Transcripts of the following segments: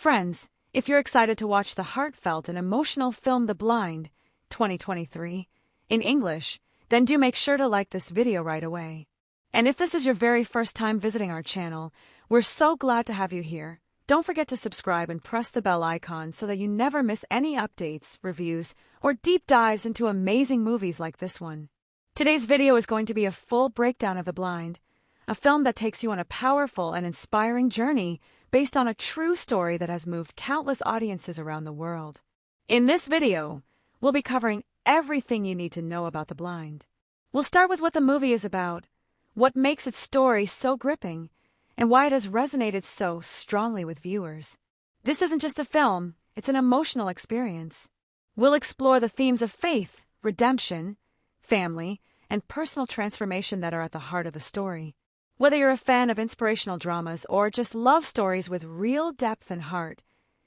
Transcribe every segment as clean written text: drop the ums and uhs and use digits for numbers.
Friends, if you're excited to watch the heartfelt and emotional film The Blind, 2023, in English, then do make sure to like this video right away. And if this is your very first time visiting our channel, we're so glad to have you here. Don't forget to subscribe and press the bell icon so that you never miss any updates, reviews, or deep dives into amazing movies like this one. Today's video is going to be a full breakdown of The Blind, a film that takes you on a powerful and inspiring journey based on a true story that has moved countless audiences around the world. In this video, we'll be covering everything you need to know about The Blind. We'll start with what the movie is about, what makes its story so gripping, and why it has resonated so strongly with viewers. This isn't just a film, it's an emotional experience. We'll explore the themes of faith, redemption, family, and personal transformation that are at the heart of the story. Whether you're a fan of inspirational dramas or just love stories with real depth and heart,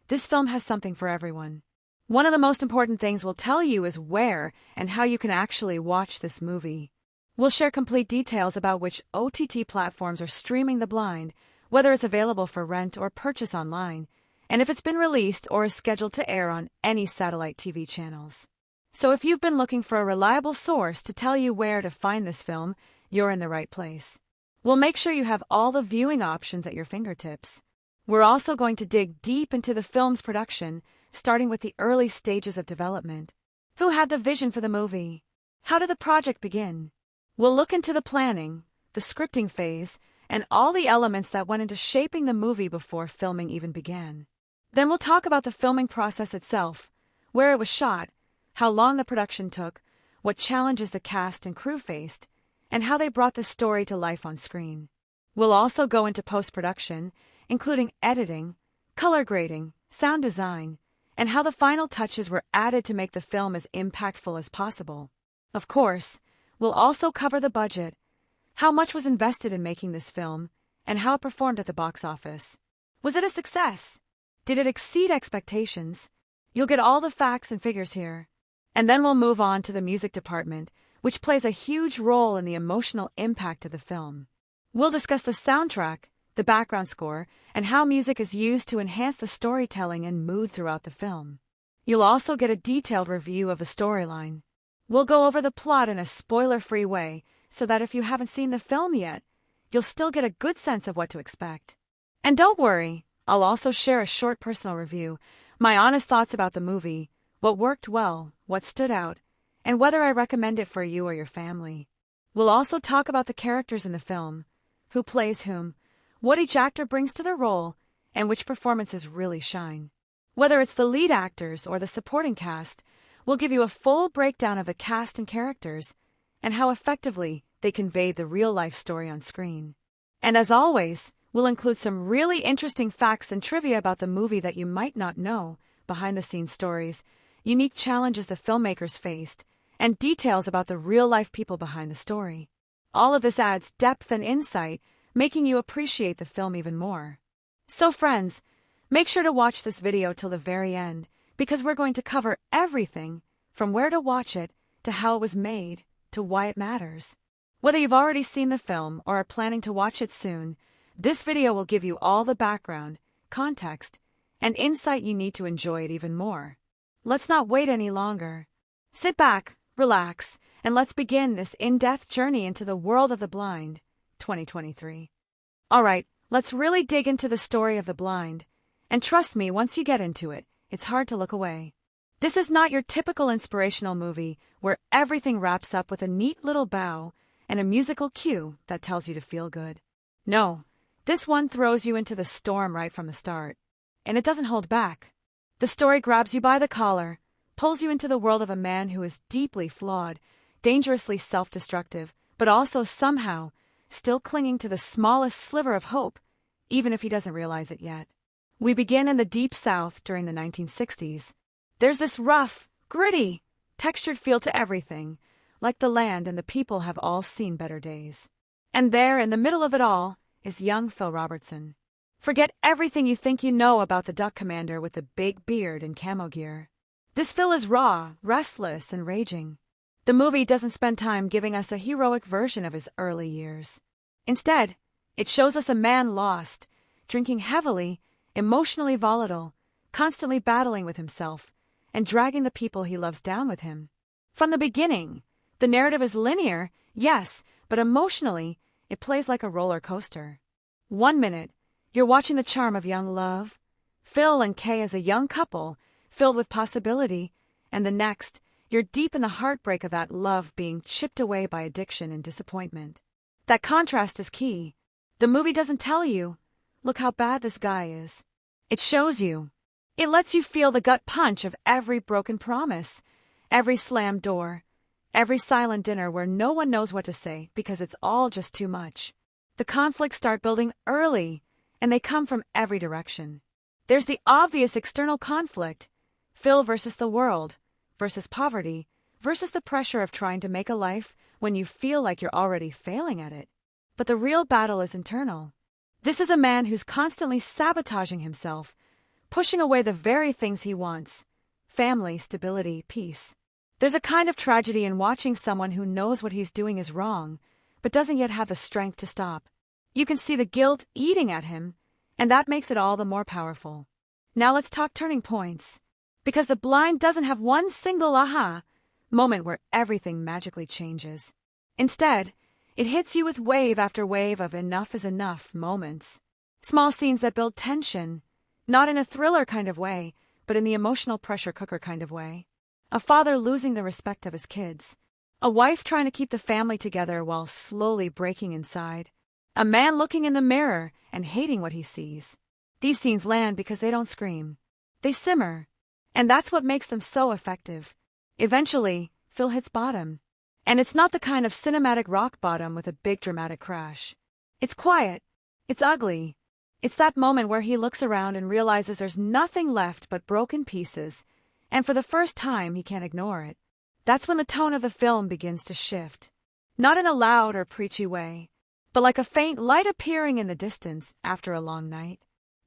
this film has something for everyone. One of the most important things we'll tell you is where and how you can actually watch this movie. We'll share complete details about which OTT platforms are streaming The Blind, whether it's available for rent or purchase online, and if it's been released or is scheduled to air on any satellite TV channels. So if you've been looking for a reliable source to tell you where to find this film, you're in the right place. We'll make sure you have all the viewing options at your fingertips. We're also going to dig deep into the film's production, starting with the early stages of development. Who had the vision for the movie? How did the project begin? We'll look into the planning, the scripting phase, and all the elements that went into shaping the movie before filming even began. Then we'll talk about the filming process itself, where it was shot, how long the production took, what challenges the cast and crew faced, and how they brought the story to life on screen. We'll also go into post-production, including editing, color grading, sound design, and how the final touches were added to make the film as impactful as possible. Of course, we'll also cover the budget, how much was invested in making this film, and how it performed at the box office. Was it a success? Did it exceed expectations? You'll get all the facts and figures here. And then we'll move on to the music department, which plays a huge role in the emotional impact of the film. We'll discuss the soundtrack, the background score, and how music is used to enhance the storytelling and mood throughout the film. You'll also get a detailed review of the storyline. We'll go over the plot in a spoiler-free way, so that if you haven't seen the film yet, you'll still get a good sense of what to expect. And don't worry, I'll also share a short personal review, my honest thoughts about the movie, what worked well, what stood out, and whether I recommend it for you or your family. We'll also talk about the characters in the film, who plays whom, what each actor brings to their role, and which performances really shine. Whether it's the lead actors or the supporting cast, we'll give you a full breakdown of the cast and characters, and how effectively they conveyed the real-life story on screen. And as always, we'll include some really interesting facts and trivia about the movie that you might not know, behind-the-scenes stories, unique challenges the filmmakers faced, and details about the real-life people behind the story. All of this adds depth and insight, making you appreciate the film even more. So friends, make sure to watch this video till the very end, because we're going to cover everything, from where to watch it, to how it was made, to why it matters. Whether you've already seen the film or are planning to watch it soon, this video will give you all the background, context, and insight you need to enjoy it even more. Let's not wait any longer. Sit back, relax, and let's begin this in-depth journey into the world of The Blind, 2023. Alright, let's really dig into the story of The Blind, and trust me, once you get into it, it's hard to look away. This is not your typical inspirational movie where everything wraps up with a neat little bow and a musical cue that tells you to feel good. No, this one throws you into the storm right from the start, and it doesn't hold back. The story grabs you by the collar, pulls you into the world of a man who is deeply flawed, dangerously self-destructive, but also somehow still clinging to the smallest sliver of hope, even if he doesn't realize it yet. We begin in the Deep South during the 1960s. There's this rough, gritty, textured feel to everything, like the land and the people have all seen better days. And there, in the middle of it all, is young Phil Robertson. Forget everything you think you know about the Duck Commander with the big beard and camo gear. This Phil is raw, restless, and raging. The movie doesn't spend time giving us a heroic version of his early years. Instead, it shows us a man lost, drinking heavily, emotionally volatile, constantly battling with himself, and dragging the people he loves down with him. From the beginning, the narrative is linear, yes, but emotionally, it plays like a roller coaster. 1 minute, you're watching the charm of young love, Phil and Kay as a young couple, filled with possibility, and the next, you're deep in the heartbreak of that love being chipped away by addiction and disappointment. That contrast is key. The movie doesn't tell you, look how bad this guy is. It shows you. It lets you feel the gut punch of every broken promise, every slammed door, every silent dinner where no one knows what to say because it's all just too much. The conflicts start building early, and they come from every direction. There's the obvious external conflict, Phil versus the world, versus poverty, versus the pressure of trying to make a life when you feel like you're already failing at it. But the real battle is internal. This is a man who's constantly sabotaging himself, pushing away the very things he wants: family, stability, peace. There's a kind of tragedy in watching someone who knows what he's doing is wrong, but doesn't yet have the strength to stop. You can see the guilt eating at him, and that makes it all the more powerful. Now let's talk turning points. Because The Blind doesn't have one single aha moment where everything magically changes. Instead, it hits you with wave after wave of enough is enough moments. Small scenes that build tension, not in a thriller kind of way, but in the emotional pressure cooker kind of way. A father losing the respect of his kids. A wife trying to keep the family together while slowly breaking inside. A man looking in the mirror and hating what he sees. These scenes land because they don't scream. They simmer. And that's what makes them so effective. Eventually, Phil hits bottom. And it's not the kind of cinematic rock bottom with a big dramatic crash. It's quiet. It's ugly. It's that moment where he looks around and realizes there's nothing left but broken pieces, and for the first time he can't ignore it. That's when the tone of the film begins to shift. Not in a loud or preachy way, but like a faint light appearing in the distance after a long night.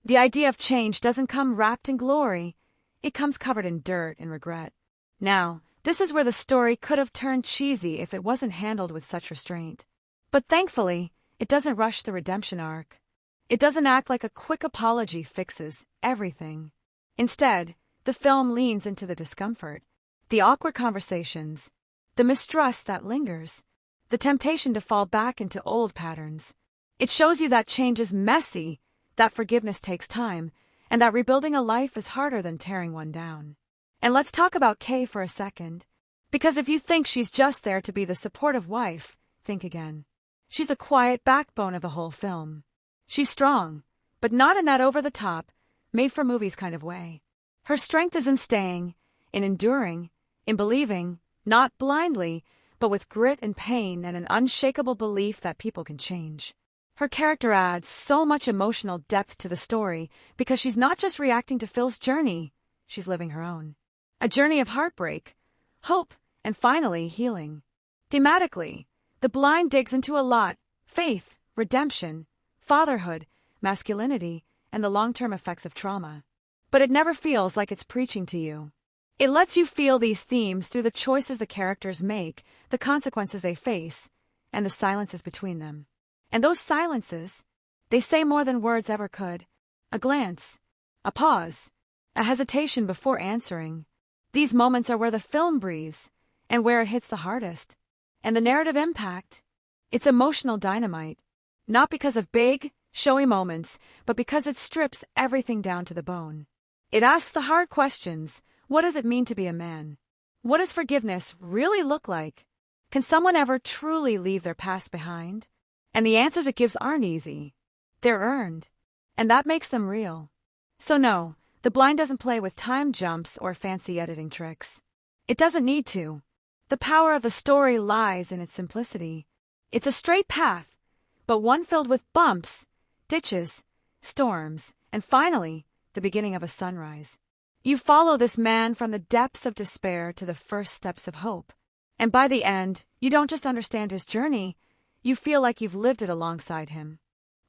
The idea of change doesn't come wrapped in glory. It comes covered in dirt and regret. Now, this is where the story could have turned cheesy if it wasn't handled with such restraint. But thankfully, it doesn't rush the redemption arc. It doesn't act like a quick apology fixes everything. Instead, the film leans into the discomfort, the awkward conversations, the mistrust that lingers, the temptation to fall back into old patterns. It shows you that change is messy, that forgiveness takes time, and that rebuilding a life is harder than tearing one down. And let's talk about Kay for a second. Because if you think she's just there to be the supportive wife, think again. She's the quiet backbone of the whole film. She's strong, but not in that over-the-top, made-for-movies kind of way. Her strength is in staying, in enduring, in believing, not blindly, but with grit and pain and an unshakable belief that people can change. Her character adds so much emotional depth to the story because she's not just reacting to Phil's journey, she's living her own. A journey of heartbreak, hope, and finally healing. Thematically, The Blind digs into a lot: faith, redemption, fatherhood, masculinity, and the long-term effects of trauma. But it never feels like it's preaching to you. It lets you feel these themes through the choices the characters make, the consequences they face, and the silences between them. And those silences, they say more than words ever could. A glance, a pause, a hesitation before answering. These moments are where the film breathes, and where it hits the hardest. And the narrative impact, it's emotional dynamite. Not because of big, showy moments, but because it strips everything down to the bone. It asks the hard questions. What does it mean to be a man? What does forgiveness really look like? Can someone ever truly leave their past behind? And the answers it gives aren't easy. They're earned. And that makes them real. So no, The Blind doesn't play with time jumps or fancy editing tricks. It doesn't need to. The power of the story lies in its simplicity. It's a straight path, but one filled with bumps, ditches, storms, and finally, the beginning of a sunrise. You follow this man from the depths of despair to the first steps of hope. And by the end, you don't just understand his journey, you feel like you've lived it alongside him.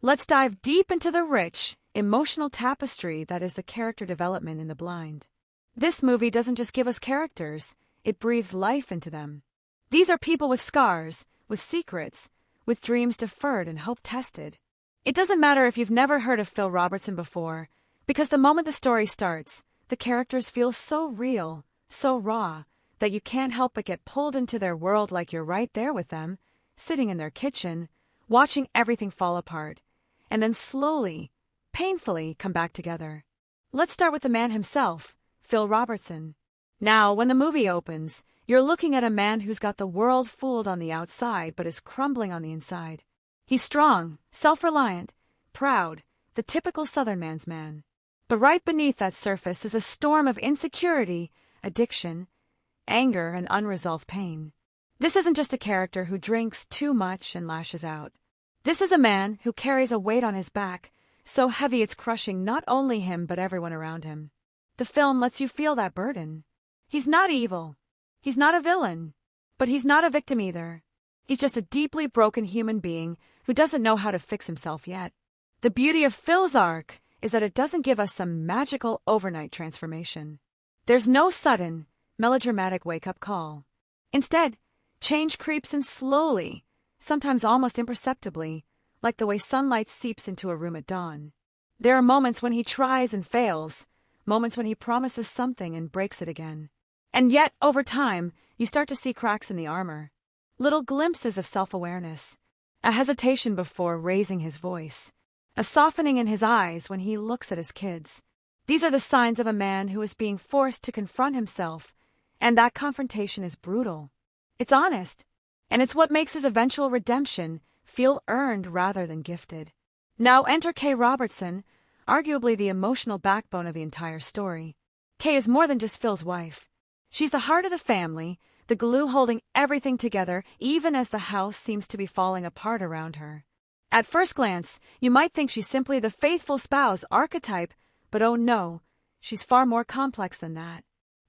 Let's dive deep into the rich, emotional tapestry that is the character development in The Blind. This movie doesn't just give us characters, it breathes life into them. These are people with scars, with secrets, with dreams deferred and hope tested. It doesn't matter if you've never heard of Phil Robertson before, Because the moment the story starts, the characters feel so real, so raw, that you can't help but get pulled into their world like you're right there with them, sitting in their kitchen, watching everything fall apart, and then slowly, painfully come back together. Let's start with the man himself, Phil Robertson. Now, when the movie opens, you're looking at a man who's got the world fooled on the outside but is crumbling on the inside. He's strong, self-reliant, proud, the typical Southern man's man. But right beneath that surface is a storm of insecurity, addiction, anger, and unresolved pain. This isn't just a character who drinks too much and lashes out. This is a man who carries a weight on his back, so heavy it's crushing not only him but everyone around him. The film lets you feel that burden. He's not evil. He's not a villain. But he's not a victim either. He's just a deeply broken human being who doesn't know how to fix himself yet. The beauty of Phil's arc is that it doesn't give us some magical overnight transformation. There's no sudden, melodramatic wake-up call. Instead, change creeps in slowly, sometimes almost imperceptibly, like the way sunlight seeps into a room at dawn. There are moments when he tries and fails, moments when he promises something and breaks it again. And yet, over time, you start to see cracks in the armor. Little glimpses of self-awareness, a hesitation before raising his voice, a softening in his eyes when he looks at his kids. These are the signs of a man who is being forced to confront himself, and that confrontation is brutal. It's honest, and it's what makes his eventual redemption feel earned rather than gifted. Now enter Kay Robertson, arguably the emotional backbone of the entire story. Kay is more than just Phil's wife. She's the heart of the family, the glue holding everything together even as the house seems to be falling apart around her. At first glance, you might think she's simply the faithful spouse archetype, but oh no, she's far more complex than that.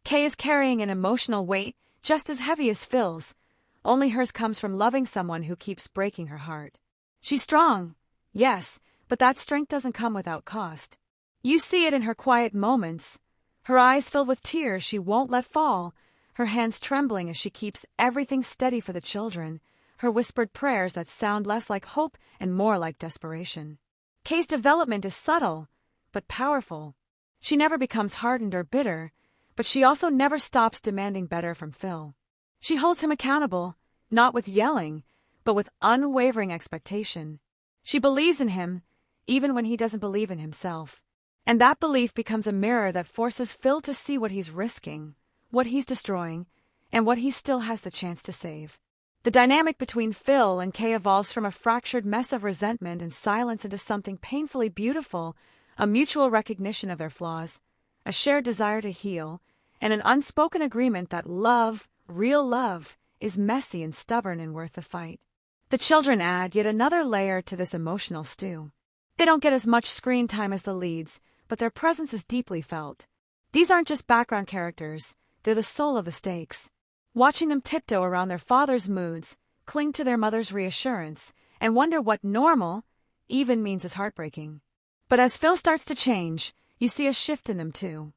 Kay is carrying an emotional weight just as heavy as Phil's, only hers comes from loving someone who keeps breaking her heart. She's strong, yes, but that strength doesn't come without cost. You see it in her quiet moments, her eyes filled with tears she won't let fall, her hands trembling as she keeps everything steady for the children, her whispered prayers that sound less like hope and more like desperation. Kay's development is subtle, but powerful. She never becomes hardened or bitter, but she also never stops demanding better from Phil. She holds him accountable, not with yelling, but with unwavering expectation. She believes in him, even when he doesn't believe in himself. And that belief becomes a mirror that forces Phil to see what he's risking, what he's destroying, and what he still has the chance to save. The dynamic between Phil and Kay evolves from a fractured mess of resentment and silence into something painfully beautiful, a mutual recognition of their flaws, a shared desire to heal, and an unspoken agreement that love, real love, is messy and stubborn and worth the fight. The children add yet another layer to this emotional stew. They don't get as much screen time as the leads, but their presence is deeply felt. These aren't just background characters, they're the soul of the stakes. Watching them tiptoe around their father's moods, cling to their mother's reassurance, and wonder what normal even means is heartbreaking. But as Phil starts to change, you see a shift in them too.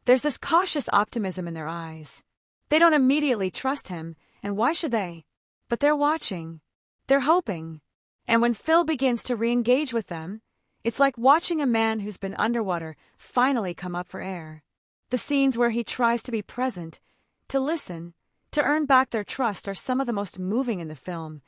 There's this cautious optimism in their eyes. They don't immediately trust him, and why should they? But they're watching. They're hoping. And when Phil begins to re-engage with them, it's like watching a man who's been underwater finally come up for air. The scenes where he tries to be present, to listen, to earn back their trust are some of the most moving in the film,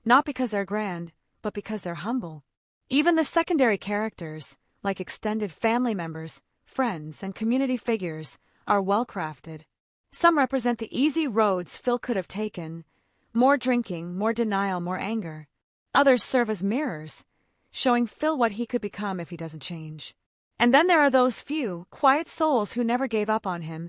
not because they're grand, but because they're humble. Even the secondary characters, like extended family members, friends, and community figures, are well-crafted. Some represent the easy roads Phil could have taken: more drinking, more denial, more anger. Others serve as mirrors, showing Phil what he could become if he doesn't change. And then there are those few, quiet souls who never gave up on him,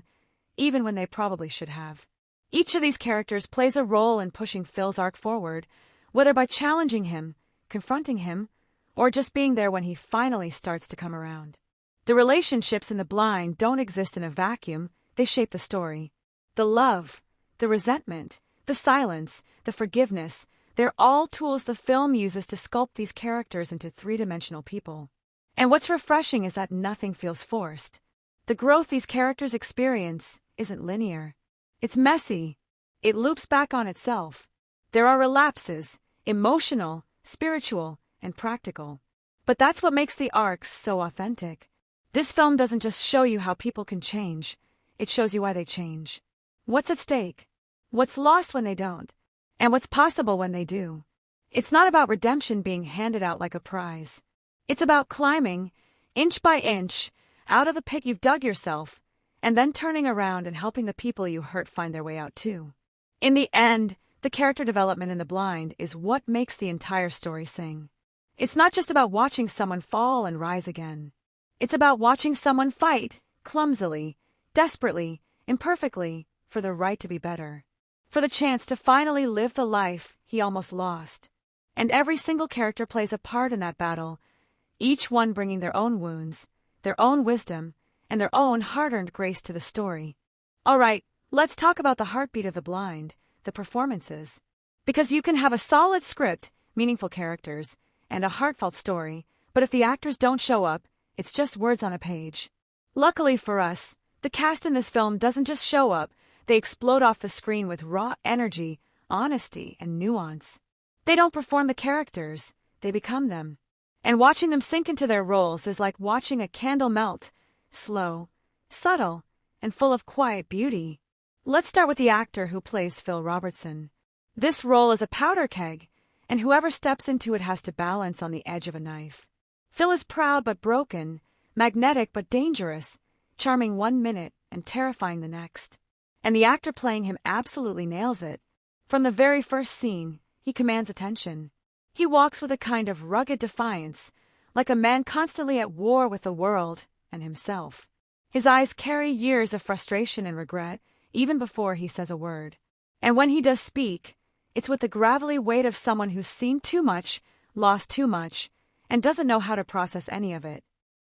even when they probably should have. Each of these characters plays a role in pushing Phil's arc forward, whether by challenging him, confronting him, or just being there when he finally starts to come around. The relationships in The Blind don't exist in a vacuum, they shape the story. The love, the resentment, the silence, the forgiveness, they're all tools the film uses to sculpt these characters into three-dimensional people. And what's refreshing is that nothing feels forced. The growth these characters experience isn't linear. It's messy. It loops back on itself. There are relapses, emotional, spiritual, and practical. But that's what makes the arcs so authentic. This film doesn't just show you how people can change, it shows you why they change. What's at stake? What's lost when they don't? And what's possible when they do? It's not about redemption being handed out like a prize. It's about climbing, inch by inch, out of the pit you've dug yourself, and then turning around and helping the people you hurt find their way out too. In the end, the character development in The Blind is what makes the entire story sing. It's not just about watching someone fall and rise again. It's about watching someone fight, clumsily, desperately, imperfectly, for the right to be better. For the chance to finally live the life he almost lost. And every single character plays a part in that battle, each one bringing their own wounds, their own wisdom, and their own hard-earned grace to the story. All right, let's talk about the heartbeat of The Blind, the performances. Because you can have a solid script, meaningful characters, and a heartfelt story, but if the actors don't show up, it's just words on a page. Luckily for us, the cast in this film doesn't just show up, they explode off the screen with raw energy, honesty, and nuance. They don't perform the characters, they become them. And watching them sink into their roles is like watching a candle melt, slow, subtle, and full of quiet beauty. Let's start with the actor who plays Phil Robertson. This role is a powder keg, and whoever steps into it has to balance on the edge of a knife. Phil is proud but broken, magnetic but dangerous, charming 1 minute and terrifying the next. And the actor playing him absolutely nails it. From the very first scene, he commands attention. He walks with a kind of rugged defiance, like a man constantly at war with the world and himself. His eyes carry years of frustration and regret, even before he says a word. And when he does speak, it's with the gravelly weight of someone who's seen too much, lost too much, and doesn't know how to process any of it.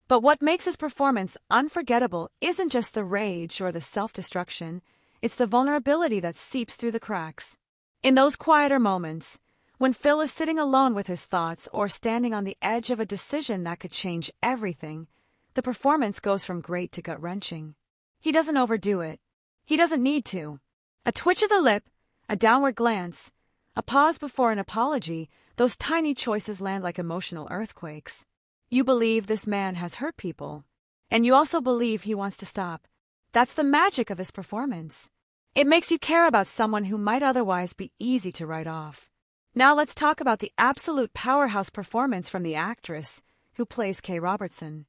But what makes his performance unforgettable isn't just the rage or the self-destruction, it's the vulnerability that seeps through the cracks. In those quieter moments, when Phil is sitting alone with his thoughts or standing on the edge of a decision that could change everything, the performance goes from great to gut-wrenching. He doesn't overdo it. He doesn't need to. A twitch of the lip, a downward glance, a pause before an apology, those tiny choices land like emotional earthquakes. You believe this man has hurt people, and you also believe he wants to stop. That's the magic of his performance. It makes you care about someone who might otherwise be easy to write off. Now let's talk about the absolute powerhouse performance from the actress who plays Kay Robertson.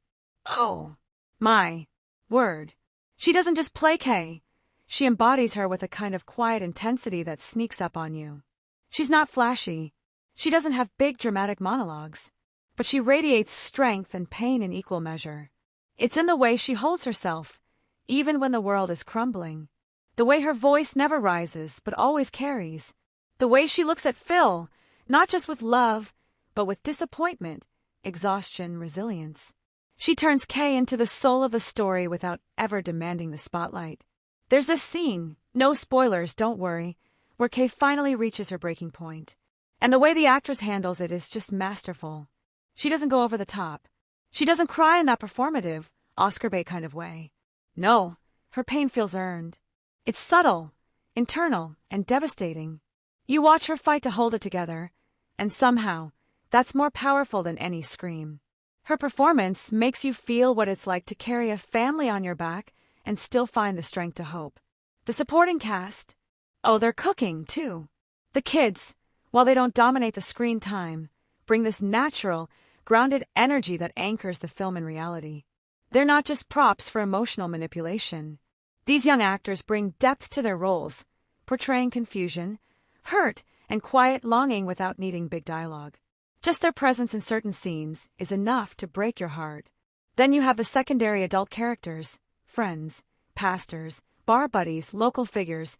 Oh, my word. She doesn't just play Kay. She embodies her with a kind of quiet intensity that sneaks up on you. She's not flashy. She doesn't have big dramatic monologues. But she radiates strength and pain in equal measure. It's in the way she holds herself, even when the world is crumbling. The way her voice never rises, but always carries. The way she looks at Phil, not just with love, but with disappointment, exhaustion, resilience. She turns Kay into the soul of the story without ever demanding the spotlight. There's this scene, no spoilers, don't worry, where Kay finally reaches her breaking point. And the way the actress handles it is just masterful. She doesn't go over the top. She doesn't cry in that performative, Oscar bait kind of way. No, her pain feels earned. It's subtle, internal, and devastating. You watch her fight to hold it together, and somehow, that's more powerful than any scream. Her performance makes you feel what it's like to carry a family on your back and still find the strength to hope. The supporting cast, oh, they're cooking, too. The kids, while they don't dominate the screen time, bring this natural, grounded energy that anchors the film in reality. They're not just props for emotional manipulation. These young actors bring depth to their roles, portraying confusion, hurt, and quiet longing without needing big dialogue. Just their presence in certain scenes is enough to break your heart. Then you have the secondary adult characters, friends, pastors, bar buddies, local figures,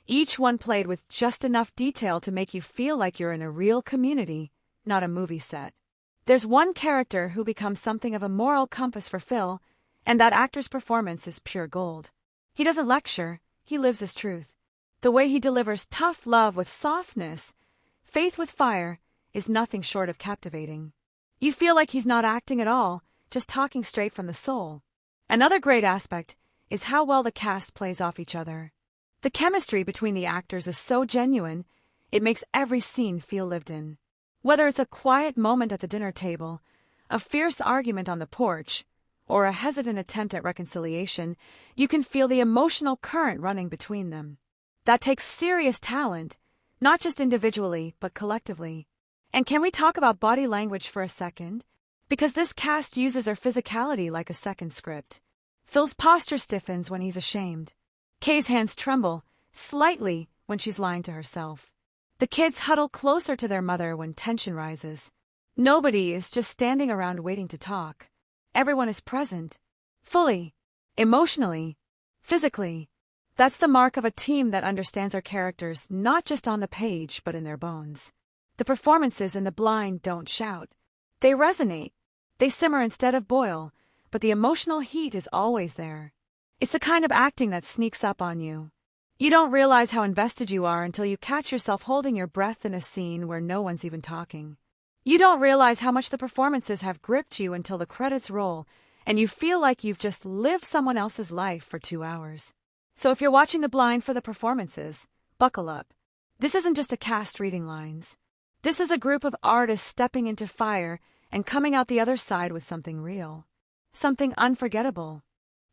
each one played with just enough detail to make you feel like you're in a real community, not a movie set. There's one character who becomes something of a moral compass for Phil, and that actor's performance is pure gold. He doesn't lecture, he lives his truth. The way he delivers tough love with softness, faith with fire, is nothing short of captivating. You feel like he's not acting at all, just talking straight from the soul. Another great aspect is how well the cast plays off each other. The chemistry between the actors is so genuine, it makes every scene feel lived in. Whether it's a quiet moment at the dinner table, a fierce argument on the porch, or a hesitant attempt at reconciliation, you can feel the emotional current running between them. That takes serious talent, not just individually, but collectively. And can we talk about body language for a second? Because this cast uses their physicality like a second script. Phil's posture stiffens when he's ashamed. Kay's hands tremble, slightly, when she's lying to herself. The kids huddle closer to their mother when tension rises. Nobody is just standing around waiting to talk. Everyone is present. Fully. Emotionally. Physically. That's the mark of a team that understands their characters not just on the page but in their bones. The performances in The Blind don't shout. They resonate. They simmer instead of boil, but the emotional heat is always there. It's the kind of acting that sneaks up on you. You don't realize how invested you are until you catch yourself holding your breath in a scene where no one's even talking. You don't realize how much the performances have gripped you until the credits roll, and you feel like you've just lived someone else's life for 2 hours. So if you're watching The Blind for the performances, buckle up. This isn't just a cast reading lines. This is a group of artists stepping into fire and coming out the other side with something real. Something unforgettable.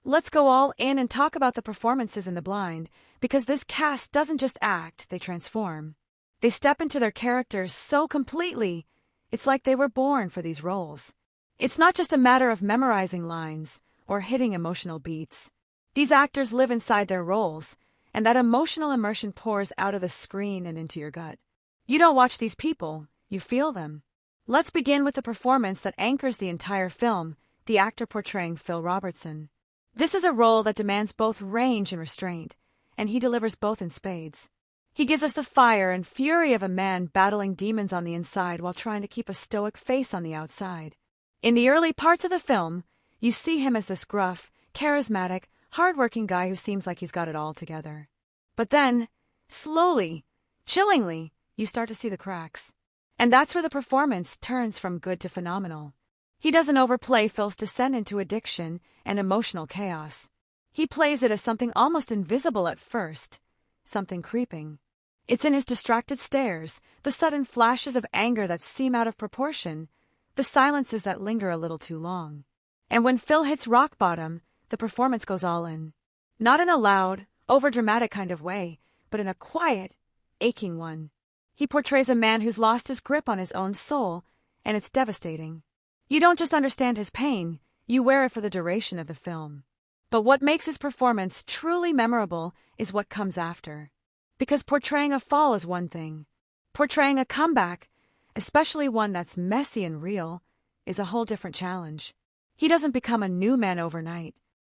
Let's go all in and talk about the performances in The Blind, because this cast doesn't just act, they transform. They step into their characters so completely, it's like they were born for these roles. It's not just a matter of memorizing lines or hitting emotional beats. These actors live inside their roles, and that emotional immersion pours out of the screen and into your gut. You don't watch these people, you feel them. Let's begin with the performance that anchors the entire film, the actor portraying Phil Robertson. This is a role that demands both range and restraint, and he delivers both in spades. He gives us the fire and fury of a man battling demons on the inside while trying to keep a stoic face on the outside. In the early parts of the film, you see him as this gruff, charismatic, hard-working guy who seems like he's got it all together. But then, slowly, chillingly, you start to see the cracks. And that's where the performance turns from good to phenomenal. He doesn't overplay Phil's descent into addiction and emotional chaos. He plays it as something almost invisible at first, something creeping. It's in his distracted stares, the sudden flashes of anger that seem out of proportion, the silences that linger a little too long. And when Phil hits rock bottom, the performance goes all in. Not in a loud, overdramatic kind of way, but in a quiet, aching one. He portrays a man who's lost his grip on his own soul, and it's devastating. You don't just understand his pain, you wear it for the duration of the film. But what makes his performance truly memorable is what comes after. Because portraying a fall is one thing. Portraying a comeback, especially one that's messy and real, is a whole different challenge. He doesn't become a new man overnight.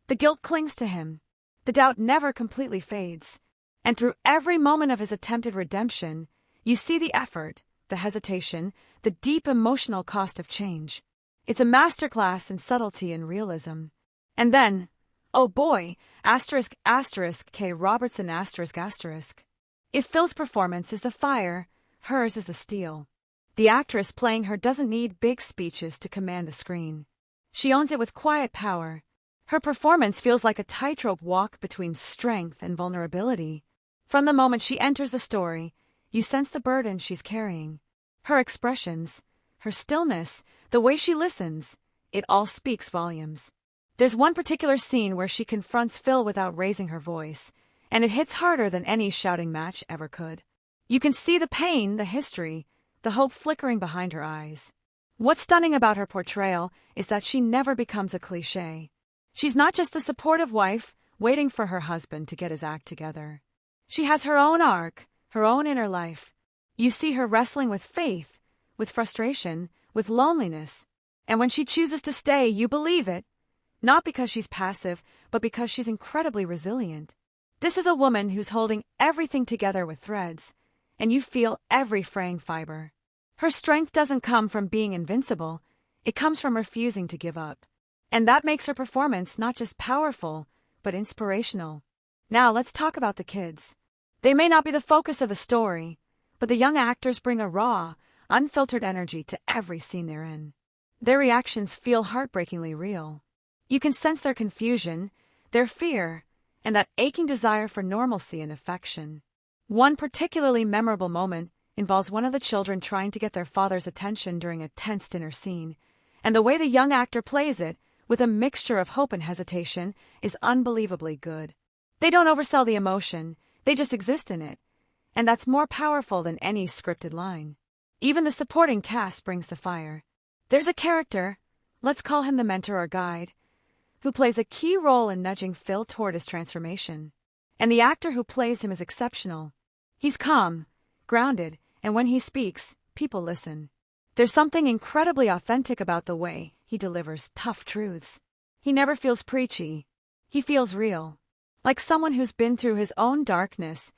The guilt clings to him. The doubt never completely fades. And through every moment of his attempted redemption, you see the effort, the hesitation, the deep emotional cost of change. It's a masterclass in subtlety and realism. And then, oh boy, asterisk, asterisk, Kay Robertson, asterisk, asterisk. If Phil's performance is the fire, hers is the steel. The actress playing her doesn't need big speeches to command the screen. She owns it with quiet power. Her performance feels like a tightrope walk between strength and vulnerability. From the moment she enters the story, you sense the burden she's carrying. Her expressions, her stillness, the way she listens, it all speaks volumes. There's one particular scene where she confronts Phil without raising her voice, and it hits harder than any shouting match ever could. You can see the pain, the history, the hope flickering behind her eyes. What's stunning about her portrayal is that she never becomes a cliché. She's not just the supportive wife waiting for her husband to get his act together. She has her own arc, her own inner life. You see her wrestling with faith, with frustration, with loneliness. And when she chooses to stay, you believe it. Not because she's passive, but because she's incredibly resilient. This is a woman who's holding everything together with threads, and you feel every fraying fiber. Her strength doesn't come from being invincible, it comes from refusing to give up. And that makes her performance not just powerful, but inspirational. Now let's talk about the kids. They may not be the focus of the story, but the young actors bring a raw, unfiltered energy to every scene they're in. Their reactions feel heartbreakingly real. You can sense their confusion, their fear, and that aching desire for normalcy and affection. One particularly memorable moment involves one of the children trying to get their father's attention during a tense dinner scene, and the way the young actor plays it, with a mixture of hope and hesitation, is unbelievably good. They don't oversell the emotion, they just exist in it. And that's more powerful than any scripted line. Even the supporting cast brings the fire. There's a character, let's call him the mentor or guide, who plays a key role in nudging Phil toward his transformation. And the actor who plays him is exceptional. He's calm, grounded, and when he speaks, people listen. There's something incredibly authentic about the way he delivers tough truths. He never feels preachy. He feels real, like someone who's been through his own darkness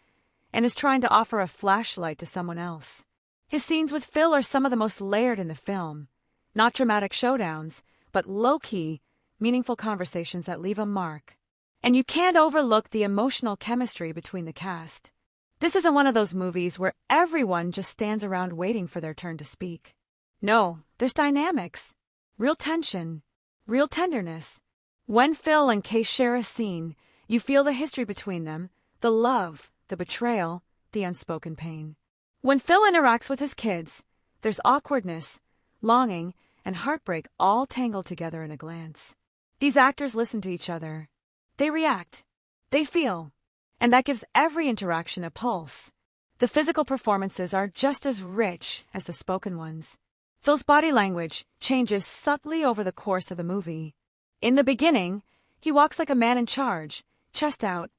and is trying to offer a flashlight to someone else. His scenes with Phil are some of the most layered in the film. Not dramatic showdowns, but low-key, meaningful conversations that leave a mark. And you can't overlook the emotional chemistry between the cast. This isn't one of those movies where everyone just stands around waiting for their turn to speak. No, there's dynamics, real tension, real tenderness. When Phil and Kay share a scene, you feel the history between them, the love, the betrayal, the unspoken pain. When Phil interacts with his kids, there's awkwardness, longing, and heartbreak all tangled together in a glance. These actors listen to each other. They react. They feel. And that gives every interaction a pulse. The physical performances are just as rich as the spoken ones. Phil's body language changes subtly over the course of the movie. In the beginning, he walks like a man in charge, chest out,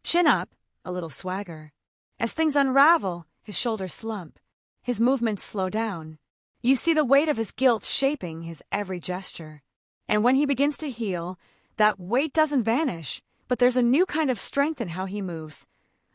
chin up, a little swagger. As things unravel, his shoulders slump. His movements slow down. You see the weight of his guilt shaping his every gesture. And when he begins to heal, that weight doesn't vanish, but there's a new kind of strength in how he moves,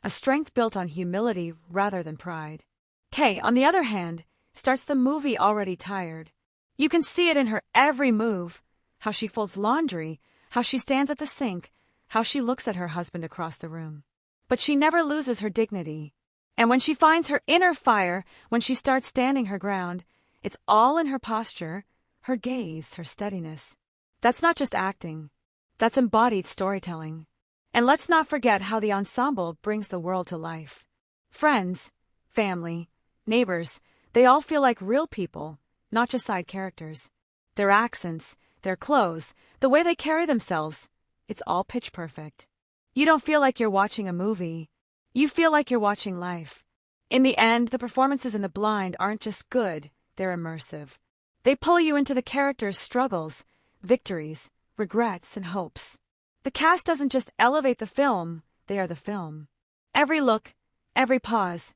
a strength built on humility rather than pride. Kay, on the other hand, starts the movie already tired. You can see it in her every move, how she folds laundry, how she stands at the sink, how she looks at her husband across the room. But she never loses her dignity. And when she finds her inner fire, when she starts standing her ground, it's all in her posture, her gaze, her steadiness. That's not just acting. That's embodied storytelling. And let's not forget how the ensemble brings the world to life. Friends, family, neighbors, they all feel like real people, not just side characters. Their accents, their clothes, the way they carry themselves, it's all pitch perfect. You don't feel like you're watching a movie. You feel like you're watching life. In the end, the performances in The Blind aren't just good, they're immersive. They pull you into the characters' struggles, victories, regrets, and hopes. The cast doesn't just elevate the film, they are the film. Every look, every pause,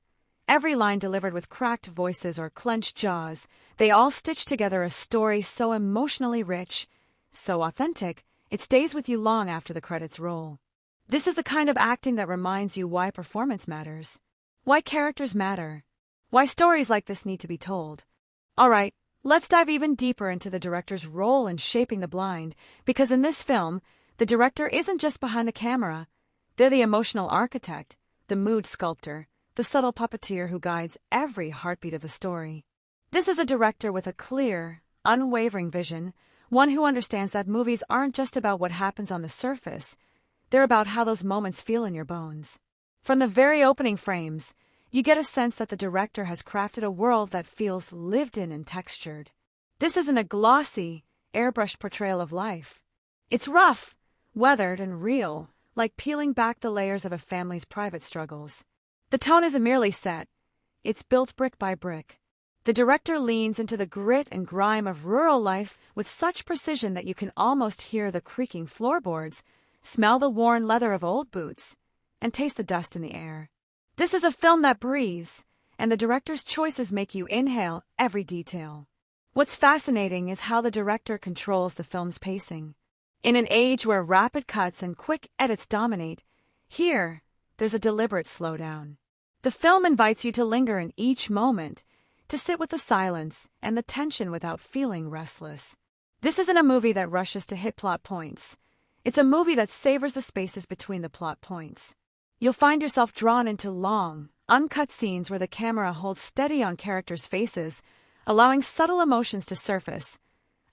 every line delivered with cracked voices or clenched jaws, they all stitch together a story so emotionally rich, so authentic, it stays with you long after the credits roll. This is the kind of acting that reminds you why performance matters, why characters matter, why stories like this need to be told. All right, let's dive even deeper into the director's role in shaping The Blind, because in this film, the director isn't just behind the camera. They're the emotional architect, the mood sculptor, the subtle puppeteer who guides every heartbeat of the story. This is a director with a clear, unwavering vision, one who understands that movies aren't just about what happens on the surface. They're about how those moments feel in your bones. From the very opening frames, you get a sense that the director has crafted a world that feels lived in and textured. This isn't a glossy, airbrushed portrayal of life. It's rough, weathered, and real, like peeling back the layers of a family's private struggles. The tone isn't merely set. It's built brick by brick. The director leans into the grit and grime of rural life with such precision that you can almost hear the creaking floorboards, smell the worn leather of old boots, and taste the dust in the air. This is a film that breathes, and the director's choices make you inhale every detail. What's fascinating is how the director controls the film's pacing. In an age where rapid cuts and quick edits dominate, here, there's a deliberate slowdown. The film invites you to linger in each moment, to sit with the silence and the tension without feeling restless. This isn't a movie that rushes to hit plot points. It's a movie that savors the spaces between the plot points. You'll find yourself drawn into long, uncut scenes where the camera holds steady on characters' faces, allowing subtle emotions to surface.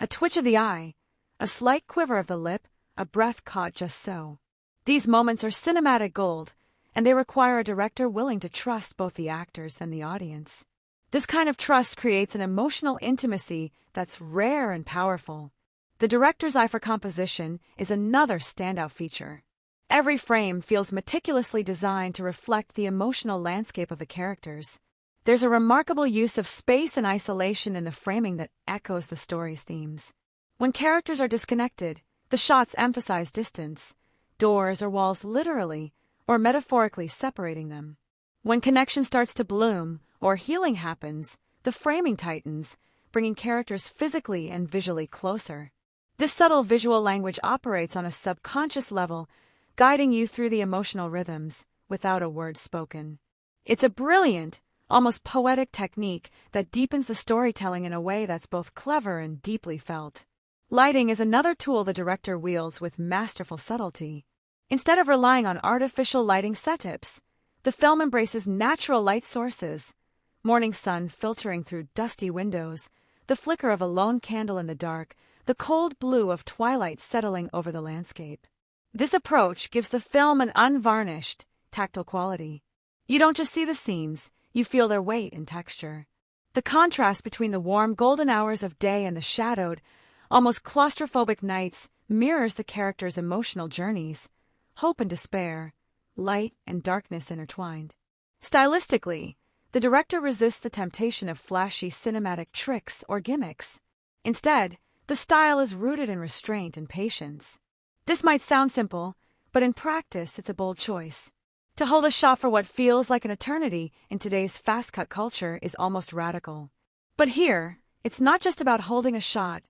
A twitch of the eye, a slight quiver of the lip, a breath caught just so. These moments are cinematic gold, and they require a director willing to trust both the actors and the audience. This kind of trust creates an emotional intimacy that's rare and powerful. The director's eye for composition is another standout feature. Every frame feels meticulously designed to reflect the emotional landscape of the characters. There's a remarkable use of space and isolation in the framing that echoes the story's themes. When characters are disconnected, the shots emphasize distance, doors or walls literally or metaphorically separating them. When connection starts to bloom or healing happens, the framing tightens, bringing characters physically and visually closer. This subtle visual language operates on a subconscious level, guiding you through the emotional rhythms without a word spoken. It's a brilliant, almost poetic technique that deepens the storytelling in a way that's both clever and deeply felt. Lighting is another tool the director wields with masterful subtlety. Instead of relying on artificial lighting setups, the film embraces natural light sources: morning sun filtering through dusty windows, the flicker of a lone candle in the dark, the cold blue of twilight settling over the landscape. This approach gives the film an unvarnished, tactile quality. You don't just see the scenes, you feel their weight and texture. The contrast between the warm golden hours of day and the shadowed, almost claustrophobic nights mirrors the characters' emotional journeys, hope and despair, light and darkness intertwined. Stylistically, the director resists the temptation of flashy cinematic tricks or gimmicks. Instead, the style is rooted in restraint and patience. This might sound simple, but in practice it's a bold choice. To hold a shot for what feels like an eternity in today's fast-cut culture is almost radical. But here, it's not just about holding a shot,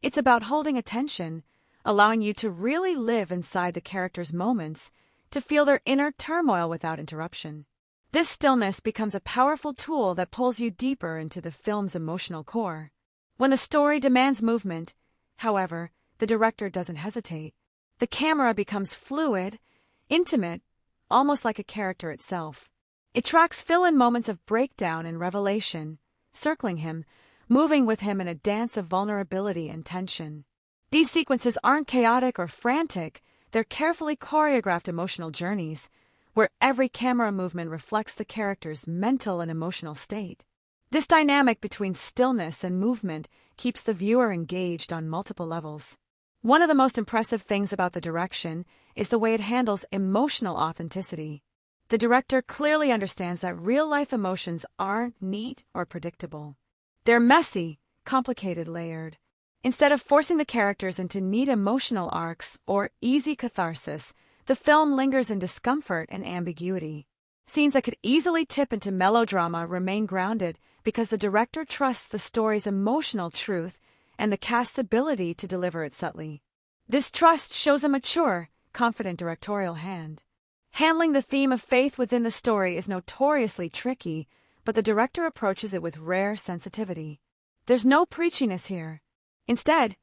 it's about holding attention, allowing you to really live inside the characters' moments, to feel their inner turmoil without interruption. This stillness becomes a powerful tool that pulls you deeper into the film's emotional core. When the story demands movement, however, the director doesn't hesitate. The camera becomes fluid, intimate, almost like a character itself. It tracks Phil in moments of breakdown and revelation, circling him, moving with him in a dance of vulnerability and tension. These sequences aren't chaotic or frantic, they're carefully choreographed emotional journeys, where every camera movement reflects the character's mental and emotional state. This dynamic between stillness and movement keeps the viewer engaged on multiple levels. One of the most impressive things about the direction is the way it handles emotional authenticity. The director clearly understands that real-life emotions aren't neat or predictable. They're messy, complicated, layered. Instead of forcing the characters into neat emotional arcs or easy catharsis, the film lingers in discomfort and ambiguity. Scenes that could easily tip into melodrama remain grounded because the director trusts the story's emotional truth and the cast's ability to deliver it subtly. This trust shows a mature, confident directorial hand. Handling the theme of faith within the story is notoriously tricky, but the director approaches it with rare sensitivity. There's no preachiness here. Instead,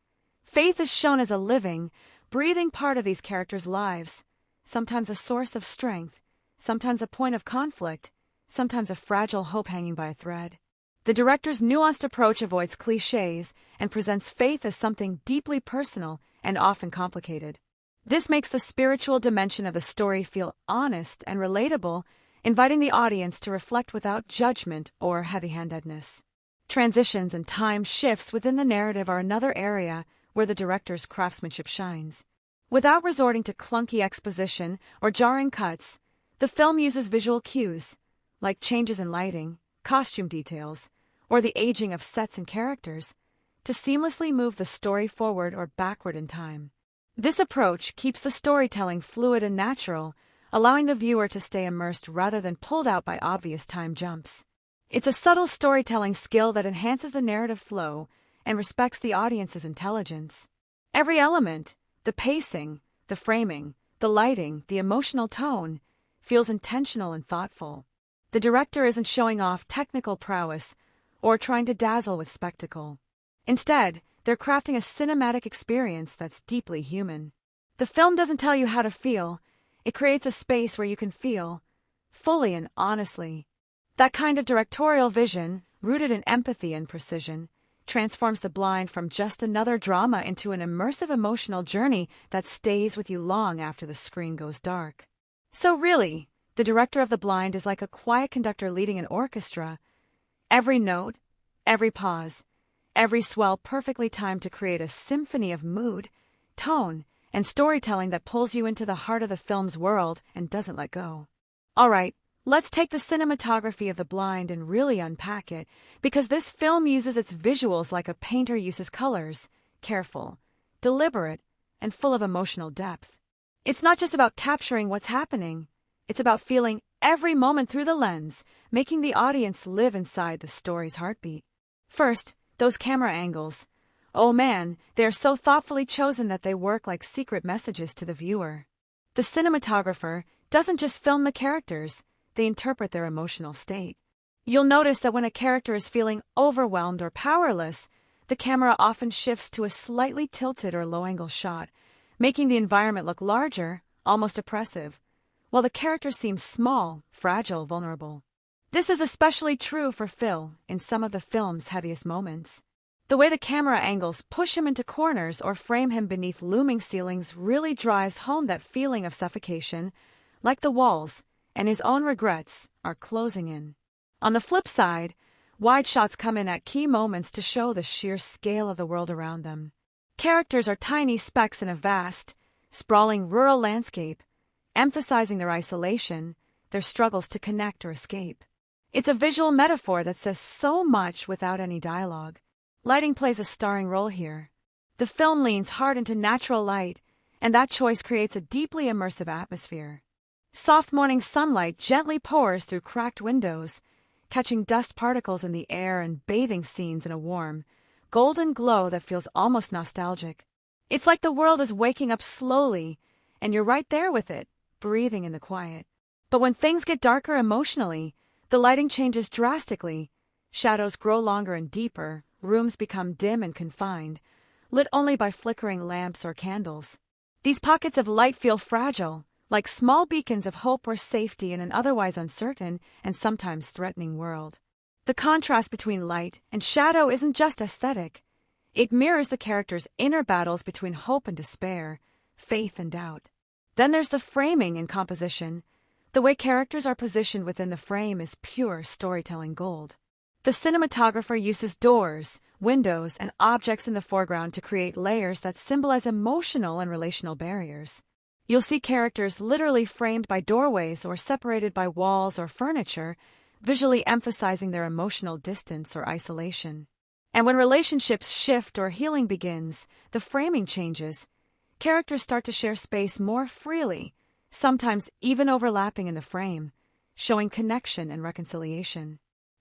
faith is shown as a living, breathing part of these characters' lives, sometimes a source of strength, sometimes a point of conflict, sometimes a fragile hope hanging by a thread. The director's nuanced approach avoids cliches and presents faith as something deeply personal and often complicated. This makes the spiritual dimension of the story feel honest and relatable, inviting the audience to reflect without judgment or heavy-handedness. Transitions and time shifts within the narrative are another area where the director's craftsmanship shines. Without resorting to clunky exposition or jarring cuts, the film uses visual cues, like changes in lighting, costume details, or the aging of sets and characters, to seamlessly move the story forward or backward in time. This approach keeps the storytelling fluid and natural, allowing the viewer to stay immersed rather than pulled out by obvious time jumps. It's a subtle storytelling skill that enhances the narrative flow and respects the audience's intelligence. Every element, the pacing, the framing, the lighting, the emotional tone, feels intentional and thoughtful. The director isn't showing off technical prowess or trying to dazzle with spectacle. Instead, they're crafting a cinematic experience that's deeply human. The film doesn't tell you how to feel, it creates a space where you can feel, fully and honestly. That kind of directorial vision, rooted in empathy and precision, transforms The Blind from just another drama into an immersive emotional journey that stays with you long after the screen goes dark. So really, the director of The Blind is like a quiet conductor leading an orchestra. Every note, every pause, every swell perfectly timed to create a symphony of mood, tone, and storytelling that pulls you into the heart of the film's world and doesn't let go. Alright, let's take the cinematography of The Blind and really unpack it, because this film uses its visuals like a painter uses colors, careful, deliberate, and full of emotional depth. It's not just about capturing what's happening, it's about feeling every moment through the lens, making the audience live inside the story's heartbeat. First, those camera angles. Oh man, they are so thoughtfully chosen that they work like secret messages to the viewer. The cinematographer doesn't just film the characters, they interpret their emotional state. You'll notice that when a character is feeling overwhelmed or powerless, the camera often shifts to a slightly tilted or low-angle shot, making the environment look larger, almost oppressive, while the character seems small, fragile, vulnerable. This is especially true for Phil in some of the film's heaviest moments. The way the camera angles push him into corners or frame him beneath looming ceilings really drives home that feeling of suffocation, like the walls and his own regrets are closing in. On the flip side, wide shots come in at key moments to show the sheer scale of the world around them. Characters are tiny specks in a vast, sprawling rural landscape, emphasizing their isolation, their struggles to connect or escape. It's a visual metaphor that says so much without any dialogue. Lighting plays a starring role here. The film leans hard into natural light, and that choice creates a deeply immersive atmosphere. Soft morning sunlight gently pours through cracked windows, catching dust particles in the air and bathing scenes in a warm, golden glow that feels almost nostalgic. It's like the world is waking up slowly, and you're right there with it, breathing in the quiet. But when things get darker emotionally, the lighting changes drastically. Shadows grow longer and deeper, rooms become dim and confined, lit only by flickering lamps or candles. These pockets of light feel fragile, like small beacons of hope or safety in an otherwise uncertain and sometimes threatening world. The contrast between light and shadow isn't just aesthetic. It mirrors the characters' inner battles between hope and despair, faith and doubt. Then there's the framing and composition. The way characters are positioned within the frame is pure storytelling gold. The cinematographer uses doors, windows, and objects in the foreground to create layers that symbolize emotional and relational barriers. You'll see characters literally framed by doorways or separated by walls or furniture, visually emphasizing their emotional distance or isolation. And when relationships shift or healing begins, the framing changes. Characters start to share space more freely, sometimes even overlapping in the frame, showing connection and reconciliation.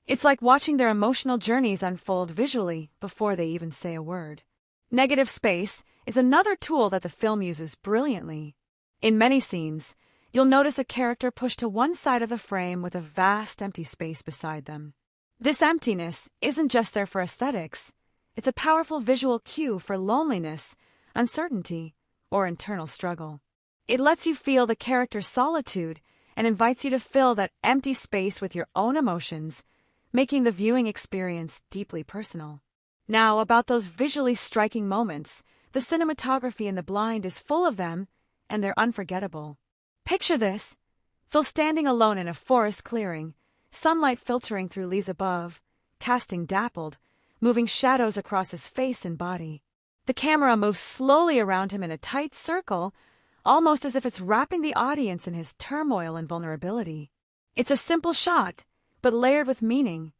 It's like watching their emotional journeys unfold visually before they even say a word. Negative space is another tool that the film uses brilliantly. In many scenes, you'll notice a character pushed to one side of the frame with a vast empty space beside them. This emptiness isn't just there for aesthetics. It's a powerful visual cue for loneliness, uncertainty, or internal struggle. It lets you feel the character's solitude and invites you to fill that empty space with your own emotions, making the viewing experience deeply personal. Now, about those visually striking moments, the cinematography in The Blind is full of them, and they're unforgettable. Picture this: Phil standing alone in a forest clearing, sunlight filtering through leaves above, casting dappled, moving shadows across his face and body. The camera moves slowly around him in a tight circle, almost as if it's wrapping the audience in his turmoil and vulnerability. It's a simple shot, but layered with meaning.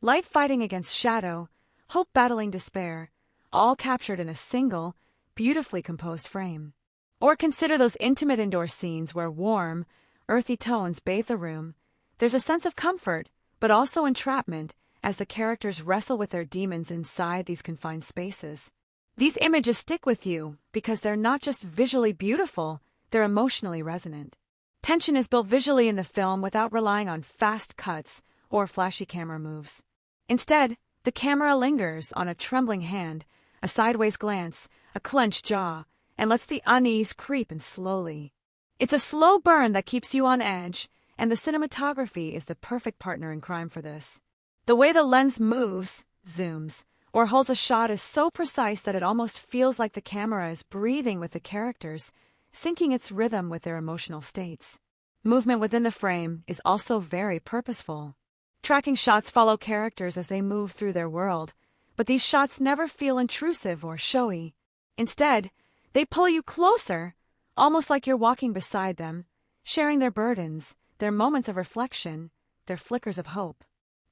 Light fighting against shadow, hope battling despair, all captured in a single, beautifully composed frame. Or consider those intimate indoor scenes where warm, earthy tones bathe the room. There's a sense of comfort, but also entrapment, as the characters wrestle with their demons inside these confined spaces. These images stick with you because they're not just visually beautiful, they're emotionally resonant. Tension is built visually in the film without relying on fast cuts or flashy camera moves. Instead, the camera lingers on a trembling hand, a sideways glance, a clenched jaw, and lets the unease creep in slowly. It's a slow burn that keeps you on edge, and the cinematography is the perfect partner in crime for this. The way the lens moves, zooms, or holds a shot is so precise that it almost feels like the camera is breathing with the characters, syncing its rhythm with their emotional states. Movement within the frame is also very purposeful. Tracking shots follow characters as they move through their world, but these shots never feel intrusive or showy. Instead, they pull you closer, almost like you're walking beside them, sharing their burdens, their moments of reflection, their flickers of hope.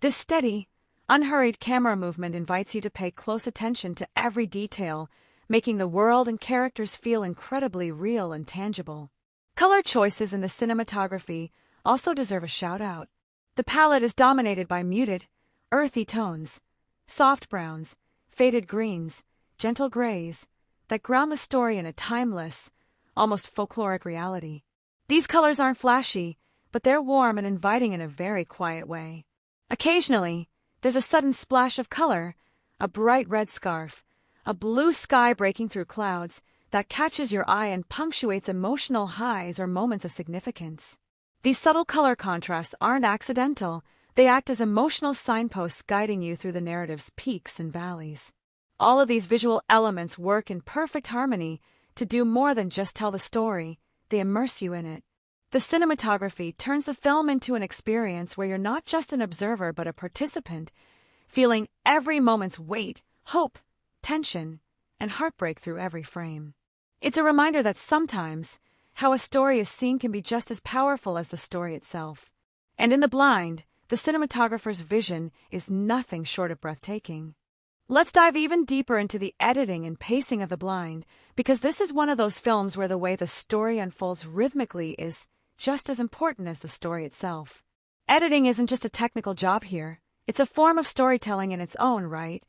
This steady, unhurried camera movement invites you to pay close attention to every detail, making the world and characters feel incredibly real and tangible. Color choices in the cinematography also deserve a shout-out. The palette is dominated by muted, earthy tones, soft browns, faded greens, gentle grays, that ground the story in a timeless, almost folkloric reality. These colors aren't flashy, but they're warm and inviting in a very quiet way. Occasionally, there's a sudden splash of color, a bright red scarf, a blue sky breaking through clouds, that catches your eye and punctuates emotional highs or moments of significance. These subtle color contrasts aren't accidental. They act as emotional signposts guiding you through the narrative's peaks and valleys. All of these visual elements work in perfect harmony to do more than just tell the story. They immerse you in it. The cinematography turns the film into an experience where you're not just an observer but a participant, feeling every moment's weight, hope, tension, and heartbreak through every frame. It's a reminder that sometimes, how a story is seen can be just as powerful as the story itself. And in The Blind, the cinematographer's vision is nothing short of breathtaking. Let's dive even deeper into the editing and pacing of The Blind, because this is one of those films where the way the story unfolds rhythmically is just as important as the story itself. Editing isn't just a technical job here. It's a form of storytelling in its own right,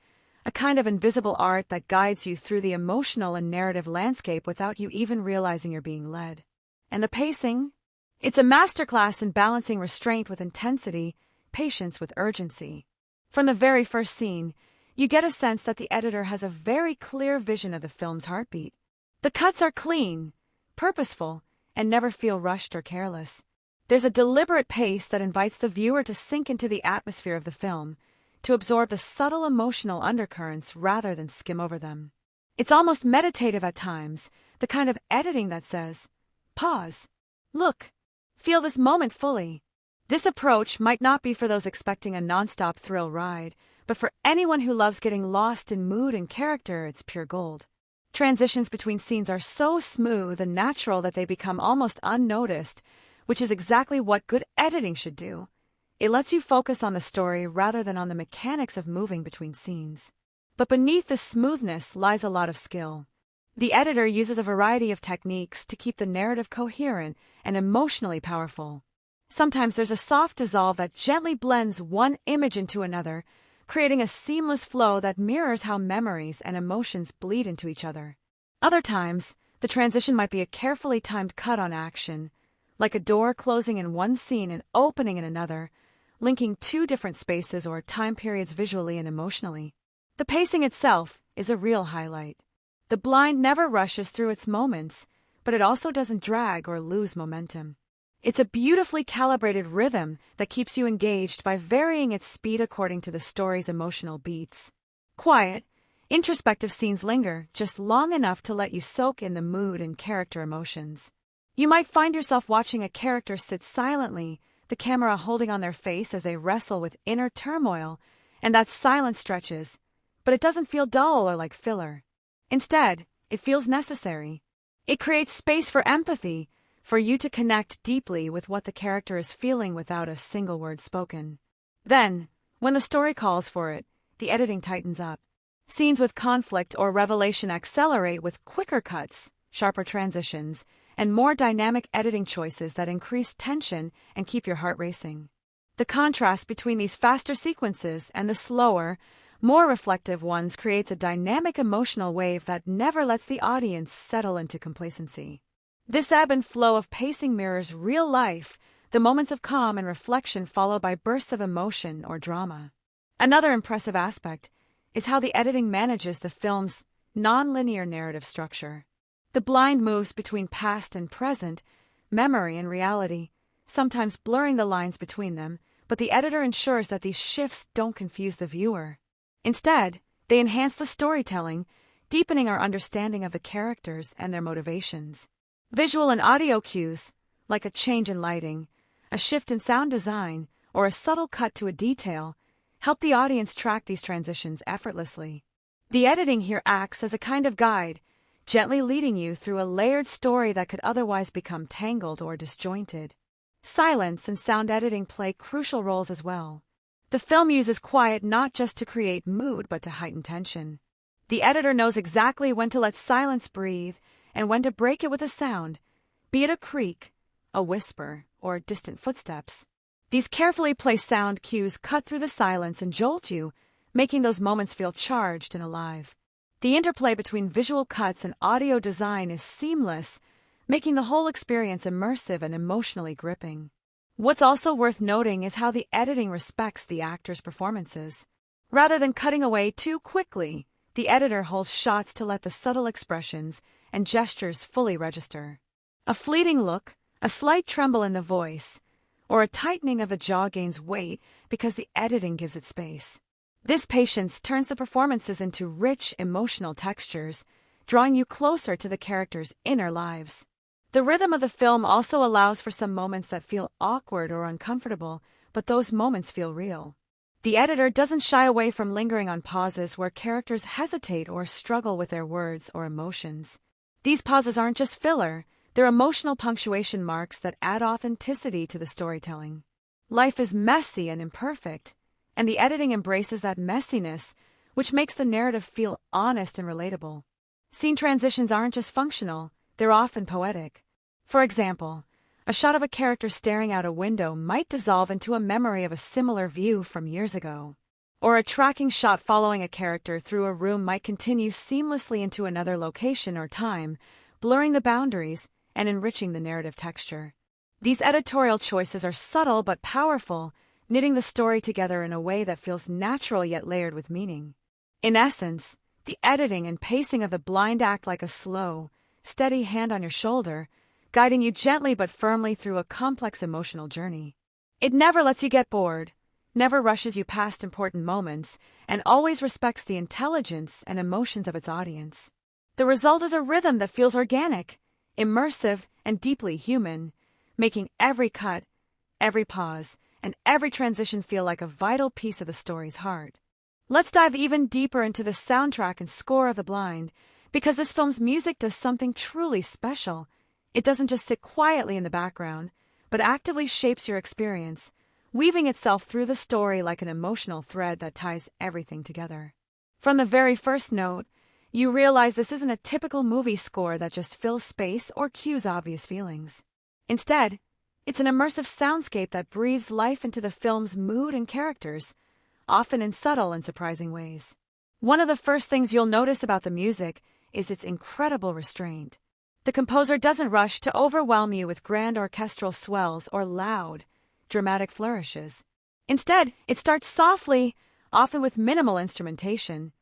a kind of invisible art that guides you through the emotional and narrative landscape without you even realizing you're being led. And the pacing? It's a masterclass in balancing restraint with intensity, patience with urgency. From the very first scene, you get a sense that the editor has a very clear vision of the film's heartbeat. The cuts are clean, purposeful, and never feel rushed or careless. There's a deliberate pace that invites the viewer to sink into the atmosphere of the film, to absorb the subtle emotional undercurrents rather than skim over them. It's almost meditative at times, the kind of editing that says, pause, look, feel this moment fully. This approach might not be for those expecting a nonstop thrill ride, but for anyone who loves getting lost in mood and character, it's pure gold. Transitions between scenes are so smooth and natural that they become almost unnoticed, which is exactly what good editing should do. It lets you focus on the story rather than on the mechanics of moving between scenes. But beneath the smoothness lies a lot of skill. The editor uses a variety of techniques to keep the narrative coherent and emotionally powerful. Sometimes there's a soft dissolve that gently blends one image into another, creating a seamless flow that mirrors how memories and emotions bleed into each other. Other times, the transition might be a carefully timed cut on action, like a door closing in one scene and opening in another, linking two different spaces or time periods visually and emotionally. The pacing itself is a real highlight. The Blind never rushes through its moments, but it also doesn't drag or lose momentum. It's a beautifully calibrated rhythm that keeps you engaged by varying its speed according to the story's emotional beats. Quiet, introspective scenes linger just long enough to let you soak in the mood and character emotions. You might find yourself watching a character sit silently, the camera holding on their face as they wrestle with inner turmoil, and that silence stretches, but it doesn't feel dull or like filler. Instead, it feels necessary. It creates space for empathy, for you to connect deeply with what the character is feeling without a single word spoken. Then, when the story calls for it, the editing tightens up. Scenes with conflict or revelation accelerate with quicker cuts, sharper transitions, and more dynamic editing choices that increase tension and keep your heart racing. The contrast between these faster sequences and the slower, more reflective ones creates a dynamic emotional wave that never lets the audience settle into complacency. This ebb and flow of pacing mirrors real life, the moments of calm and reflection followed by bursts of emotion or drama. Another impressive aspect is how the editing manages the film's non-linear narrative structure. The Blind moves between past and present, memory and reality, sometimes blurring the lines between them, but the editor ensures that these shifts don't confuse the viewer. Instead, they enhance the storytelling, deepening our understanding of the characters and their motivations. Visual and audio cues, like a change in lighting, a shift in sound design, or a subtle cut to a detail, help the audience track these transitions effortlessly. The editing here acts as a kind of guide, gently leading you through a layered story that could otherwise become tangled or disjointed. Silence and sound editing play crucial roles as well. The film uses quiet not just to create mood but to heighten tension. The editor knows exactly when to let silence breathe and when to break it with a sound, be it a creak, a whisper, or distant footsteps. These carefully placed sound cues cut through the silence and jolt you, making those moments feel charged and alive. The interplay between visual cuts and audio design is seamless, making the whole experience immersive and emotionally gripping. What's also worth noting is how the editing respects the actors' performances. Rather than cutting away too quickly, the editor holds shots to let the subtle expressions and gestures fully register. A fleeting look, a slight tremble in the voice, or a tightening of the jaw gains weight because the editing gives it space. This patience turns the performances into rich, emotional textures, drawing you closer to the characters' inner lives. The rhythm of the film also allows for some moments that feel awkward or uncomfortable, but those moments feel real. The editor doesn't shy away from lingering on pauses where characters hesitate or struggle with their words or emotions. These pauses aren't just filler, they're emotional punctuation marks that add authenticity to the storytelling. Life is messy and imperfect, and the editing embraces that messiness, which makes the narrative feel honest and relatable. Scene transitions aren't just functional, they're often poetic. For example, a shot of a character staring out a window might dissolve into a memory of a similar view from years ago. Or a tracking shot following a character through a room might continue seamlessly into another location or time, blurring the boundaries and enriching the narrative texture. These editorial choices are subtle but powerful, knitting the story together in a way that feels natural yet layered with meaning. In essence, the editing and pacing of The Blind act like a slow, steady hand on your shoulder, guiding you gently but firmly through a complex emotional journey. It never lets you get bored, never rushes you past important moments, and always respects the intelligence and emotions of its audience. The result is a rhythm that feels organic, immersive, and deeply human, making every cut, every pause, and every transition feel like a vital piece of the story's heart. Let's dive even deeper into the soundtrack and score of The Blind, because this film's music does something truly special. It doesn't just sit quietly in the background, but actively shapes your experience, weaving itself through the story like an emotional thread that ties everything together. From the very first note, you realize this isn't a typical movie score that just fills space or cues obvious feelings. Instead, it's an immersive soundscape that breathes life into the film's mood and characters, often in subtle and surprising ways. One of the first things you'll notice about the music is its incredible restraint. The composer doesn't rush to overwhelm you with grand orchestral swells or loud, dramatic flourishes. Instead, it starts softly, often with minimal instrumentation.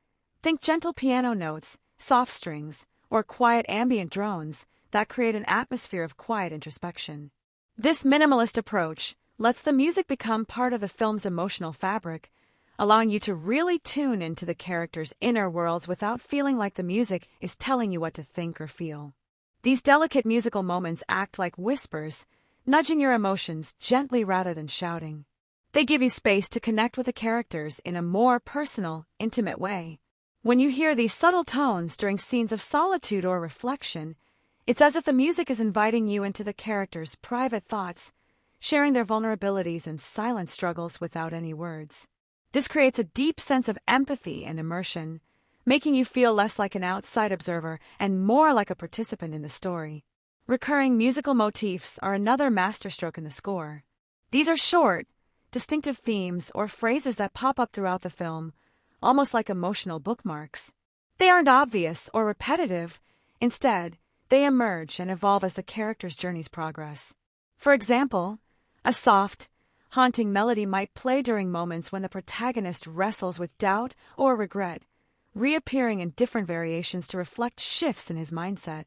Think gentle piano notes, soft strings, or quiet ambient drones that create an atmosphere of quiet introspection. This minimalist approach lets the music become part of the film's emotional fabric, allowing you to really tune into the characters' inner worlds without feeling like the music is telling you what to think or feel. These delicate musical moments act like whispers, nudging your emotions gently rather than shouting. They give you space to connect with the characters in a more personal, intimate way. When you hear these subtle tones during scenes of solitude or reflection, it's as if the music is inviting you into the characters' private thoughts, sharing their vulnerabilities and silent struggles without any words. This creates a deep sense of empathy and immersion, making you feel less like an outside observer and more like a participant in the story. Recurring musical motifs are another masterstroke in the score. These are short, distinctive themes or phrases that pop up throughout the film, almost like emotional bookmarks. They aren't obvious or repetitive. Instead, they emerge and evolve as the characters' journeys progress. For example, a soft, haunting melody might play during moments when the protagonist wrestles with doubt or regret, reappearing in different variations to reflect shifts in his mindset.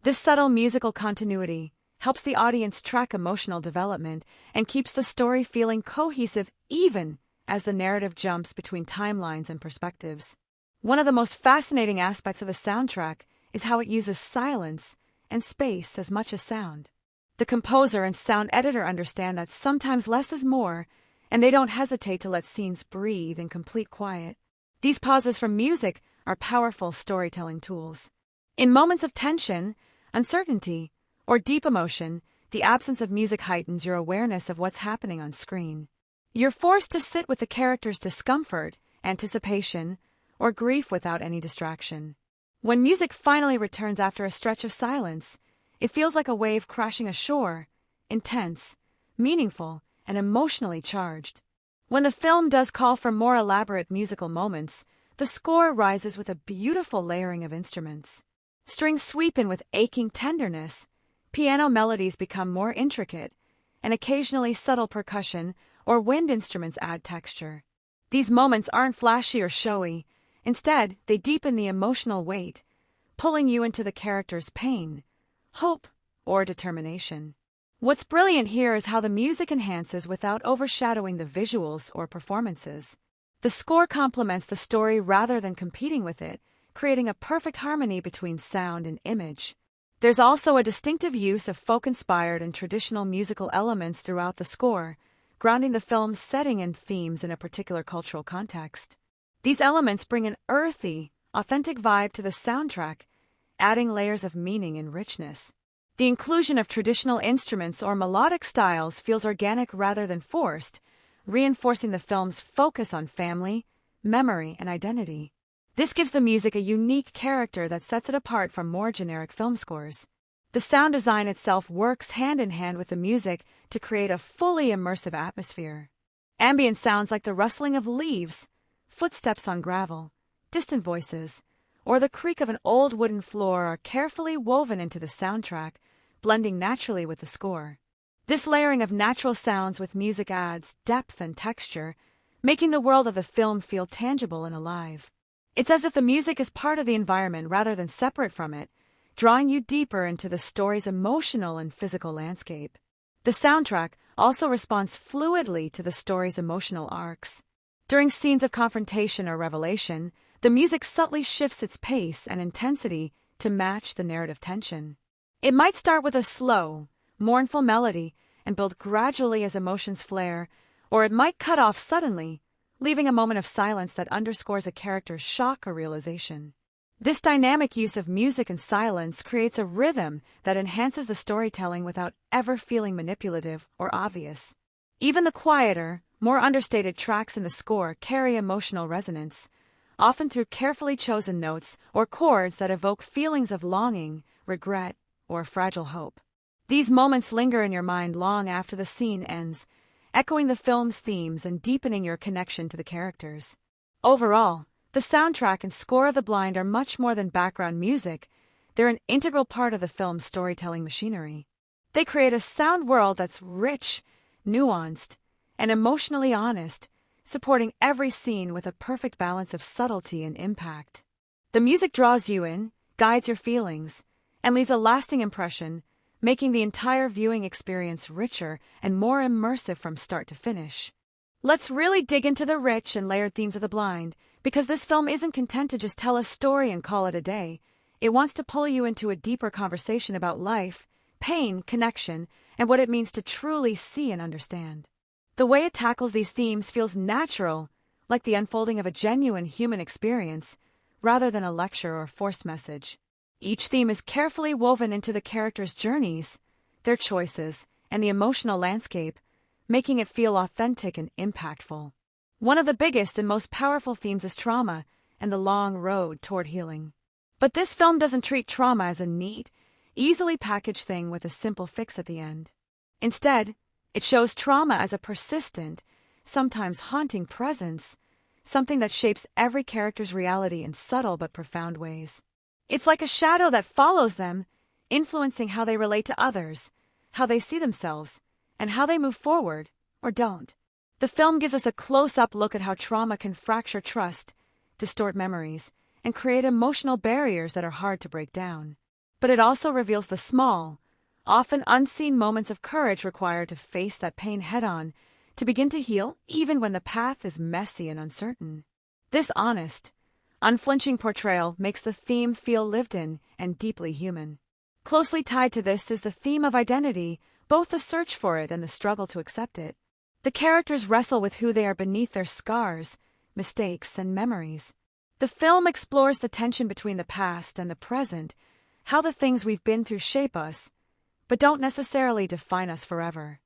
This subtle musical continuity helps the audience track emotional development and keeps the story feeling cohesive even as the narrative jumps between timelines and perspectives. One of the most fascinating aspects of the soundtrack is how it uses silence and space as much as sound. The composer and sound editor understand that sometimes less is more, and they don't hesitate to let scenes breathe in complete quiet. These pauses from music are powerful storytelling tools. In moments of tension, uncertainty, or deep emotion, the absence of music heightens your awareness of what's happening on screen. You're forced to sit with the character's discomfort, anticipation, or grief without any distraction. When music finally returns after a stretch of silence, it feels like a wave crashing ashore, intense, meaningful, and emotionally charged. When the film does call for more elaborate musical moments, the score rises with a beautiful layering of instruments. Strings sweep in with aching tenderness, piano melodies become more intricate, and occasionally subtle percussion or wind instruments add texture. These moments aren't flashy or showy. Instead, they deepen the emotional weight, pulling you into the character's pain, hope, or determination. What's brilliant here is how the music enhances without overshadowing the visuals or performances. The score complements the story rather than competing with it, creating a perfect harmony between sound and image. There's also a distinctive use of folk-inspired and traditional musical elements throughout the score, grounding the film's setting and themes in a particular cultural context. These elements bring an earthy, authentic vibe to the soundtrack, adding layers of meaning and richness. The inclusion of traditional instruments or melodic styles feels organic rather than forced, reinforcing the film's focus on family, memory, and identity. This gives the music a unique character that sets it apart from more generic film scores. The sound design itself works hand in hand with the music to create a fully immersive atmosphere. Ambient sounds like the rustling of leaves, footsteps on gravel, distant voices, or the creak of an old wooden floor are carefully woven into the soundtrack, blending naturally with the score. This layering of natural sounds with music adds depth and texture, making the world of the film feel tangible and alive. It's as if the music is part of the environment rather than separate from it, drawing you deeper into the story's emotional and physical landscape. The soundtrack also responds fluidly to the story's emotional arcs. During scenes of confrontation or revelation, the music subtly shifts its pace and intensity to match the narrative tension. It might start with a slow, mournful melody and build gradually as emotions flare, or it might cut off suddenly, leaving a moment of silence that underscores a character's shock or realization. This dynamic use of music and silence creates a rhythm that enhances the storytelling without ever feeling manipulative or obvious. Even the quieter, more understated tracks in the score carry emotional resonance, often through carefully chosen notes or chords that evoke feelings of longing, regret, or fragile hope. These moments linger in your mind long after the scene ends, echoing the film's themes and deepening your connection to the characters. Overall, the soundtrack and score of The Blind are much more than background music. They're an integral part of the film's storytelling machinery. They create a sound world that's rich, nuanced, and emotionally honest, supporting every scene with a perfect balance of subtlety and impact. The music draws you in, guides your feelings, and leaves a lasting impression, making the entire viewing experience richer and more immersive from start to finish. Let's really dig into the rich and layered themes of The Blind, because this film isn't content to just tell a story and call it a day. It wants to pull you into a deeper conversation about life, pain, connection, and what it means to truly see and understand. The way it tackles these themes feels natural, like the unfolding of a genuine human experience, rather than a lecture or forced message. Each theme is carefully woven into the characters' journeys, their choices, and the emotional landscape, making it feel authentic and impactful. One of the biggest and most powerful themes is trauma and the long road toward healing. But this film doesn't treat trauma as a neat, easily packaged thing with a simple fix at the end. Instead, it shows trauma as a persistent, sometimes haunting presence, something that shapes every character's reality in subtle but profound ways. It's like a shadow that follows them, influencing how they relate to others, how they see themselves, and how they move forward, or don't. The film gives us a close-up look at how trauma can fracture trust, distort memories, and create emotional barriers that are hard to break down. But it also reveals the small, often unseen moments of courage required to face that pain head-on, to begin to heal even when the path is messy and uncertain. This honest, unflinching portrayal makes the theme feel lived in and deeply human. Closely tied to this is the theme of identity, both the search for it and the struggle to accept it. The characters wrestle with who they are beneath their scars, mistakes, and memories. The film explores the tension between the past and the present, how the things we've been through shape us, but don't necessarily define us forever.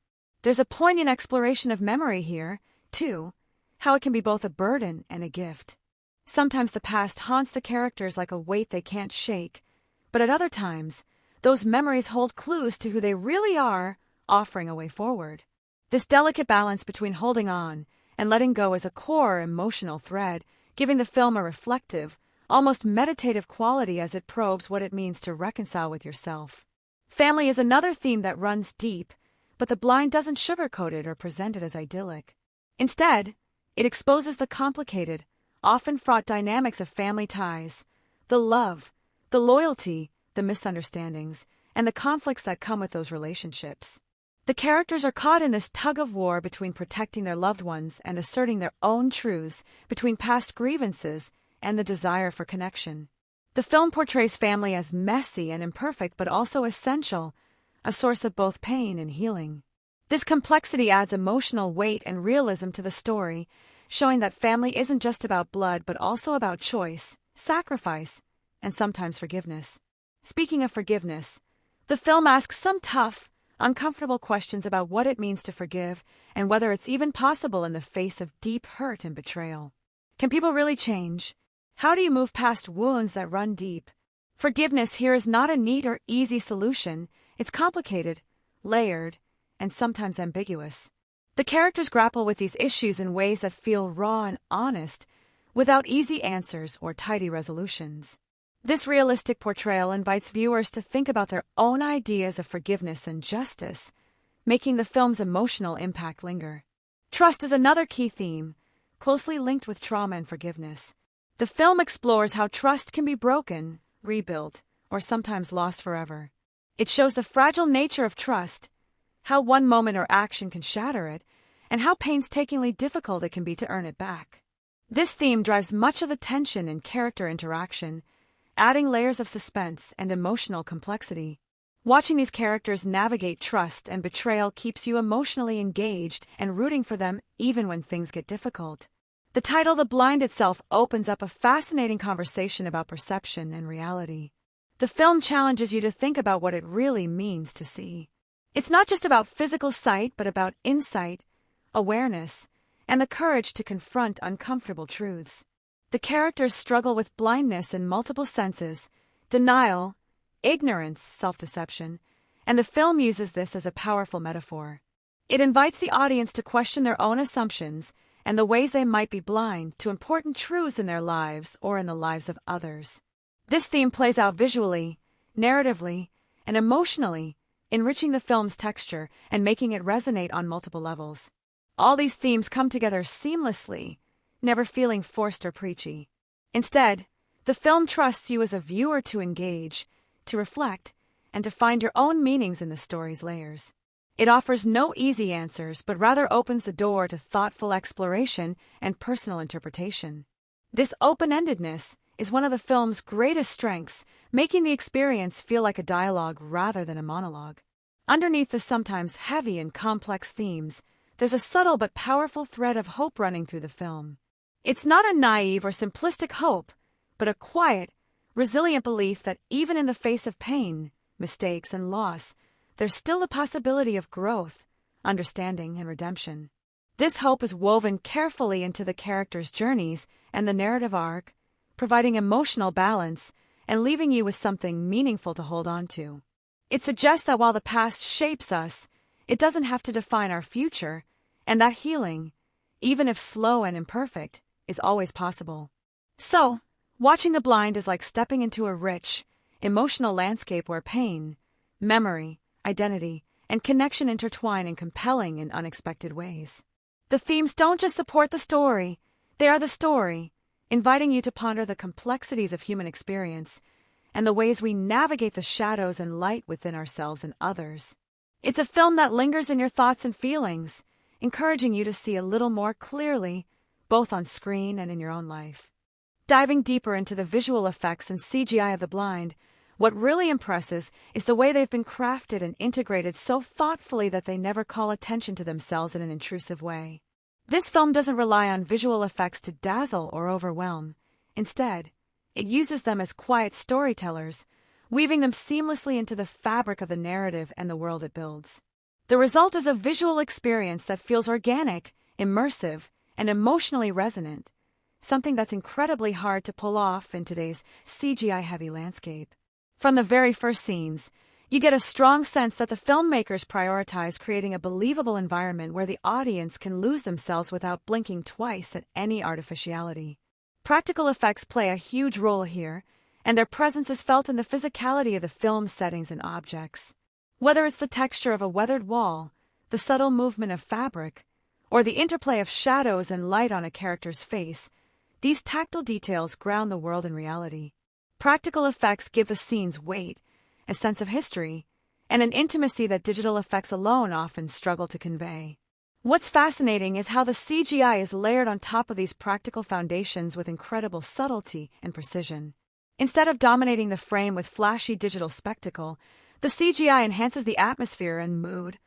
There's a poignant exploration of memory here, too, how it can be both a burden and a gift. Sometimes the past haunts the characters like a weight they can't shake, but at other times, those memories hold clues to who they really are, offering a way forward. This delicate balance between holding on and letting go is a core emotional thread, giving the film a reflective, almost meditative quality as it probes what it means to reconcile with yourself. Family is another theme that runs deep, but The Blind doesn't sugarcoat it or present it as idyllic. Instead, it exposes the complicated, often fraught dynamics of family ties, the love, the loyalty, the misunderstandings, and the conflicts that come with those relationships. The characters are caught in this tug-of-war between protecting their loved ones and asserting their own truths, between past grievances and the desire for connection. The film portrays family as messy and imperfect but also essential, a source of both pain and healing. This complexity adds emotional weight and realism to the story, showing that family isn't just about blood but also about choice, sacrifice, and sometimes forgiveness. Speaking of forgiveness, the film asks some tough, uncomfortable questions about what it means to forgive and whether it's even possible in the face of deep hurt and betrayal. Can people really change? How do you move past wounds that run deep? Forgiveness here is not a neat or easy solution. It's complicated, layered, and sometimes ambiguous. The characters grapple with these issues in ways that feel raw and honest, without easy answers or tidy resolutions. This realistic portrayal invites viewers to think about their own ideas of forgiveness and justice, making the film's emotional impact linger. Trust is another key theme, closely linked with trauma and forgiveness. The film explores how trust can be broken, rebuilt, or sometimes lost forever. It shows the fragile nature of trust, how one moment or action can shatter it, and how painstakingly difficult it can be to earn it back. This theme drives much of the tension in character interaction, adding layers of suspense and emotional complexity. Watching these characters navigate trust and betrayal keeps you emotionally engaged and rooting for them even when things get difficult. The title The Blind itself opens up a fascinating conversation about perception and reality. The film challenges you to think about what it really means to see. It's not just about physical sight, but about insight, awareness, and the courage to confront uncomfortable truths. The characters struggle with blindness in multiple senses, denial, ignorance, self-deception, and the film uses this as a powerful metaphor. It invites the audience to question their own assumptions and the ways they might be blind to important truths in their lives or in the lives of others. This theme plays out visually, narratively, and emotionally, enriching the film's texture and making it resonate on multiple levels. All these themes come together seamlessly, never feeling forced or preachy. Instead, the film trusts you as a viewer to engage, to reflect, and to find your own meanings in the story's layers. It offers no easy answers, but rather opens the door to thoughtful exploration and personal interpretation. This open-endedness is one of the film's greatest strengths, making the experience feel like a dialogue rather than a monologue. Underneath the sometimes heavy and complex themes, there's a subtle but powerful thread of hope running through the film. It's not a naive or simplistic hope, but a quiet, resilient belief that even in the face of pain, mistakes, and loss, there's still a possibility of growth, understanding, and redemption. This hope is woven carefully into the characters' journeys and the narrative arc, providing emotional balance and leaving you with something meaningful to hold on to. It suggests that while the past shapes us, it doesn't have to define our future, and that healing, even if slow and imperfect, is always possible. So, watching The Blind is like stepping into a rich, emotional landscape where pain, memory, identity, and connection intertwine in compelling and unexpected ways. The themes don't just support the story, they are the story, inviting you to ponder the complexities of human experience and the ways we navigate the shadows and light within ourselves and others. It's a film that lingers in your thoughts and feelings, encouraging you to see a little more clearly, both on screen and in your own life. Diving deeper into the visual effects and CGI of The Blind, What really impresses is the way they've been crafted and integrated so thoughtfully that they never call attention to themselves in an intrusive way. This film doesn't rely on visual effects to dazzle or overwhelm. Instead, it uses them as quiet storytellers, weaving them seamlessly into the fabric of the narrative and the world it builds. The result is a visual experience that feels organic, immersive, and emotionally resonant, something that's incredibly hard to pull off in today's CGI-heavy landscape. From the very first scenes, you get a strong sense that the filmmakers prioritize creating a believable environment where the audience can lose themselves without blinking twice at any artificiality. Practical effects play a huge role here, and their presence is felt in the physicality of the film's settings and objects. Whether it's the texture of a weathered wall, the subtle movement of fabric, or the interplay of shadows and light on a character's face, these tactile details ground the world in reality. Practical effects give the scenes weight, a sense of history, and an intimacy that digital effects alone often struggle to convey. What's fascinating is how the CGI is layered on top of these practical foundations with incredible subtlety and precision. Instead of dominating the frame with flashy digital spectacle, the CGI enhances the atmosphere and mood,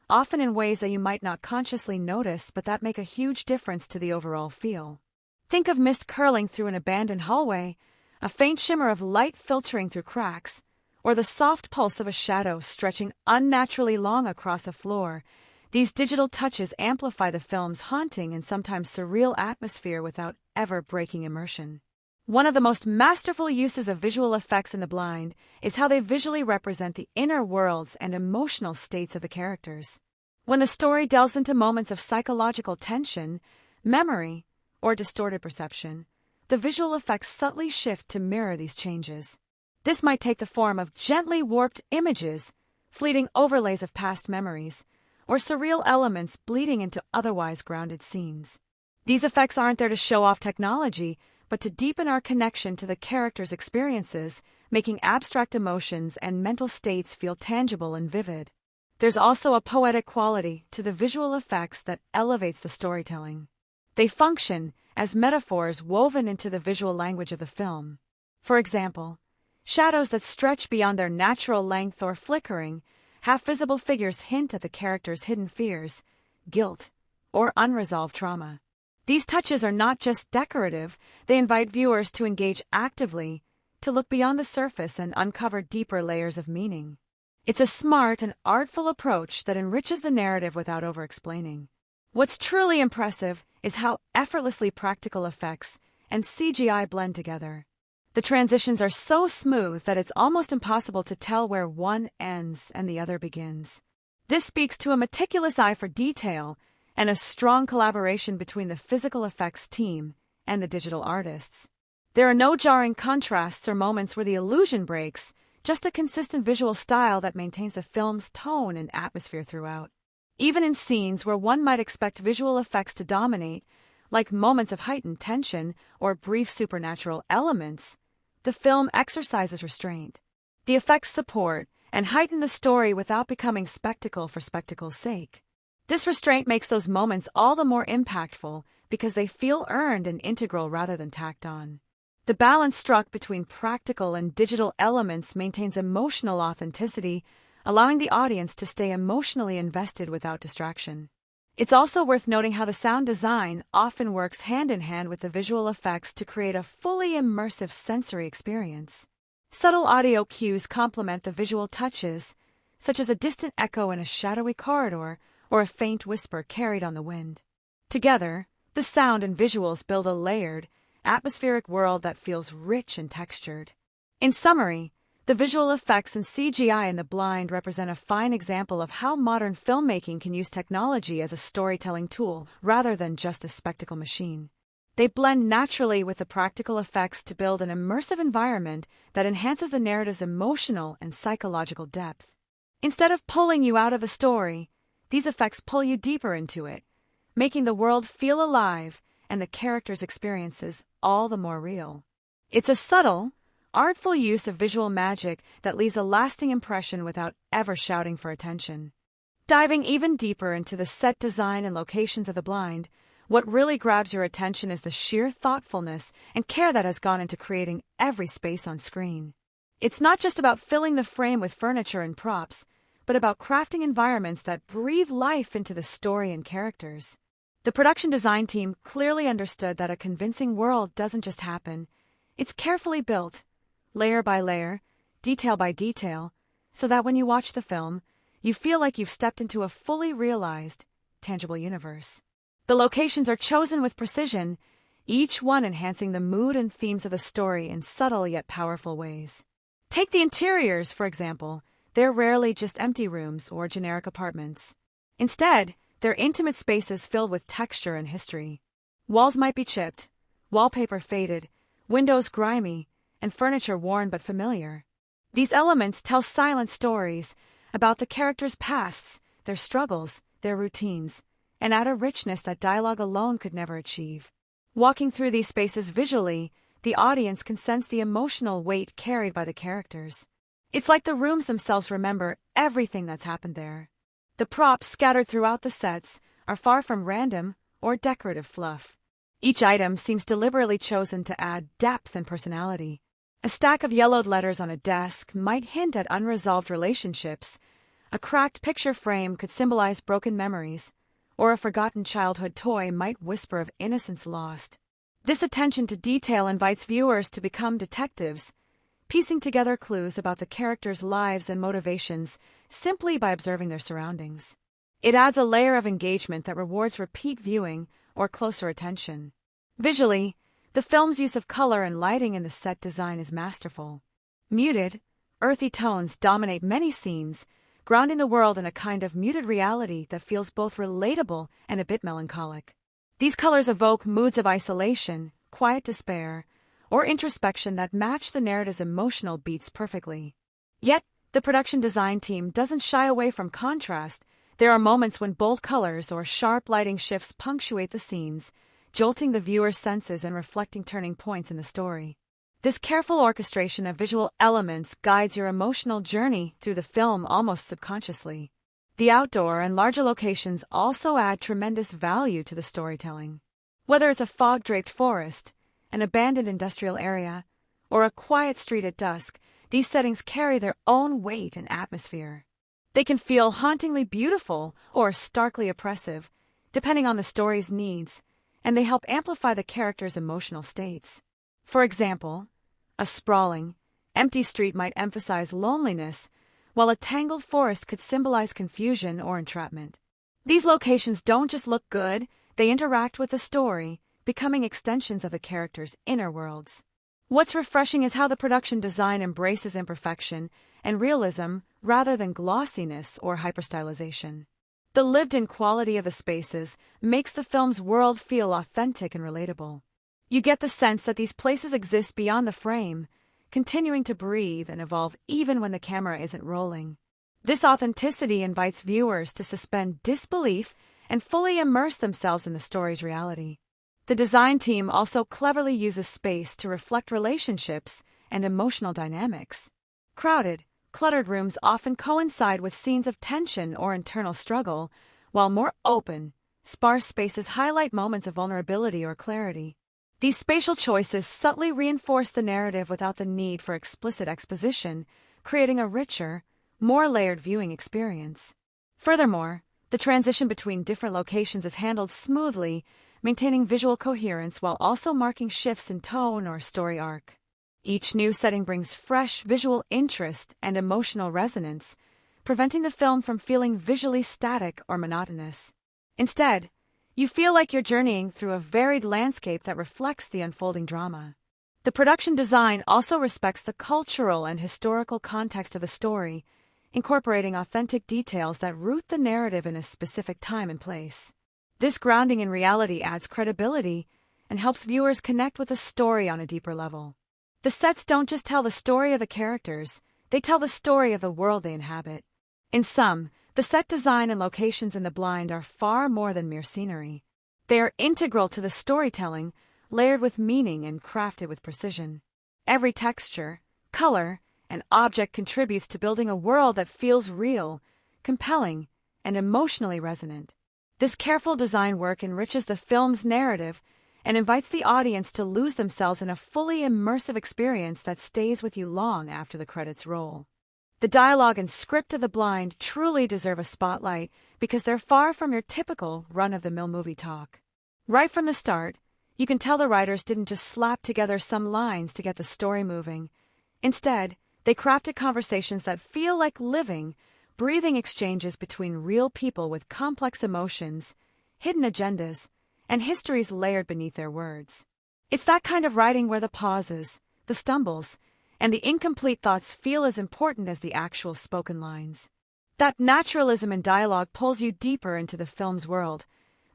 often in ways that you might not consciously notice but that make a huge difference to the overall feel. Think of mist curling through an abandoned hallway, a faint shimmer of light filtering through cracks, or the soft pulse of a shadow stretching unnaturally long across a floor. These digital touches amplify the film's haunting and sometimes surreal atmosphere without ever breaking immersion. One of the most masterful uses of visual effects in The Blind is how they visually represent the inner worlds and emotional states of the characters. When the story delves into moments of psychological tension, memory, or distorted perception, the visual effects subtly shift to mirror these changes. This might take the form of gently warped images, fleeting overlays of past memories, or surreal elements bleeding into otherwise grounded scenes. These effects aren't there to show off technology, but to deepen our connection to the characters' experiences, making abstract emotions and mental states feel tangible and vivid. There's also a poetic quality to the visual effects that elevates the storytelling. They function as metaphors woven into the visual language of the film. For example, shadows that stretch beyond their natural length or flickering, half-visible figures hint at the character's hidden fears, guilt, or unresolved trauma. These touches are not just decorative, they invite viewers to engage actively, to look beyond the surface and uncover deeper layers of meaning. It's a smart and artful approach that enriches the narrative without over-explaining. What's truly impressive is how effortlessly practical effects and CGI blend together. The transitions are so smooth that it's almost impossible to tell where one ends and the other begins. This speaks to a meticulous eye for detail and a strong collaboration between the physical effects team and the digital artists. There are no jarring contrasts or moments where the illusion breaks, just a consistent visual style that maintains the film's tone and atmosphere throughout. Even in scenes where one might expect visual effects to dominate, like moments of heightened tension or brief supernatural elements, the film exercises restraint. The effects support and heighten the story without becoming spectacle for spectacle's sake. This restraint makes those moments all the more impactful because they feel earned and integral rather than tacked on. The balance struck between practical and digital elements maintains emotional authenticity, allowing the audience to stay emotionally invested without distraction. It's also worth noting how the sound design often works hand-in-hand with the visual effects to create a fully immersive sensory experience. Subtle audio cues complement the visual touches, such as a distant echo in a shadowy corridor or a faint whisper carried on the wind. Together, the sound and visuals build a layered, atmospheric world that feels rich and textured. In summary, the visual effects and CGI in The Blind represent a fine example of how modern filmmaking can use technology as a storytelling tool rather than just a spectacle machine. They blend naturally with the practical effects to build an immersive environment that enhances the narrative's emotional and psychological depth. Instead of pulling you out of the story, these effects pull you deeper into it, making the world feel alive and the characters' experiences all the more real. It's a subtle, artful use of visual magic that leaves a lasting impression without ever shouting for attention. Diving even deeper into the set design and locations of The Blind, what really grabs your attention is the sheer thoughtfulness and care that has gone into creating every space on screen. It's not just about filling the frame with furniture and props, but about crafting environments that breathe life into the story and characters. The production design team clearly understood that a convincing world doesn't just happen. It's carefully built, layer by layer, detail by detail, so that when you watch the film, you feel like you've stepped into a fully realized, tangible universe. The locations are chosen with precision, each one enhancing the mood and themes of the story in subtle yet powerful ways. Take the interiors, for example. They're rarely just empty rooms or generic apartments. Instead, they're intimate spaces filled with texture and history. Walls might be chipped, wallpaper faded, windows grimy, and furniture worn but familiar. These elements tell silent stories about the characters' pasts, their struggles, their routines, and add a richness that dialogue alone could never achieve. Walking through these spaces visually, the audience can sense the emotional weight carried by the characters. It's like the rooms themselves remember everything that's happened there. The props scattered throughout the sets are far from random or decorative fluff. Each item seems deliberately chosen to add depth and personality. A stack of yellowed letters on a desk might hint at unresolved relationships. A cracked picture frame could symbolize broken memories, or a forgotten childhood toy might whisper of innocence lost. This attention to detail invites viewers to become detectives, piecing together clues about the characters' lives and motivations simply by observing their surroundings. It adds a layer of engagement that rewards repeat viewing or closer attention. Visually, the film's use of color and lighting in the set design is masterful. Muted, earthy tones dominate many scenes, grounding the world in a kind of muted reality that feels both relatable and a bit melancholic. These colors evoke moods of isolation, quiet despair, or introspection that match the narrative's emotional beats perfectly. Yet, the production design team doesn't shy away from contrast. There are moments when bold colors or sharp lighting shifts punctuate the scenes, jolting the viewer's senses and reflecting turning points in the story. This careful orchestration of visual elements guides your emotional journey through the film almost subconsciously. The outdoor and larger locations also add tremendous value to the storytelling. Whether it's a fog-draped forest, an abandoned industrial area, or a quiet street at dusk, these settings carry their own weight and atmosphere. They can feel hauntingly beautiful or starkly oppressive, depending on the story's needs, and they help amplify the characters' emotional states. For example, a sprawling, empty street might emphasize loneliness, while a tangled forest could symbolize confusion or entrapment. These locations don't just look good, they interact with the story, becoming extensions of the characters' inner worlds. What's refreshing is how the production design embraces imperfection and realism rather than glossiness or hyperstylization. The lived-in quality of the spaces makes the film's world feel authentic and relatable. You get the sense that these places exist beyond the frame, continuing to breathe and evolve even when the camera isn't rolling. This authenticity invites viewers to suspend disbelief and fully immerse themselves in the story's reality. The design team also cleverly uses space to reflect relationships and emotional dynamics. Crowded, cluttered rooms often coincide with scenes of tension or internal struggle, while more open, sparse spaces highlight moments of vulnerability or clarity. These spatial choices subtly reinforce the narrative without the need for explicit exposition, creating a richer, more layered viewing experience. Furthermore, the transition between different locations is handled smoothly, maintaining visual coherence while also marking shifts in tone or story arc. Each new setting brings fresh visual interest and emotional resonance, preventing the film from feeling visually static or monotonous. Instead, you feel like you're journeying through a varied landscape that reflects the unfolding drama. The production design also respects the cultural and historical context of the story, incorporating authentic details that root the narrative in a specific time and place. This grounding in reality adds credibility and helps viewers connect with the story on a deeper level. The sets don't just tell the story of the characters, they tell the story of the world they inhabit. In sum, the set design and locations in The Blind are far more than mere scenery. They are integral to the storytelling, layered with meaning and crafted with precision. Every texture, color, and object contributes to building a world that feels real, compelling, and emotionally resonant. This careful design work enriches the film's narrative and invites the audience to lose themselves in a fully immersive experience that stays with you long after the credits roll. The dialogue and script of The Blind truly deserve a spotlight because they're far from your typical run-of-the-mill movie talk. Right from the start, you can tell the writers didn't just slap together some lines to get the story moving. Instead, they crafted conversations that feel like living, breathing exchanges between real people with complex emotions, hidden agendas, and histories layered beneath their words. It's that kind of writing where the pauses, the stumbles, and the incomplete thoughts feel as important as the actual spoken lines. That naturalism in dialogue pulls you deeper into the film's world,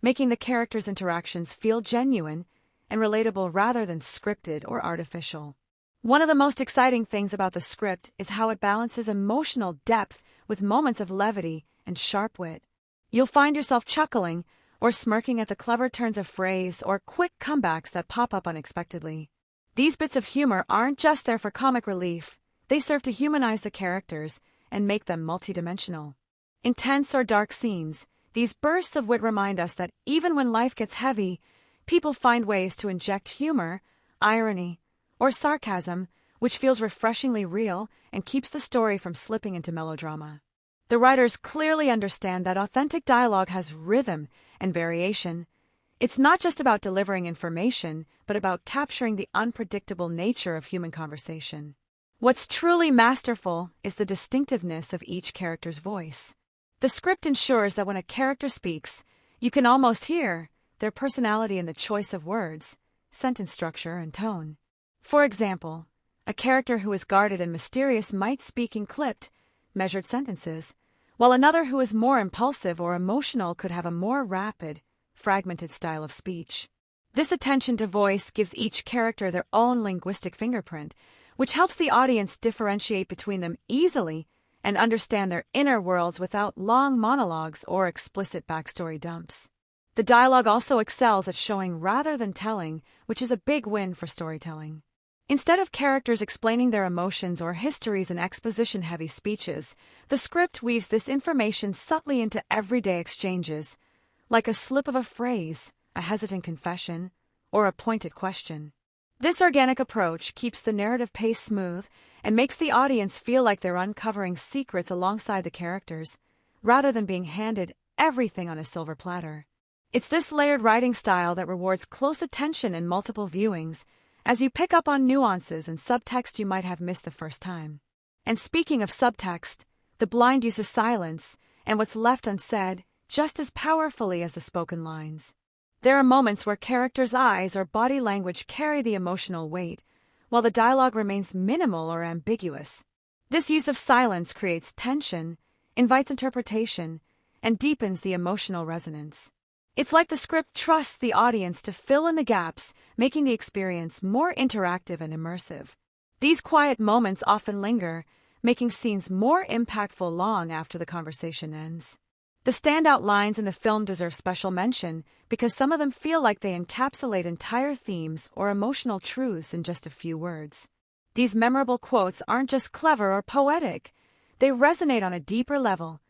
making the characters' interactions feel genuine and relatable rather than scripted or artificial. One of the most exciting things about the script is how it balances emotional depth with moments of levity and sharp wit. You'll find yourself chuckling or smirking at the clever turns of phrase or quick comebacks that pop up unexpectedly. These bits of humor aren't just there for comic relief, they serve to humanize the characters and make them multidimensional. In tense or dark scenes, these bursts of wit remind us that even when life gets heavy, people find ways to inject humor, irony, or sarcasm, which feels refreshingly real and keeps the story from slipping into melodrama. The writers clearly understand that authentic dialogue has rhythm and variation. It's not just about delivering information, but about capturing the unpredictable nature of human conversation. What's truly masterful is the distinctiveness of each character's voice. The script ensures that when a character speaks, you can almost hear their personality in the choice of words, sentence structure, and tone. For example, a character who is guarded and mysterious might speak in clipped, measured sentences, while another who is more impulsive or emotional could have a more rapid, fragmented style of speech. This attention to voice gives each character their own linguistic fingerprint, which helps the audience differentiate between them easily and understand their inner worlds without long monologues or explicit backstory dumps. The dialogue also excels at showing rather than telling, which is a big win for storytelling. Instead of characters explaining their emotions or histories in exposition-heavy speeches, the script weaves this information subtly into everyday exchanges, like a slip of a phrase, a hesitant confession, or a pointed question. This organic approach keeps the narrative pace smooth and makes the audience feel like they're uncovering secrets alongside the characters, rather than being handed everything on a silver platter. It's this layered writing style that rewards close attention in multiple viewings, as you pick up on nuances and subtext you might have missed the first time. And speaking of subtext, The Blind uses silence and what's left unsaid just as powerfully as the spoken lines. There are moments where characters' eyes or body language carry the emotional weight, while the dialogue remains minimal or ambiguous. This use of silence creates tension, invites interpretation, and deepens the emotional resonance. It's like the script trusts the audience to fill in the gaps, making the experience more interactive and immersive. These quiet moments often linger, making scenes more impactful long after the conversation ends. The standout lines in the film deserve special mention because some of them feel like they encapsulate entire themes or emotional truths in just a few words. These memorable quotes aren't just clever or poetic, they resonate on a deeper level,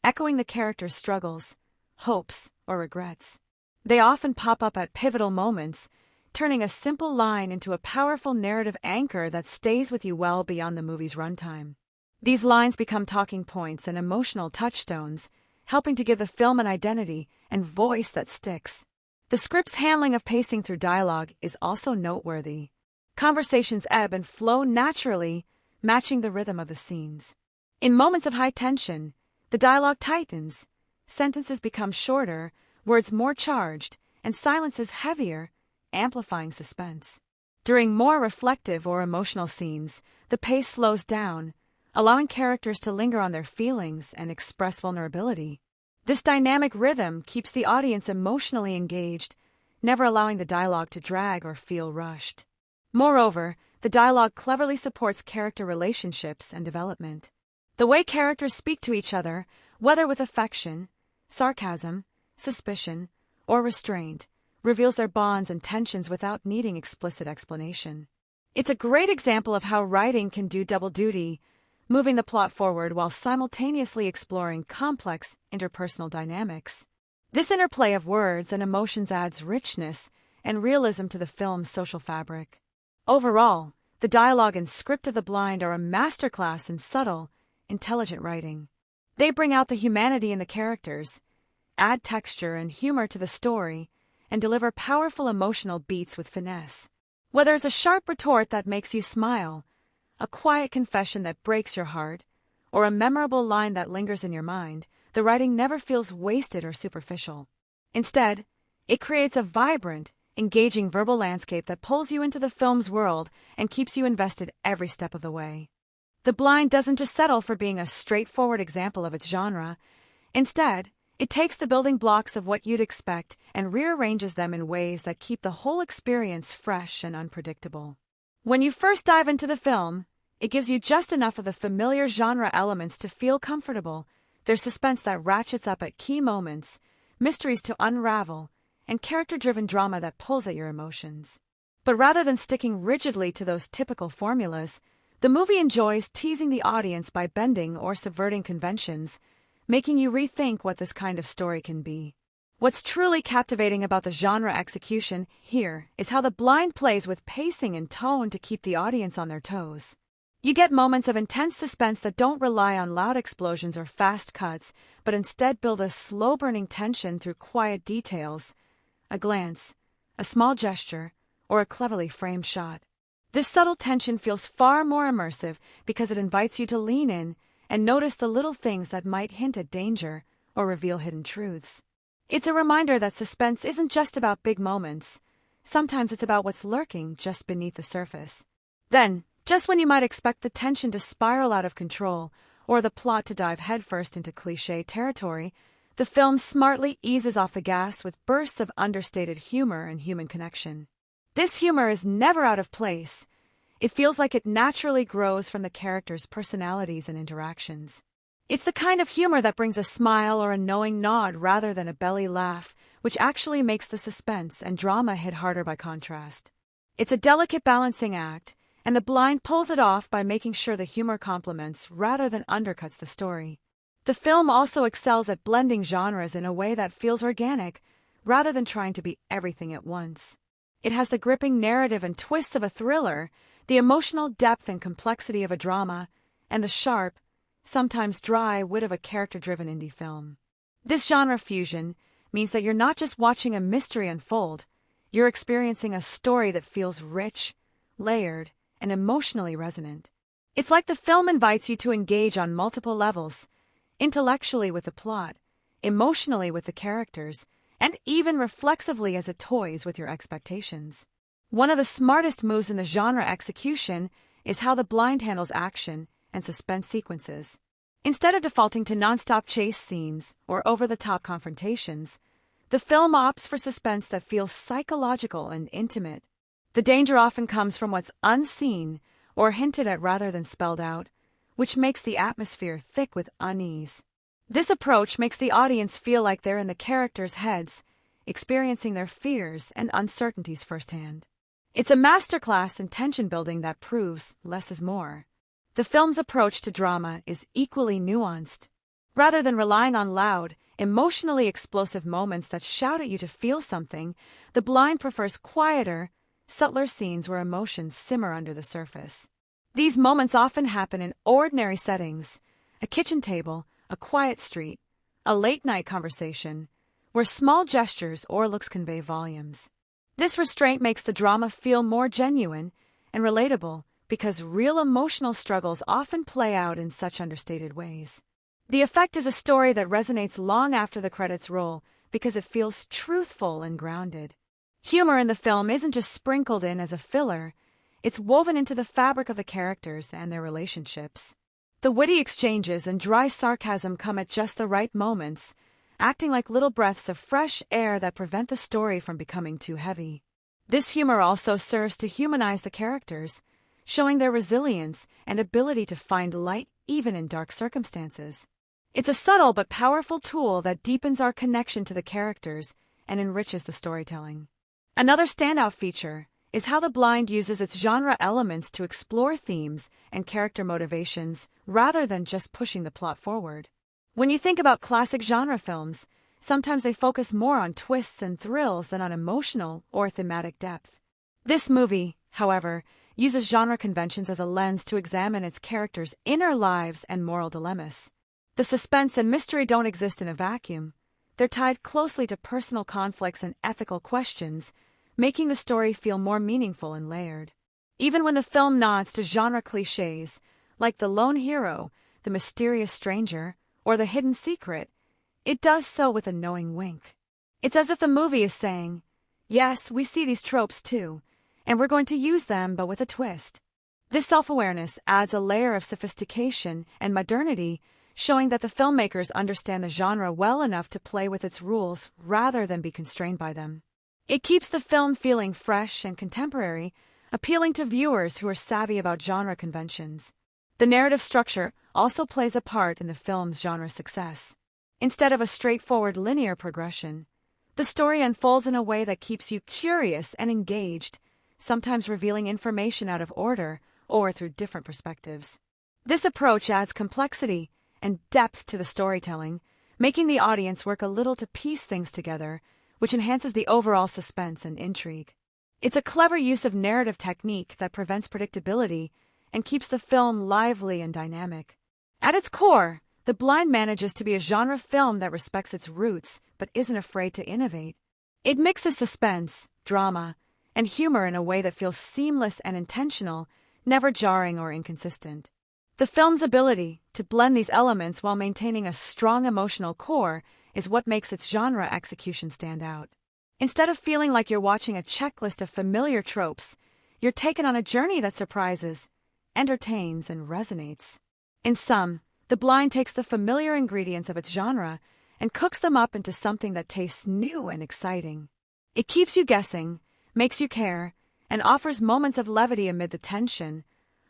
echoing the characters' struggles, hopes, or regrets. They often pop up at pivotal moments, turning a simple line into a powerful narrative anchor that stays with you well beyond the movie's runtime. These lines become talking points and emotional touchstones, helping to give the film an identity and voice that sticks. The script's handling of pacing through dialogue is also noteworthy. Conversations ebb and flow naturally, matching the rhythm of the scenes. In moments of high tension, the dialogue tightens, sentences become shorter, words more charged, and silences heavier, amplifying suspense. During more reflective or emotional scenes, the pace slows down, allowing characters to linger on their feelings and express vulnerability. This dynamic rhythm keeps the audience emotionally engaged, never allowing the dialogue to drag or feel rushed. Moreover, the dialogue cleverly supports character relationships and development. The way characters speak to each other, whether with affection, sarcasm, suspicion, or restraint, reveals their bonds and tensions without needing explicit explanation. It's a great example of how writing can do double duty, moving the plot forward while simultaneously exploring complex interpersonal dynamics. This interplay of words and emotions adds richness and realism to the film's social fabric. Overall, the dialogue and script of The Blind are a masterclass in subtle, intelligent writing. They bring out the humanity in the characters, add texture and humor to the story, and deliver powerful emotional beats with finesse. Whether it's a sharp retort that makes you smile, a quiet confession that breaks your heart, or a memorable line that lingers in your mind, the writing never feels wasted or superficial. Instead, it creates a vibrant, engaging verbal landscape that pulls you into the film's world and keeps you invested every step of the way. The Blind doesn't just settle for being a straightforward example of its genre. Instead, it takes the building blocks of what you'd expect and rearranges them in ways that keep the whole experience fresh and unpredictable. When you first dive into the film, it gives you just enough of the familiar genre elements to feel comfortable. There's suspense that ratchets up at key moments, mysteries to unravel, and character-driven drama that pulls at your emotions. But rather than sticking rigidly to those typical formulas, the movie enjoys teasing the audience by bending or subverting conventions, making you rethink what this kind of story can be. What's truly captivating about the genre execution here is how The Blind plays with pacing and tone to keep the audience on their toes. You get moments of intense suspense that don't rely on loud explosions or fast cuts, but instead build a slow-burning tension through quiet details, a glance, a small gesture, or a cleverly framed shot. This subtle tension feels far more immersive because it invites you to lean in and notice the little things that might hint at danger or reveal hidden truths. It's a reminder that suspense isn't just about big moments. Sometimes it's about what's lurking just beneath the surface. Then, just when you might expect the tension to spiral out of control or the plot to dive headfirst into cliché territory, the film smartly eases off the gas with bursts of understated humor and human connection. This humor is never out of place. It feels like it naturally grows from the characters' personalities and interactions. It's the kind of humor that brings a smile or a knowing nod rather than a belly laugh, which actually makes the suspense and drama hit harder by contrast. It's a delicate balancing act, and The Blind pulls it off by making sure the humor complements rather than undercuts the story. The film also excels at blending genres in a way that feels organic, rather than trying to be everything at once. It has the gripping narrative and twists of a thriller, the emotional depth and complexity of a drama, and the sharp, sometimes dry wit of a character-driven indie film. This genre fusion means that you're not just watching a mystery unfold, you're experiencing a story that feels rich, layered, and emotionally resonant. It's like the film invites you to engage on multiple levels, intellectually with the plot, emotionally with the characters, and even reflexively as it toys with your expectations. One of the smartest moves in the genre execution is how The Blind handles action and suspense sequences. Instead of defaulting to non-stop chase scenes or over-the-top confrontations, the film opts for suspense that feels psychological and intimate. The danger often comes from what's unseen or hinted at rather than spelled out, which makes the atmosphere thick with unease. This approach makes the audience feel like they're in the characters' heads, experiencing their fears and uncertainties firsthand. It's a masterclass in tension building that proves less is more. The film's approach to drama is equally nuanced. Rather than relying on loud, emotionally explosive moments that shout at you to feel something, The Blind prefers quieter, subtler scenes where emotions simmer under the surface. These moments often happen in ordinary settings: a kitchen table, a quiet street, a late-night conversation, where small gestures or looks convey volumes. This restraint makes the drama feel more genuine and relatable because real emotional struggles often play out in such understated ways. The effect is a story that resonates long after the credits roll because it feels truthful and grounded. Humor in the film isn't just sprinkled in as a filler, it's woven into the fabric of the characters and their relationships. The witty exchanges and dry sarcasm come at just the right moments, acting like little breaths of fresh air that prevent the story from becoming too heavy. This humor also serves to humanize the characters, showing their resilience and ability to find light even in dark circumstances. It's a subtle but powerful tool that deepens our connection to the characters and enriches the storytelling. Another standout feature is how The Blind uses its genre elements to explore themes and character motivations rather than just pushing the plot forward. When you think about classic genre films, sometimes they focus more on twists and thrills than on emotional or thematic depth. This movie, however, uses genre conventions as a lens to examine its characters' inner lives and moral dilemmas. The suspense and mystery don't exist in a vacuum. They're tied closely to personal conflicts and ethical questions, making the story feel more meaningful and layered. Even when the film nods to genre cliches, like the lone hero, the mysterious stranger, or the hidden secret, it does so with a knowing wink. It's as if the movie is saying, yes, we see these tropes too, and we're going to use them, but with a twist. This self-awareness adds a layer of sophistication and modernity, showing that the filmmakers understand the genre well enough to play with its rules rather than be constrained by them. It keeps the film feeling fresh and contemporary, appealing to viewers who are savvy about genre conventions. The narrative structure also plays a part in the film's genre success. Instead of a straightforward linear progression, the story unfolds in a way that keeps you curious and engaged, sometimes revealing information out of order or through different perspectives. This approach adds complexity and depth to the storytelling, making the audience work a little to piece things together, which enhances the overall suspense and intrigue. It's a clever use of narrative technique that prevents predictability and keeps the film lively and dynamic. At its core, The Blind manages to be a genre film that respects its roots but isn't afraid to innovate. It mixes suspense, drama, and humor in a way that feels seamless and intentional, never jarring or inconsistent. The film's ability to blend these elements while maintaining a strong emotional core is what makes its genre execution stand out. Instead of feeling like you're watching a checklist of familiar tropes, you're taken on a journey that surprises, entertains, and resonates. In sum, The Blind takes the familiar ingredients of its genre and cooks them up into something that tastes new and exciting. It keeps you guessing, makes you care, and offers moments of levity amid the tension,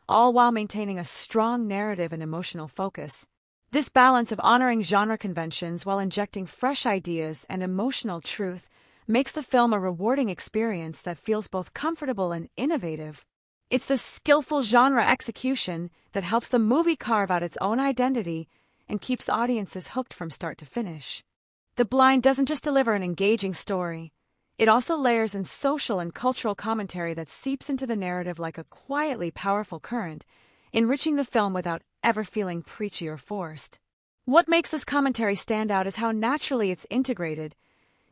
all while maintaining a strong narrative and emotional focus. This balance of honoring genre conventions while injecting fresh ideas and emotional truth makes the film a rewarding experience that feels both comfortable and innovative. It's the skillful genre execution that helps the movie carve out its own identity and keeps audiences hooked from start to finish. The Blind doesn't just deliver an engaging story. It also layers in social and cultural commentary that seeps into the narrative like a quietly powerful current, enriching the film without ever feeling preachy or forced. What makes this commentary stand out is how naturally it's integrated.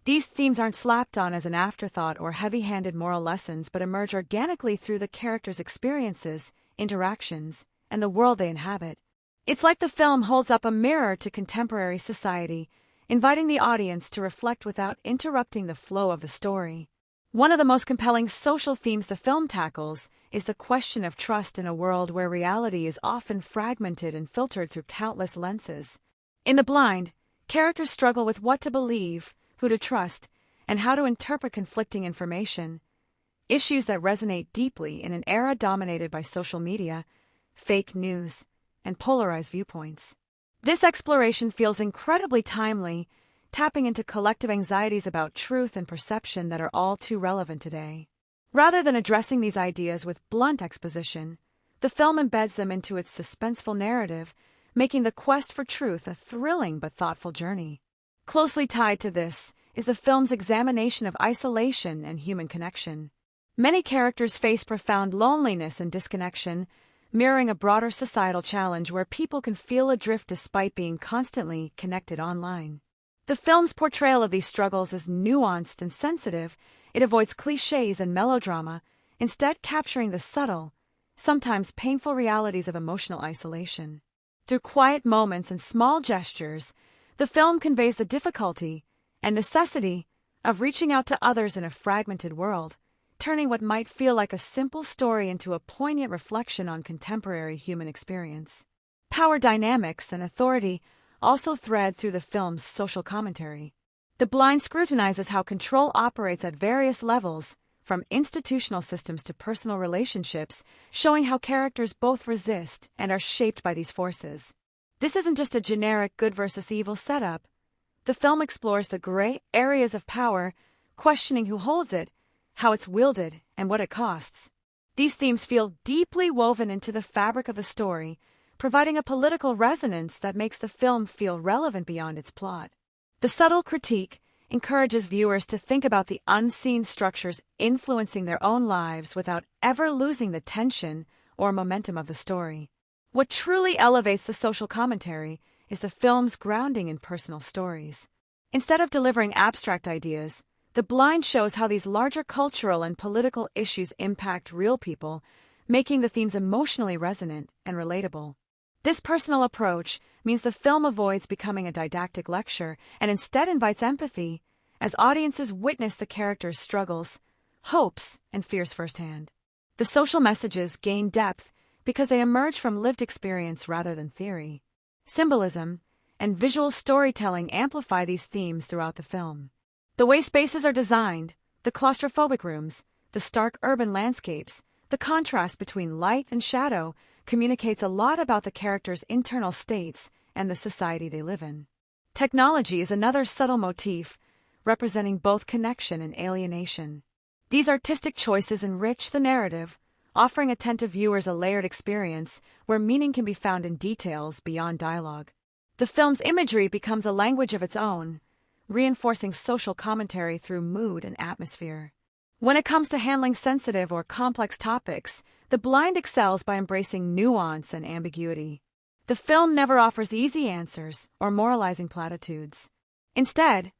These themes aren't slapped on as an afterthought or heavy-handed moral lessons, but emerge organically through the characters' experiences, interactions, and the world they inhabit. It's like the film holds up a mirror to contemporary society, inviting the audience to reflect without interrupting the flow of the story. One of the most compelling social themes the film tackles is the question of trust in a world where reality is often fragmented and filtered through countless lenses. In The Blind, characters struggle with what to believe, who to trust, and how to interpret conflicting information, issues that resonate deeply in an era dominated by social media, fake news, and polarized viewpoints. This exploration feels incredibly timely, tapping into collective anxieties about truth and perception that are all too relevant today. Rather than addressing these ideas with blunt exposition, the film embeds them into its suspenseful narrative, making the quest for truth a thrilling but thoughtful journey. Closely tied to this is the film's examination of isolation and human connection. Many characters face profound loneliness and disconnection, mirroring a broader societal challenge where people can feel adrift despite being constantly connected online. The film's portrayal of these struggles is nuanced and sensitive. It avoids cliches and melodrama, instead capturing the subtle, sometimes painful realities of emotional isolation. Through quiet moments and small gestures, the film conveys the difficulty and necessity of reaching out to others in a fragmented world, turning what might feel like a simple story into a poignant reflection on contemporary human experience. Power dynamics and authority also thread through the film's social commentary. The Blind scrutinizes how control operates at various levels, from institutional systems to personal relationships, showing how characters both resist and are shaped by these forces. This isn't just a generic good versus evil setup. The film explores the gray areas of power, questioning who holds it, how it's wielded, and what it costs. These themes feel deeply woven into the fabric of the story, providing a political resonance that makes the film feel relevant beyond its plot. The subtle critique encourages viewers to think about the unseen structures influencing their own lives without ever losing the tension or momentum of the story. What truly elevates the social commentary is the film's grounding in personal stories. Instead of delivering abstract ideas, The Blind shows how these larger cultural and political issues impact real people, making the themes emotionally resonant and relatable. This personal approach means the film avoids becoming a didactic lecture and instead invites empathy as audiences witness the characters' struggles, hopes, and fears firsthand. The social messages gain depth because they emerge from lived experience rather than theory. Symbolism and visual storytelling amplify these themes throughout the film. The way spaces are designed, the claustrophobic rooms, the stark urban landscapes, the contrast between light and shadow communicates a lot about the characters' internal states and the society they live in. Technology is another subtle motif, representing both connection and alienation. These artistic choices enrich the narrative, offering attentive viewers a layered experience where meaning can be found in details beyond dialogue. The film's imagery becomes a language of its own, reinforcing social commentary through mood and atmosphere. When it comes to handling sensitive or complex topics, The Blind excels by embracing nuance and ambiguity. The film never offers easy answers or moralizing platitudes. Instead,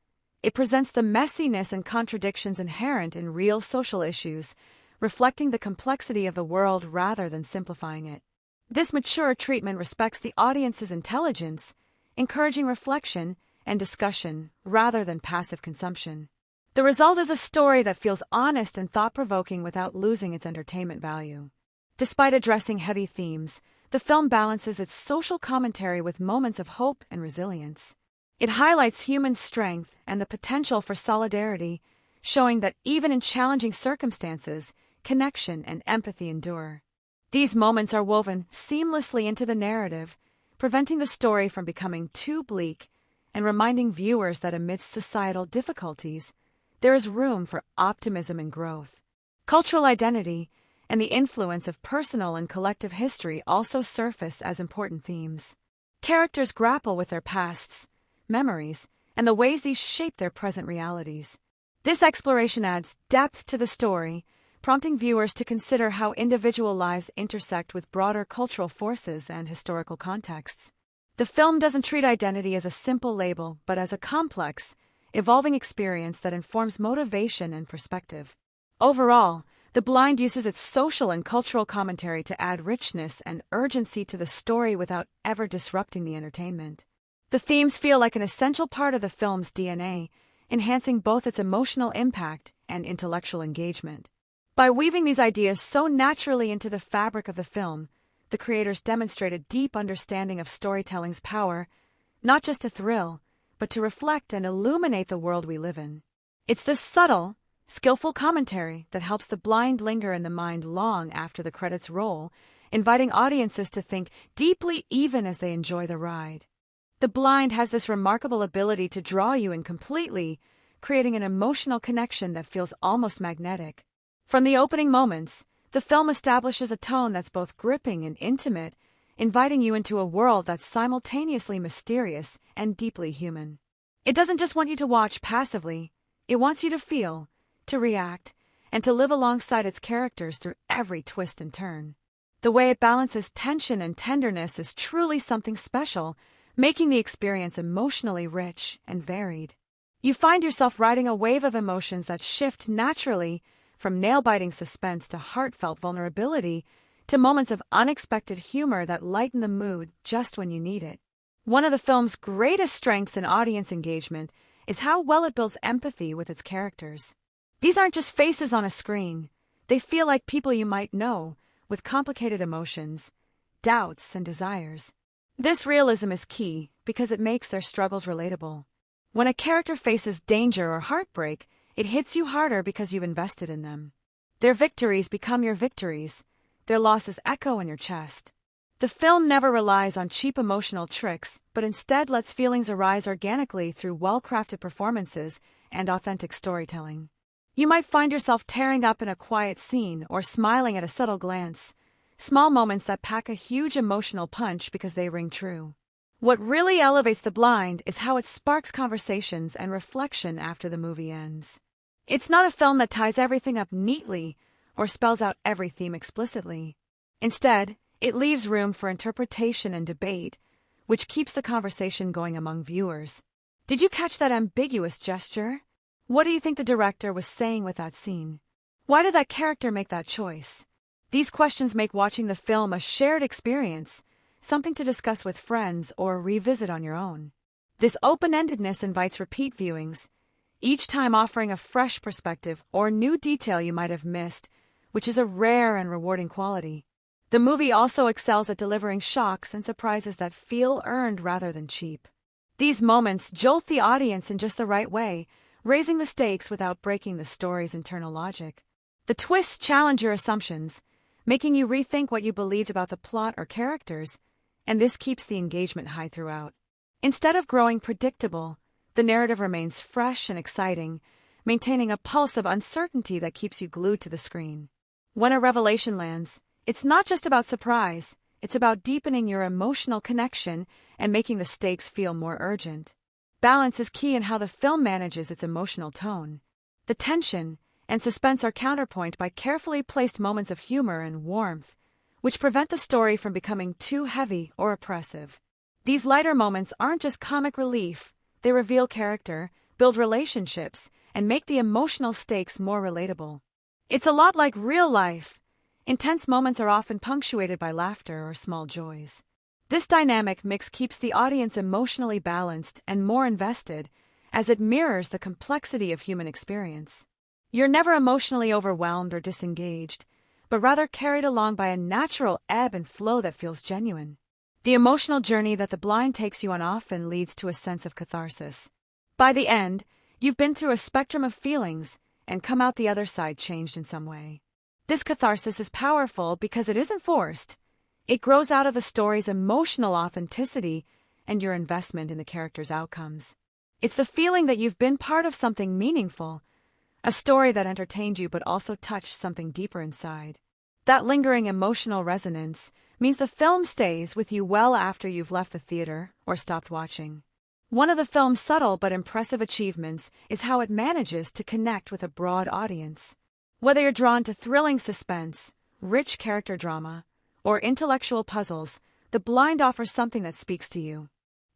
it presents the messiness and contradictions inherent in real social issues, reflecting the complexity of the world rather than simplifying it. This mature treatment respects the audience's intelligence, encouraging reflection and discussion rather than passive consumption. The result is a story that feels honest and thought-provoking without losing its entertainment value. Despite addressing heavy themes, the film balances its social commentary with moments of hope and resilience. It highlights human strength and the potential for solidarity, showing that even in challenging circumstances, connection and empathy endure. These moments are woven seamlessly into the narrative, preventing the story from becoming too bleak and reminding viewers that amidst societal difficulties, there is room for optimism and growth. Cultural identity and the influence of personal and collective history also surface as important themes. Characters grapple with their pasts, memories, and the ways these shape their present realities. This exploration adds depth to the story, prompting viewers to consider how individual lives intersect with broader cultural forces and historical contexts. The film doesn't treat identity as a simple label, but as a complex, evolving experience that informs motivation and perspective. Overall, The Blind uses its social and cultural commentary to add richness and urgency to the story without ever disrupting the entertainment. The themes feel like an essential part of the film's DNA, enhancing both its emotional impact and intellectual engagement. By weaving these ideas so naturally into the fabric of the film, the creators demonstrate a deep understanding of storytelling's power, not just to thrill, but to reflect and illuminate the world we live in. It's this subtle, skillful commentary that helps The Blind linger in the mind long after the credits roll, inviting audiences to think deeply even as they enjoy the ride. The Blind has this remarkable ability to draw you in completely, creating an emotional connection that feels almost magnetic. From the opening moments, the film establishes a tone that's both gripping and intimate, inviting you into a world that's simultaneously mysterious and deeply human. It doesn't just want you to watch passively, it wants you to feel, to react, and to live alongside its characters through every twist and turn. The way it balances tension and tenderness is truly something special, making the experience emotionally rich and varied. You find yourself riding a wave of emotions that shift naturally, from nail-biting suspense to heartfelt vulnerability, to moments of unexpected humor that lighten the mood just when you need it. One of the film's greatest strengths in audience engagement is how well it builds empathy with its characters. These aren't just faces on a screen. They feel like people you might know, with complicated emotions, doubts, and desires. This realism is key because it makes their struggles relatable. When a character faces danger or heartbreak, it hits you harder because you've invested in them. Their victories become your victories. Their losses echo in your chest. The film never relies on cheap emotional tricks, but instead lets feelings arise organically through well-crafted performances and authentic storytelling. You might find yourself tearing up in a quiet scene or smiling at a subtle glance, small moments that pack a huge emotional punch because they ring true. What really elevates The Blind is how it sparks conversations and reflection after the movie ends. It's not a film that ties everything up neatly or spells out every theme explicitly. Instead, it leaves room for interpretation and debate, which keeps the conversation going among viewers. Did you catch that ambiguous gesture? What do you think the director was saying with that scene? Why did that character make that choice? These questions make watching the film a shared experience, something to discuss with friends or revisit on your own. This open-endedness invites repeat viewings, each time offering a fresh perspective or new detail you might have missed, which is a rare and rewarding quality. The movie also excels at delivering shocks and surprises that feel earned rather than cheap. These moments jolt the audience in just the right way, raising the stakes without breaking the story's internal logic. The twists challenge your assumptions, making you rethink what you believed about the plot or characters, and this keeps the engagement high throughout. Instead of growing predictable, the narrative remains fresh and exciting, maintaining a pulse of uncertainty that keeps you glued to the screen. When a revelation lands, it's not just about surprise, it's about deepening your emotional connection and making the stakes feel more urgent. Balance is key in how the film manages its emotional tone. The tension and suspense are counterpoint by carefully placed moments of humor and warmth, which prevent the story from becoming too heavy or oppressive. These lighter moments aren't just comic relief, they reveal character, build relationships, and make the emotional stakes more relatable. It's a lot like real life. Intense moments are often punctuated by laughter or small joys. This dynamic mix keeps the audience emotionally balanced and more invested, as it mirrors the complexity of human experience. You're never emotionally overwhelmed or disengaged, but rather carried along by a natural ebb and flow that feels genuine. The emotional journey that The Blind takes you on often leads to a sense of catharsis. By the end, you've been through a spectrum of feelings and come out the other side changed in some way. This catharsis is powerful because it isn't forced. It grows out of the story's emotional authenticity and your investment in the characters' outcomes. It's the feeling that you've been part of something meaningful, a story that entertained you but also touched something deeper inside. That lingering emotional resonance means the film stays with you well after you've left the theater or stopped watching. One of the film's subtle but impressive achievements is how it manages to connect with a broad audience. Whether you're drawn to thrilling suspense, rich character drama, or intellectual puzzles, The Blind offers something that speaks to you.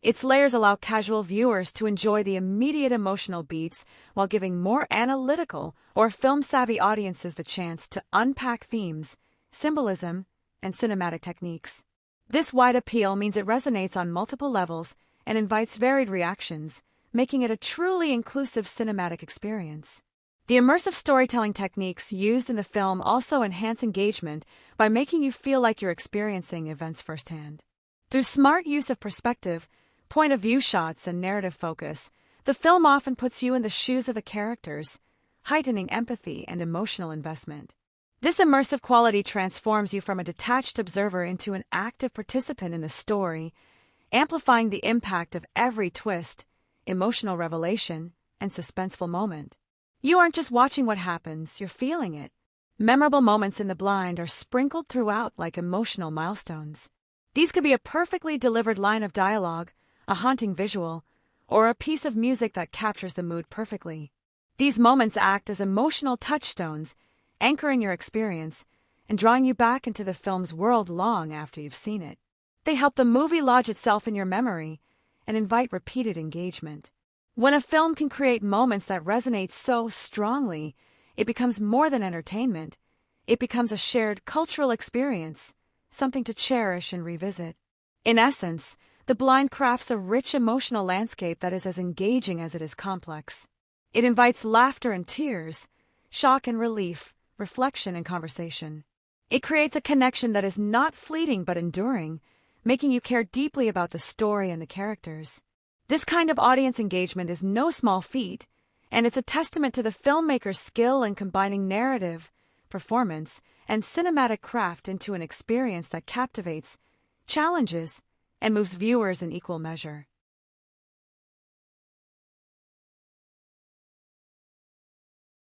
Its layers allow casual viewers to enjoy the immediate emotional beats while giving more analytical or film-savvy audiences the chance to unpack themes, symbolism, and cinematic techniques. This wide appeal means it resonates on multiple levels and invites varied reactions, making it a truly inclusive cinematic experience. The immersive storytelling techniques used in the film also enhance engagement by making you feel like you're experiencing events firsthand. Through smart use of perspective, point-of-view shots, and narrative focus, the film often puts you in the shoes of the characters, heightening empathy and emotional investment. This immersive quality transforms you from a detached observer into an active participant in the story, amplifying the impact of every twist, emotional revelation, and suspenseful moment. You aren't just watching what happens, you're feeling it. Memorable moments in The Blind are sprinkled throughout like emotional milestones. These could be a perfectly delivered line of dialogue, a haunting visual, or a piece of music that captures the mood perfectly. These moments act as emotional touchstones, anchoring your experience and drawing you back into the film's world long after you've seen it. They help the movie lodge itself in your memory and invite repeated engagement. When a film can create moments that resonate so strongly, it becomes more than entertainment. It becomes a shared cultural experience, something to cherish and revisit. In essence, The Blind crafts a rich emotional landscape that is as engaging as it is complex. It invites laughter and tears, shock and relief, reflection and conversation. It creates a connection that is not fleeting but enduring, making you care deeply about the story and the characters. This kind of audience engagement is no small feat, and it's a testament to the filmmaker's skill in combining narrative, performance, and cinematic craft into an experience that captivates, challenges, and moves viewers in equal measure.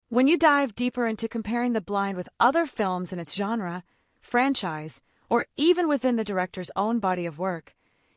When you dive deeper into comparing The Blind with other films in its genre, franchise, or even within the director's own body of work,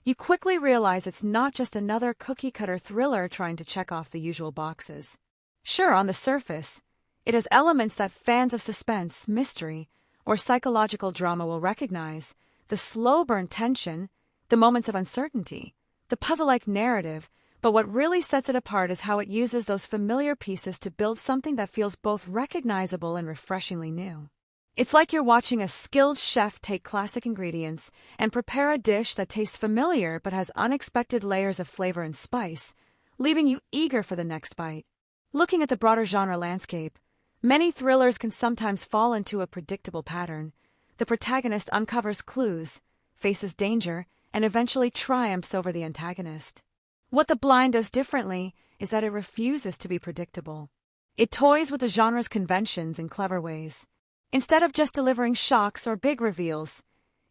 you quickly realize it's not just another cookie-cutter thriller trying to check off the usual boxes. Sure, on the surface, it has elements that fans of suspense, mystery, or psychological drama will recognize: the slow-burn tension, the moments of uncertainty, the puzzle-like narrative. But what really sets it apart is how it uses those familiar pieces to build something that feels both recognizable and refreshingly new. It's like you're watching a skilled chef take classic ingredients and prepare a dish that tastes familiar but has unexpected layers of flavor and spice, leaving you eager for the next bite. Looking at the broader genre landscape, many thrillers can sometimes fall into a predictable pattern. The protagonist uncovers clues, faces danger, and eventually triumphs over the antagonist. What The Blind does differently is that it refuses to be predictable. It toys with the genre's conventions in clever ways. Instead of just delivering shocks or big reveals,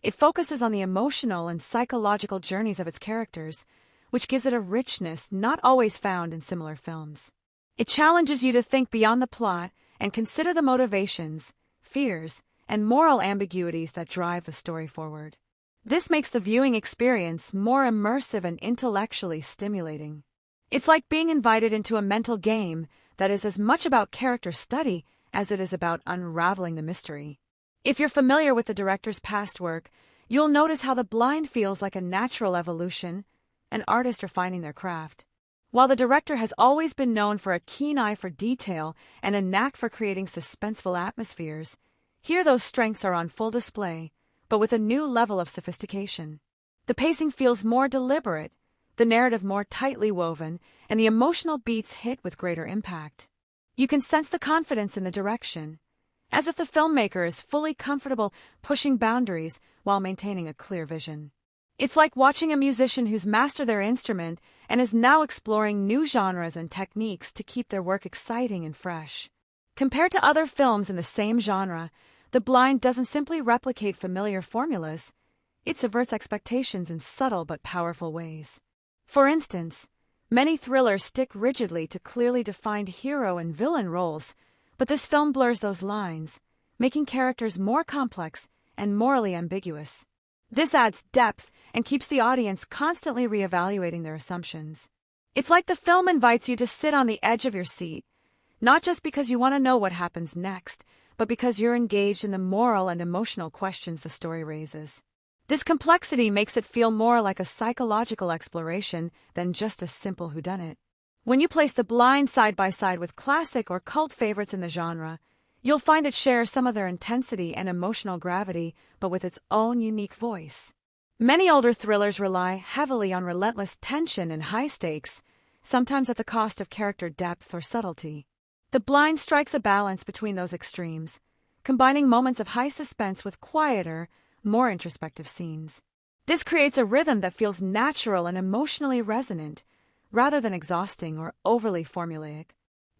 it focuses on the emotional and psychological journeys of its characters, which gives it a richness not always found in similar films. It challenges you to think beyond the plot and consider the motivations, fears, and moral ambiguities that drive the story forward. This makes the viewing experience more immersive and intellectually stimulating. It's like being invited into a mental game that is as much about character study as it is about unraveling the mystery. If you're familiar with the director's past work, you'll notice how The Blind feels like a natural evolution, an artist refining their craft. While the director has always been known for a keen eye for detail and a knack for creating suspenseful atmospheres, here those strengths are on full display, but with a new level of sophistication. The pacing feels more deliberate, the narrative more tightly woven, and the emotional beats hit with greater impact. You can sense the confidence in the direction, as if the filmmaker is fully comfortable pushing boundaries while maintaining a clear vision. It's like watching a musician who's mastered their instrument and is now exploring new genres and techniques to keep their work exciting and fresh. Compared to other films in the same genre, The Blind doesn't simply replicate familiar formulas, it subverts expectations in subtle but powerful ways. For instance, many thrillers stick rigidly to clearly defined hero and villain roles, but this film blurs those lines, making characters more complex and morally ambiguous. This adds depth and keeps the audience constantly reevaluating their assumptions. It's like the film invites you to sit on the edge of your seat, not just because you want to know what happens next, but because you're engaged in the moral and emotional questions the story raises. This complexity makes it feel more like a psychological exploration than just a simple whodunit. When you place The Blind side by side with classic or cult favorites in the genre, you'll find it shares some of their intensity and emotional gravity, but with its own unique voice. Many older thrillers rely heavily on relentless tension and high stakes, sometimes at the cost of character depth or subtlety. The Blind strikes a balance between those extremes, combining moments of high suspense with quieter, more introspective scenes. This creates a rhythm that feels natural and emotionally resonant, rather than exhausting or overly formulaic.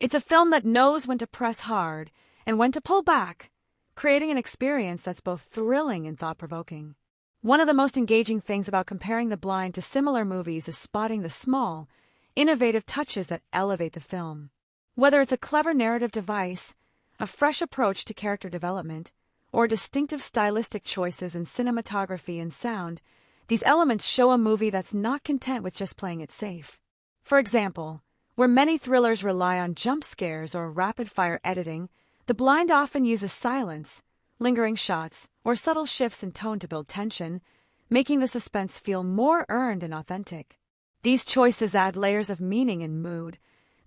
It's a film that knows when to press hard and when to pull back, creating an experience that's both thrilling and thought-provoking. One of the most engaging things about comparing The Blind to similar movies is spotting the small, innovative touches that elevate the film. Whether it's a clever narrative device, a fresh approach to character development, or distinctive stylistic choices in cinematography and sound, these elements show a movie that's not content with just playing it safe. For example, where many thrillers rely on jump scares or rapid-fire editing, The Blind often uses silence, lingering shots, or subtle shifts in tone to build tension, making the suspense feel more earned and authentic. These choices add layers of meaning and mood,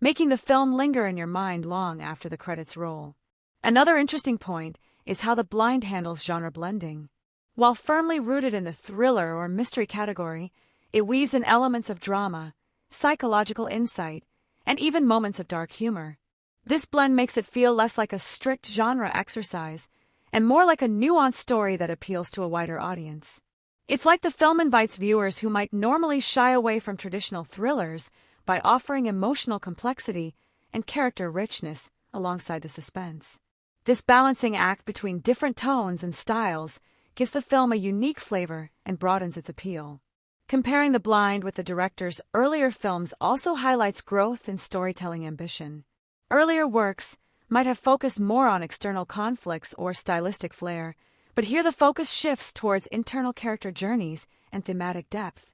making the film linger in your mind long after the credits roll. Another interesting point is how The Blind handles genre blending. While firmly rooted in the thriller or mystery category, it weaves in elements of drama, psychological insight, and even moments of dark humor. This blend makes it feel less like a strict genre exercise and more like a nuanced story that appeals to a wider audience. It's like the film invites viewers who might normally shy away from traditional thrillers by offering emotional complexity and character richness alongside the suspense. This balancing act between different tones and styles gives the film a unique flavor and broadens its appeal. Comparing The Blind with the director's earlier films also highlights growth in storytelling ambition. Earlier works might have focused more on external conflicts or stylistic flair, but here the focus shifts towards internal character journeys and thematic depth.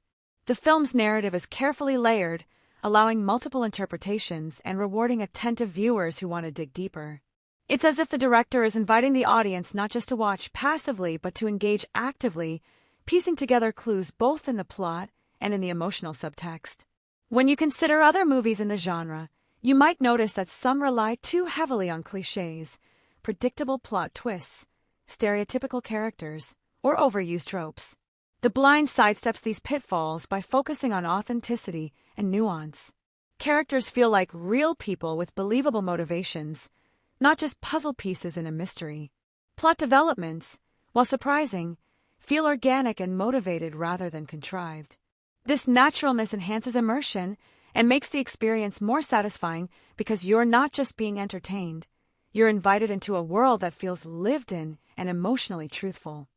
The film's narrative is carefully layered, allowing multiple interpretations and rewarding attentive viewers who want to dig deeper. It's as if the director is inviting the audience not just to watch passively but to engage actively, piecing together clues both in the plot and in the emotional subtext. When you consider other movies in the genre, you might notice that some rely too heavily on cliches, predictable plot twists, stereotypical characters, or overused tropes. The Blind sidesteps these pitfalls by focusing on authenticity and nuance. Characters feel like real people with believable motivations, not just puzzle pieces in a mystery. Plot developments, while surprising, feel organic and motivated rather than contrived. This naturalness enhances immersion and makes the experience more satisfying because you're not just being entertained, you're invited into a world that feels lived in and emotionally truthful.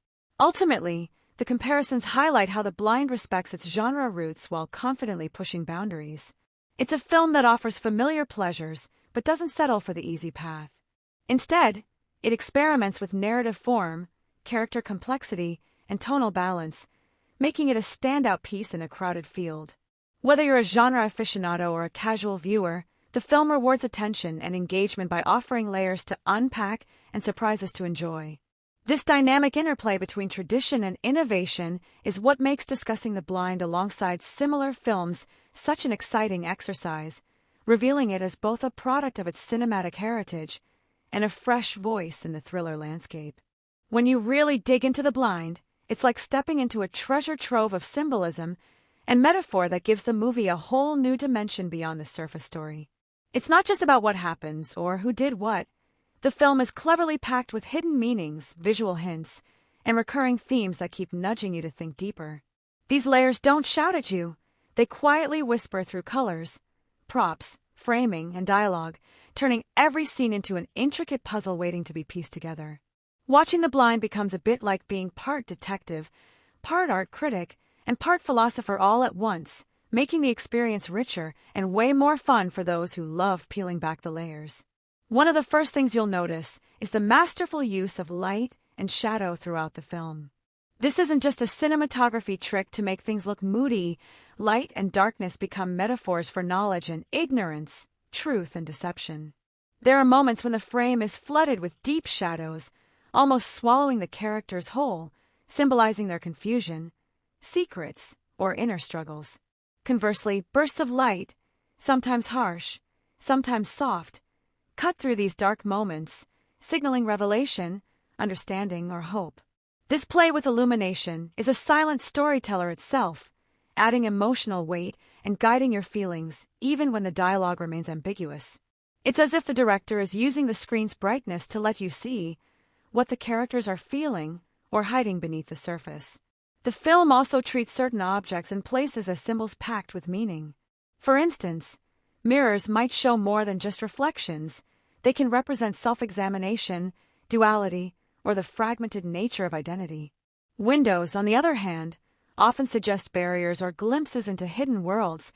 Ultimately, the comparisons highlight how The Blind respects its genre roots while confidently pushing boundaries. It's a film that offers familiar pleasures but doesn't settle for the easy path. Instead, it experiments with narrative form, character complexity, and tonal balance, making it a standout piece in a crowded field. Whether you're a genre aficionado or a casual viewer, the film rewards attention and engagement by offering layers to unpack and surprises to enjoy. This dynamic interplay between tradition and innovation is what makes discussing The Blind alongside similar films such an exciting exercise, revealing it as both a product of its cinematic heritage and a fresh voice in the thriller landscape. When you really dig into The Blind, it's like stepping into a treasure trove of symbolism and metaphor that gives the movie a whole new dimension beyond the surface story. It's not just about what happens or who did what. The film is cleverly packed with hidden meanings, visual hints, and recurring themes that keep nudging you to think deeper. These layers don't shout at you. They quietly whisper through colors, props, framing, and dialogue, turning every scene into an intricate puzzle waiting to be pieced together. Watching The Blind becomes a bit like being part detective, part art critic, and part philosopher all at once, making the experience richer and way more fun for those who love peeling back the layers. One of the first things you'll notice is the masterful use of light and shadow throughout the film. This isn't just a cinematography trick to make things look moody. Light and darkness become metaphors for knowledge and ignorance, truth and deception. There are moments when the frame is flooded with deep shadows, almost swallowing the characters whole, symbolizing their confusion, secrets, or inner struggles. Conversely, bursts of light, sometimes harsh, sometimes soft, cut through these dark moments, signaling revelation, understanding, or hope. This play with illumination is a silent storyteller itself, adding emotional weight and guiding your feelings even when the dialogue remains ambiguous. It's as if the director is using the screen's brightness to let you see what the characters are feeling or hiding beneath the surface. The film also treats certain objects and places as symbols packed with meaning. For instance, mirrors might show more than just reflections. They can represent self-examination, duality, or the fragmented nature of identity. Windows, on the other hand, often suggest barriers or glimpses into hidden worlds,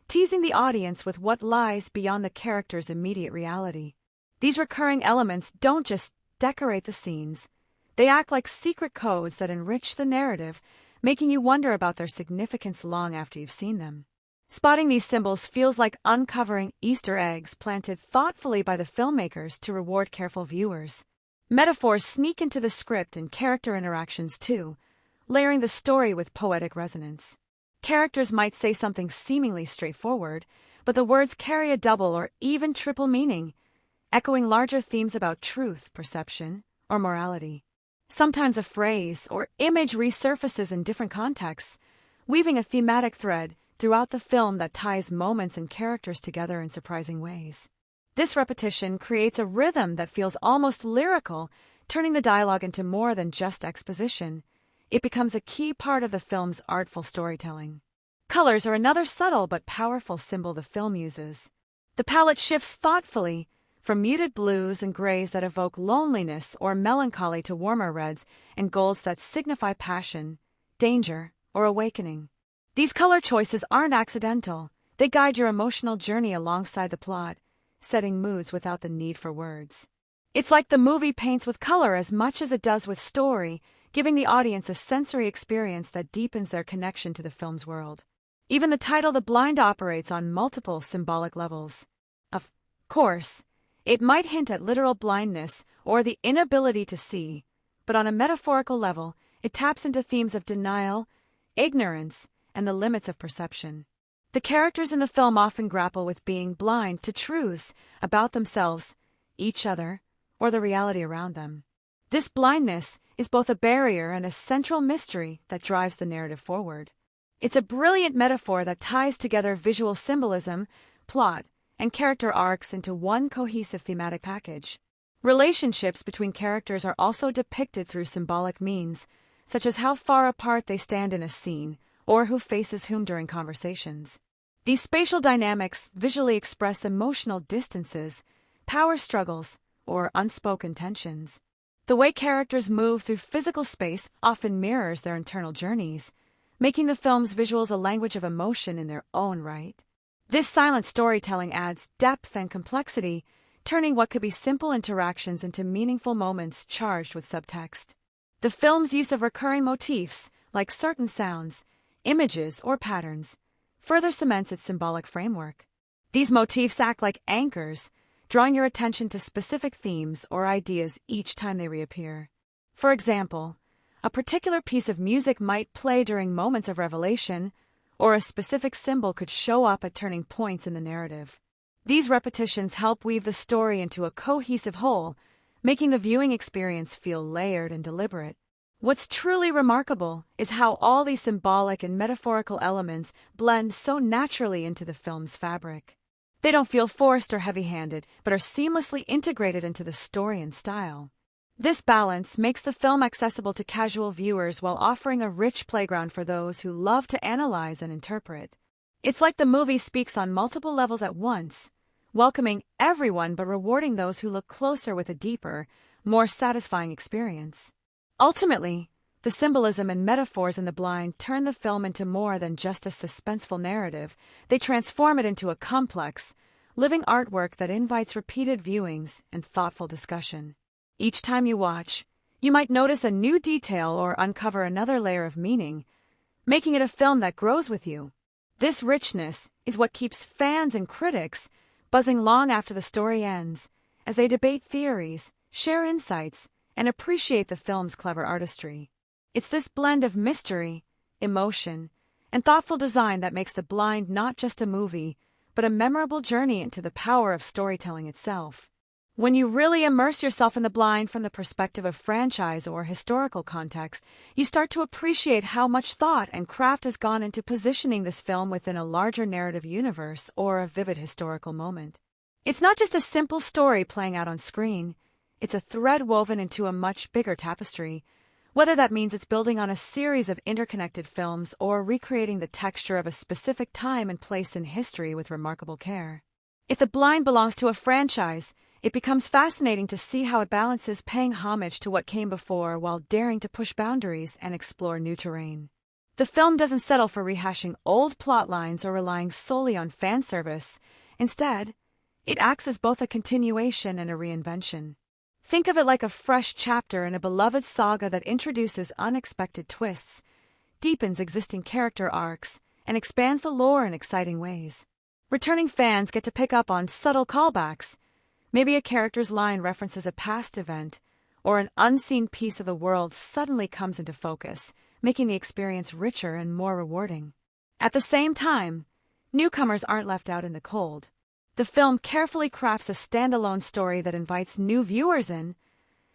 teasing the audience with what lies beyond the character's immediate reality. These recurring elements don't just decorate the scenes. They act like secret codes that enrich the narrative, making you wonder about their significance long after you've seen them. Spotting these symbols feels like uncovering Easter eggs planted thoughtfully by the filmmakers to reward careful viewers. Metaphors sneak into the script and character interactions too, layering the story with poetic resonance. Characters might say something seemingly straightforward, but the words carry a double or even triple meaning, echoing larger themes about truth, perception, or morality. Sometimes a phrase or image resurfaces in different contexts, weaving a thematic thread throughout the film that ties moments and characters together in surprising ways. This repetition creates a rhythm that feels almost lyrical, turning the dialogue into more than just exposition. It becomes a key part of the film's artful storytelling. Colors are another subtle but powerful symbol the film uses. The palette shifts thoughtfully, from muted blues and grays that evoke loneliness or melancholy to warmer reds and golds that signify passion, danger, or awakening. These color choices aren't accidental. They guide your emotional journey alongside the plot, setting moods without the need for words. It's like the movie paints with color as much as it does with story, giving the audience a sensory experience that deepens their connection to the film's world. Even the title The Blind operates on multiple symbolic levels. Of course, it might hint at literal blindness or the inability to see, but on a metaphorical level, it taps into themes of denial, ignorance, and the limits of perception. The characters in the film often grapple with being blind to truths about themselves, each other, or the reality around them. This blindness is both a barrier and a central mystery that drives the narrative forward. It's a brilliant metaphor that ties together visual symbolism, plot, and character arcs into one cohesive thematic package. Relationships between characters are also depicted through symbolic means, such as how far apart they stand in a scene, or who faces whom during conversations. These spatial dynamics visually express emotional distances, power struggles, or unspoken tensions. The way characters move through physical space often mirrors their internal journeys, making the film's visuals a language of emotion in their own right. This silent storytelling adds depth and complexity, turning what could be simple interactions into meaningful moments charged with subtext. The film's use of recurring motifs, like certain sounds, images, or patterns, further cements its symbolic framework. These motifs act like anchors, drawing your attention to specific themes or ideas each time they reappear. For example, a particular piece of music might play during moments of revelation, or a specific symbol could show up at turning points in the narrative. These repetitions help weave the story into a cohesive whole, making the viewing experience feel layered and deliberate. What's truly remarkable is how all these symbolic and metaphorical elements blend so naturally into the film's fabric. They don't feel forced or heavy-handed, but are seamlessly integrated into the story and style. This balance makes the film accessible to casual viewers while offering a rich playground for those who love to analyze and interpret. It's like the movie speaks on multiple levels at once, welcoming everyone but rewarding those who look closer with a deeper, more satisfying experience. Ultimately, the symbolism and metaphors in The Blind turn the film into more than just a suspenseful narrative. They transform it into a complex, living artwork that invites repeated viewings and thoughtful discussion. Each time you watch, you might notice a new detail or uncover another layer of meaning, making it a film that grows with you. This richness is what keeps fans and critics buzzing long after the story ends, as they debate theories, share insights, and appreciate the film's clever artistry. It's this blend of mystery, emotion, and thoughtful design that makes The Blind not just a movie, but a memorable journey into the power of storytelling itself. When you really immerse yourself in The Blind from the perspective of franchise or historical context, you start to appreciate how much thought and craft has gone into positioning this film within a larger narrative universe or a vivid historical moment. It's not just a simple story playing out on screen. It's a thread woven into a much bigger tapestry, whether that means it's building on a series of interconnected films or recreating the texture of a specific time and place in history with remarkable care. If The Blind belongs to a franchise, it becomes fascinating to see how it balances paying homage to what came before while daring to push boundaries and explore new terrain. The film doesn't settle for rehashing old plot lines or relying solely on fan service. Instead, it acts as both a continuation and a reinvention. Think of it like a fresh chapter in a beloved saga that introduces unexpected twists, deepens existing character arcs, and expands the lore in exciting ways. Returning fans get to pick up on subtle callbacks. Maybe a character's line references a past event, or an unseen piece of the world suddenly comes into focus, making the experience richer and more rewarding. At the same time, newcomers aren't left out in the cold. The film carefully crafts a standalone story that invites new viewers in,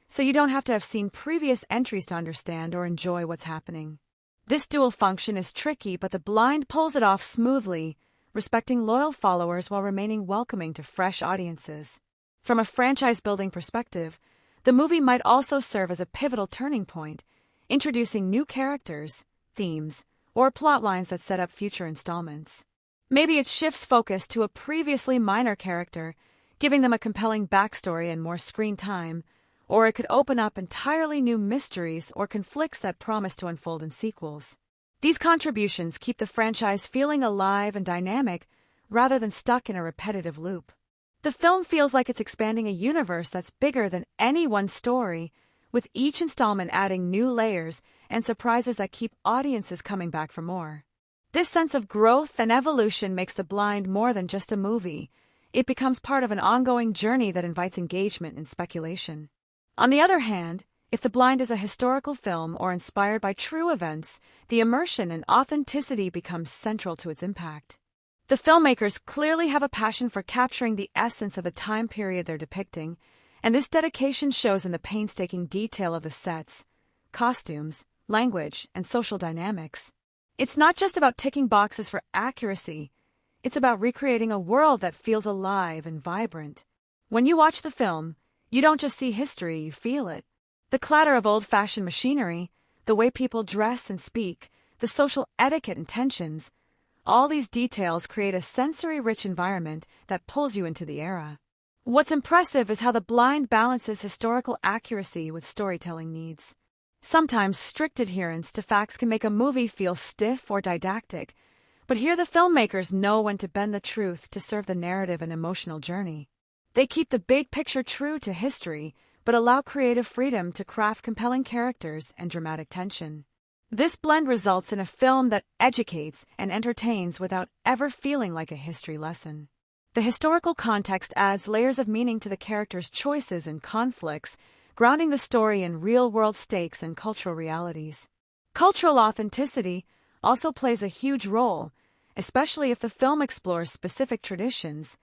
so you don't have to have seen previous entries to understand or enjoy what's happening. This dual function is tricky, but The Blind pulls it off smoothly, respecting loyal followers while remaining welcoming to fresh audiences. From a franchise-building perspective, the movie might also serve as a pivotal turning point, introducing new characters, themes, or plot lines that set up future installments. Maybe it shifts focus to a previously minor character, giving them a compelling backstory and more screen time, or it could open up entirely new mysteries or conflicts that promise to unfold in sequels. These contributions keep the franchise feeling alive and dynamic rather than stuck in a repetitive loop. The film feels like it's expanding a universe that's bigger than any one story, with each installment adding new layers and surprises that keep audiences coming back for more. This sense of growth and evolution makes The Blind more than just a movie. It becomes part of an ongoing journey that invites engagement and speculation. On the other hand, if The Blind is a historical film or inspired by true events, the immersion and authenticity becomes central to its impact. The filmmakers clearly have a passion for capturing the essence of the time period they're depicting, and this dedication shows in the painstaking detail of the sets, costumes, language, and social dynamics. It's not just about ticking boxes for accuracy, it's about recreating a world that feels alive and vibrant. When you watch the film, you don't just see history, you feel it. The clatter of old-fashioned machinery, the way people dress and speak, the social etiquette and tensions, all these details create a sensory-rich environment that pulls you into the era. What's impressive is how The Blind balances historical accuracy with storytelling needs. Sometimes strict adherence to facts can make a movie feel stiff or didactic, but here the filmmakers know when to bend the truth to serve the narrative and emotional journey. They keep the big picture true to history, but allow creative freedom to craft compelling characters and dramatic tension. This blend results in a film that educates and entertains without ever feeling like a history lesson. The historical context adds layers of meaning to the characters' choices and conflicts, grounding the story in real-world stakes and cultural realities. Cultural authenticity also plays a huge role, especially if the film explores specific traditions,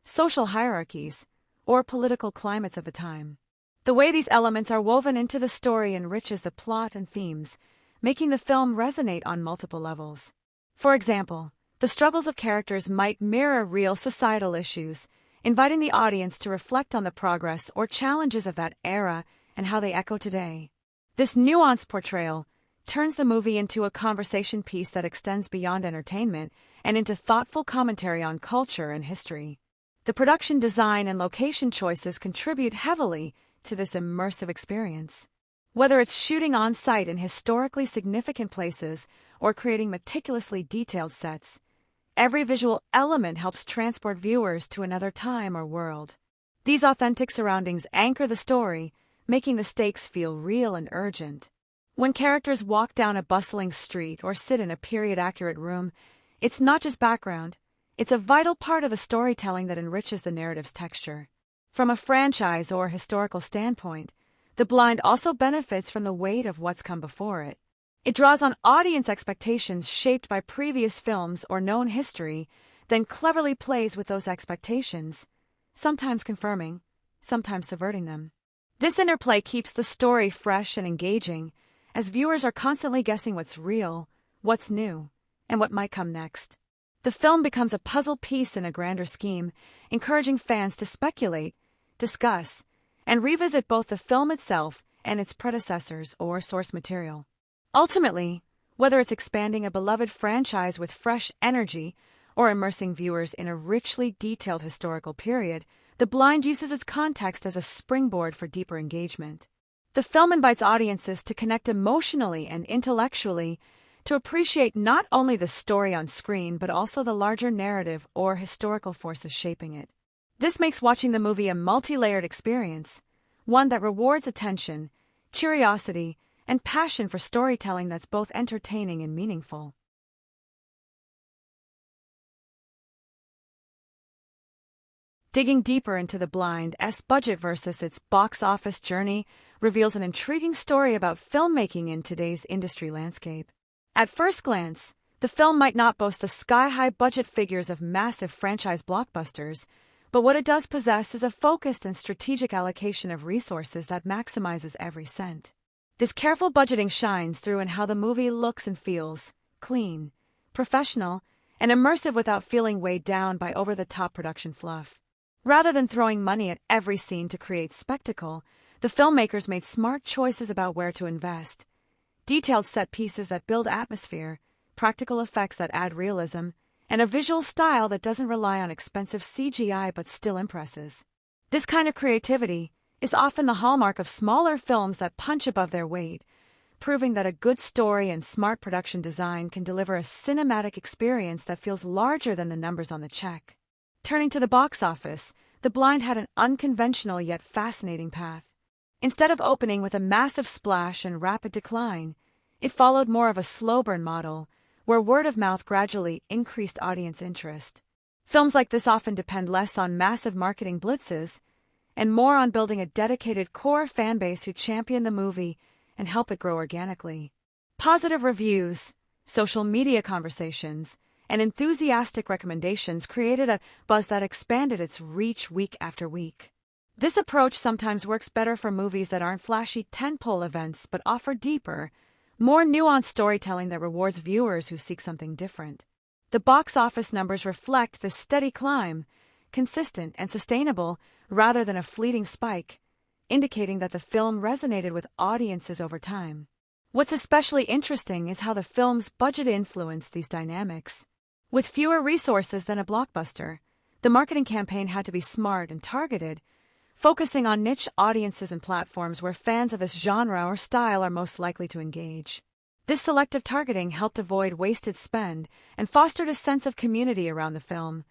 social hierarchies, or political climates of the time. The way these elements are woven into the story enriches the plot and themes, making the film resonate on multiple levels. For example, the struggles of characters might mirror real societal issues, inviting the audience to reflect on the progress or challenges of that era and how they echo today. This nuanced portrayal turns the movie into a conversation piece that extends beyond entertainment and into thoughtful commentary on culture and history. The production design and location choices contribute heavily to this immersive experience. Whether it's shooting on-site in historically significant places or creating meticulously detailed sets, every visual element helps transport viewers to another time or world. These authentic surroundings anchor the story, making the stakes feel real and urgent. When characters walk down a bustling street or sit in a period-accurate room, it's not just background, it's a vital part of the storytelling that enriches the narrative's texture. From a franchise or historical standpoint, The Blind also benefits from the weight of what's come before it. It draws on audience expectations shaped by previous films or known history, then cleverly plays with those expectations, sometimes confirming, sometimes subverting them. This interplay keeps the story fresh and engaging, as viewers are constantly guessing what's real, what's new, and what might come next. The film becomes a puzzle piece in a grander scheme, encouraging fans to speculate, discuss, and revisit both the film itself and its predecessors or source material. Ultimately, whether it's expanding a beloved franchise with fresh energy or immersing viewers in a richly detailed historical period, The Blind uses its context as a springboard for deeper engagement. The film invites audiences to connect emotionally and intellectually, to appreciate not only the story on screen but also the larger narrative or historical forces shaping it. This makes watching the movie a multi-layered experience, one that rewards attention, curiosity, and passion for storytelling that's both entertaining and meaningful. Digging deeper into The Blind's budget versus its box office journey reveals an intriguing story about filmmaking in today's industry landscape. At first glance, the film might not boast the sky-high budget figures of massive franchise blockbusters, but what it does possess is a focused and strategic allocation of resources that maximizes every cent. This careful budgeting shines through in how the movie looks and feels: clean, professional, and immersive without feeling weighed down by over-the-top production fluff. Rather than throwing money at every scene to create spectacle, the filmmakers made smart choices about where to invest. Detailed set pieces that build atmosphere, practical effects that add realism, and a visual style that doesn't rely on expensive CGI but still impresses. This kind of creativity is often the hallmark of smaller films that punch above their weight, proving that a good story and smart production design can deliver a cinematic experience that feels larger than the numbers on the check. Turning to the box office, The Blind had an unconventional yet fascinating path. Instead of opening with a massive splash and rapid decline, it followed more of a slow burn model, where word of mouth gradually increased audience interest. Films like this often depend less on massive marketing blitzes and more on building a dedicated core fanbase who champion the movie and help it grow organically. Positive reviews, social media conversations, and enthusiastic recommendations created a buzz that expanded its reach week after week. This approach sometimes works better for movies that aren't flashy tentpole events but offer deeper, more nuanced storytelling that rewards viewers who seek something different. The box office numbers reflect this steady climb, consistent and sustainable rather than a fleeting spike, indicating that the film resonated with audiences over time. What's especially interesting is how the film's budget influenced these dynamics. With fewer resources than a blockbuster, the marketing campaign had to be smart and targeted, focusing on niche audiences and platforms where fans of this genre or style are most likely to engage. This selective targeting helped avoid wasted spend and fostered a sense of community around the film,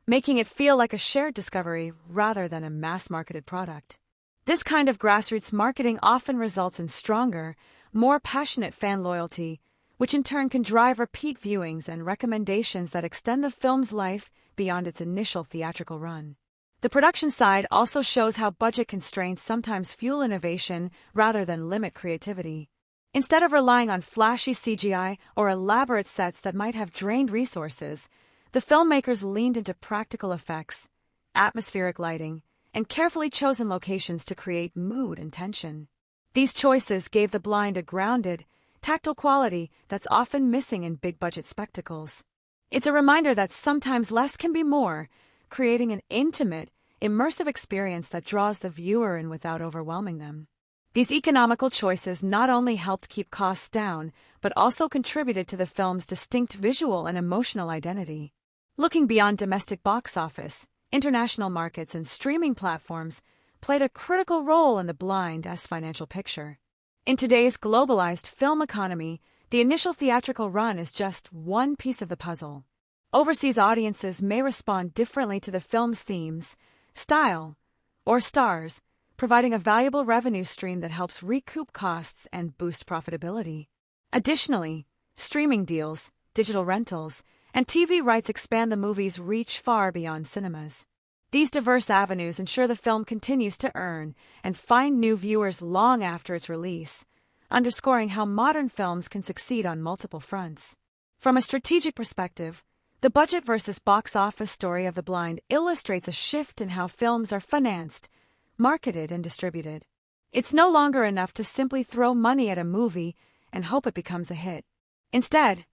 making it feel like a shared discovery rather than a mass-marketed product. This kind of grassroots marketing often results in stronger, more passionate fan loyalty, which in turn can drive repeat viewings and recommendations that extend the film's life beyond its initial theatrical run. The production side also shows how budget constraints sometimes fuel innovation rather than limit creativity. Instead of relying on flashy CGI or elaborate sets that might have drained resources, the filmmakers leaned into practical effects, atmospheric lighting, and carefully chosen locations to create mood and tension. These choices gave The Blind a grounded, tactile quality that's often missing in big-budget spectacles. It's a reminder that sometimes less can be more, creating an intimate, immersive experience that draws the viewer in without overwhelming them. These economical choices not only helped keep costs down, but also contributed to the film's distinct visual and emotional identity. Looking beyond domestic box office, international markets and streaming platforms played a critical role in The Blind's financial picture. In today's globalized film economy, the initial theatrical run is just one piece of the puzzle. Overseas audiences may respond differently to the film's themes, style, or stars, providing a valuable revenue stream that helps recoup costs and boost profitability. Additionally, streaming deals, digital rentals, and TV rights expand the movie's reach far beyond cinemas. These diverse avenues ensure the film continues to earn and find new viewers long after its release, underscoring how modern films can succeed on multiple fronts. From a strategic perspective, the budget versus box office story of The Blind illustrates a shift in how films are financed, marketed, and distributed. It's no longer enough to simply throw money at a movie and hope it becomes a hit. Instead,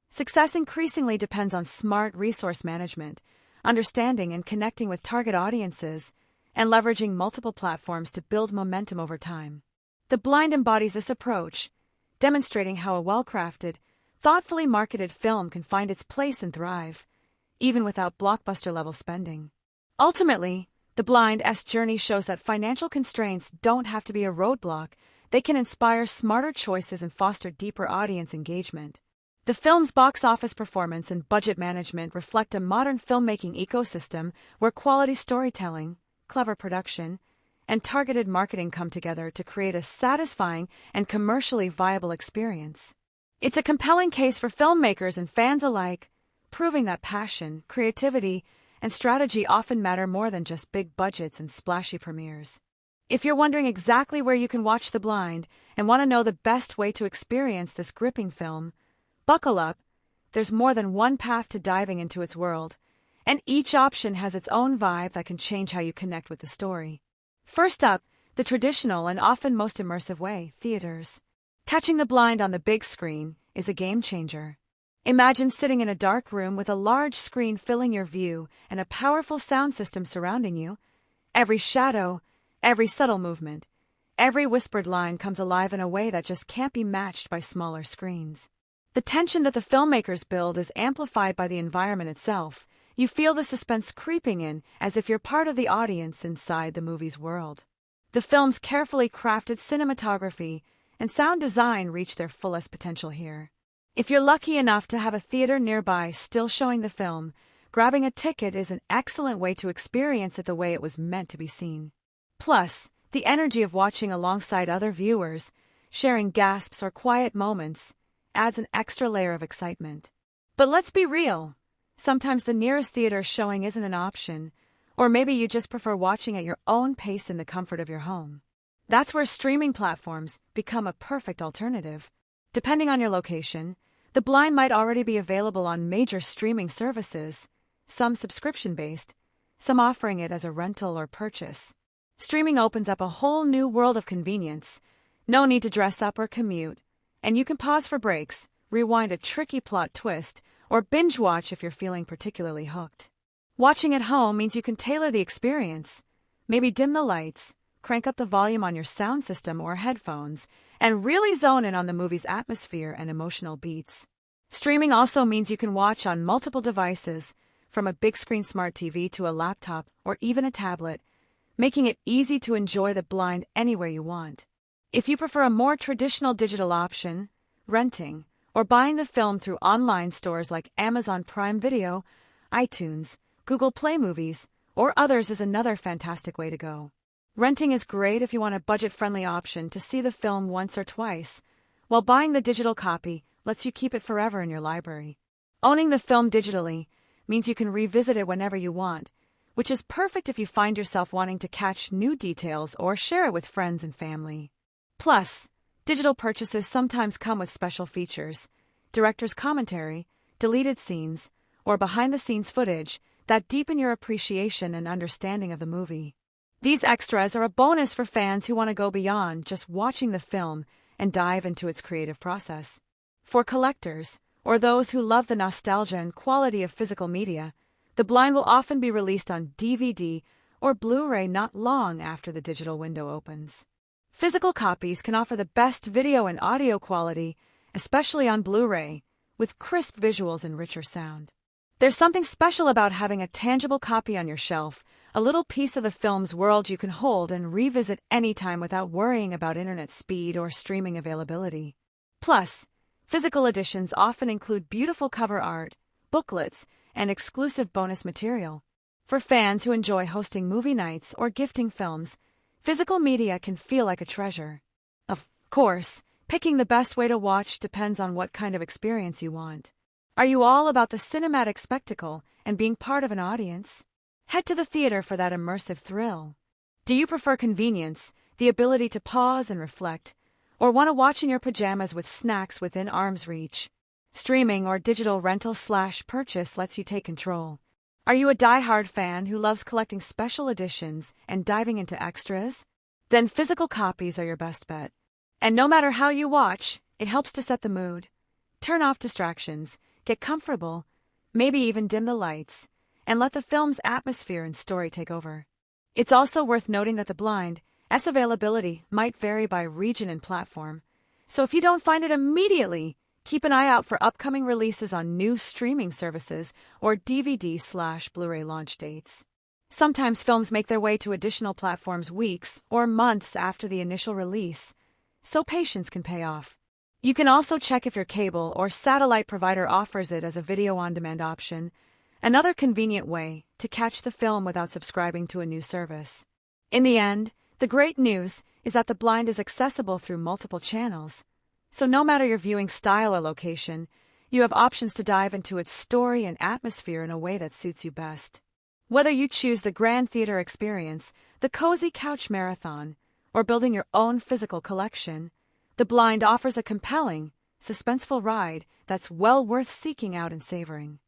success increasingly depends on smart resource management, understanding and connecting with target audiences, and leveraging multiple platforms to build momentum over time. The Blind embodies this approach, demonstrating how a well-crafted, thoughtfully marketed film can find its place and thrive, even without blockbuster-level spending. Ultimately, The Blind's journey shows that financial constraints don't have to be a roadblock. They can inspire smarter choices and foster deeper audience engagement. The film's box office performance and budget management reflect a modern filmmaking ecosystem where quality storytelling, clever production, and targeted marketing come together to create a satisfying and commercially viable experience. It's a compelling case for filmmakers and fans alike, proving that passion, creativity, and strategy often matter more than just big budgets and splashy premieres. If you're wondering exactly where you can watch The Blind and want to know the best way to experience this gripping film, buckle up. There's more than one path to diving into its world, and each option has its own vibe that can change how you connect with the story. First up, the traditional and often most immersive way, theaters. Catching The Blind on the big screen is a game changer. Imagine sitting in a dark room with a large screen filling your view and a powerful sound system surrounding you. Every shadow, every subtle movement, every whispered line comes alive in a way that just can't be matched by smaller screens. The tension that the filmmakers build is amplified by the environment itself. You feel the suspense creeping in as if you're part of the audience inside the movie's world. The film's carefully crafted cinematography and sound design reach their fullest potential here. If you're lucky enough to have a theater nearby still showing the film, grabbing a ticket is an excellent way to experience it the way it was meant to be seen. Plus, the energy of watching alongside other viewers, sharing gasps or quiet moments, adds an extra layer of excitement. But let's be real. Sometimes the nearest theater showing isn't an option, or maybe you just prefer watching at your own pace in the comfort of your home. That's where streaming platforms become a perfect alternative. Depending on your location, The Blind might already be available on major streaming services, some subscription-based, some offering it as a rental or purchase. Streaming opens up a whole new world of convenience. No need to dress up or commute, and you can pause for breaks, rewind a tricky plot twist, or binge watch if you're feeling particularly hooked. Watching at home means you can tailor the experience. Maybe dim the lights, crank up the volume on your sound system or headphones, and really zone in on the movie's atmosphere and emotional beats. Streaming also means you can watch on multiple devices, from a big screen smart TV to a laptop or even a tablet, making it easy to enjoy The Blind anywhere you want. If you prefer a more traditional digital option, renting, or buying the film through online stores like Amazon Prime Video, iTunes, Google Play Movies, or others is another fantastic way to go. Renting is great if you want a budget-friendly option to see the film once or twice, while buying the digital copy lets you keep it forever in your library. Owning the film digitally means you can revisit it whenever you want, which is perfect if you find yourself wanting to catch new details or share it with friends and family. Plus, digital purchases sometimes come with special features, director's commentary, deleted scenes, or behind-the-scenes footage that deepen your appreciation and understanding of the movie. These extras are a bonus for fans who want to go beyond just watching the film and dive into its creative process. For collectors, or those who love the nostalgia and quality of physical media, The Blind will often be released on DVD or Blu-ray not long after the digital window opens. Physical copies can offer the best video and audio quality, especially on Blu-ray, with crisp visuals and richer sound. There's something special about having a tangible copy on your shelf, a little piece of the film's world you can hold and revisit anytime without worrying about internet speed or streaming availability. Plus, physical editions often include beautiful cover art, booklets, and exclusive bonus material. For fans who enjoy hosting movie nights or gifting films, physical media can feel like a treasure. Of course, picking the best way to watch depends on what kind of experience you want. Are you all about the cinematic spectacle and being part of an audience? Head to the theater for that immersive thrill. Do you prefer convenience, the ability to pause and reflect, or want to watch in your pajamas with snacks within arm's reach? Streaming or digital rental/purchase lets you take control. Are you a die-hard fan who loves collecting special editions and diving into extras? Then physical copies are your best bet. And no matter how you watch, it helps to set the mood. Turn off distractions, get comfortable, maybe even dim the lights, and let the film's atmosphere and story take over. It's also worth noting that The Blind's availability might vary by region and platform, so if you don't find it immediately, keep an eye out for upcoming releases on new streaming services or DVD/Blu-ray launch dates. Sometimes films make their way to additional platforms weeks or months after the initial release, so patience can pay off. You can also check if your cable or satellite provider offers it as a video-on-demand option, another convenient way to catch the film without subscribing to a new service. In the end, the great news is that The Blind is accessible through multiple channels, so no matter your viewing style or location, you have options to dive into its story and atmosphere in a way that suits you best. Whether you choose the grand theater experience, the cozy couch marathon, or building your own physical collection, The Blind offers a compelling, suspenseful ride that's well worth seeking out and savoring.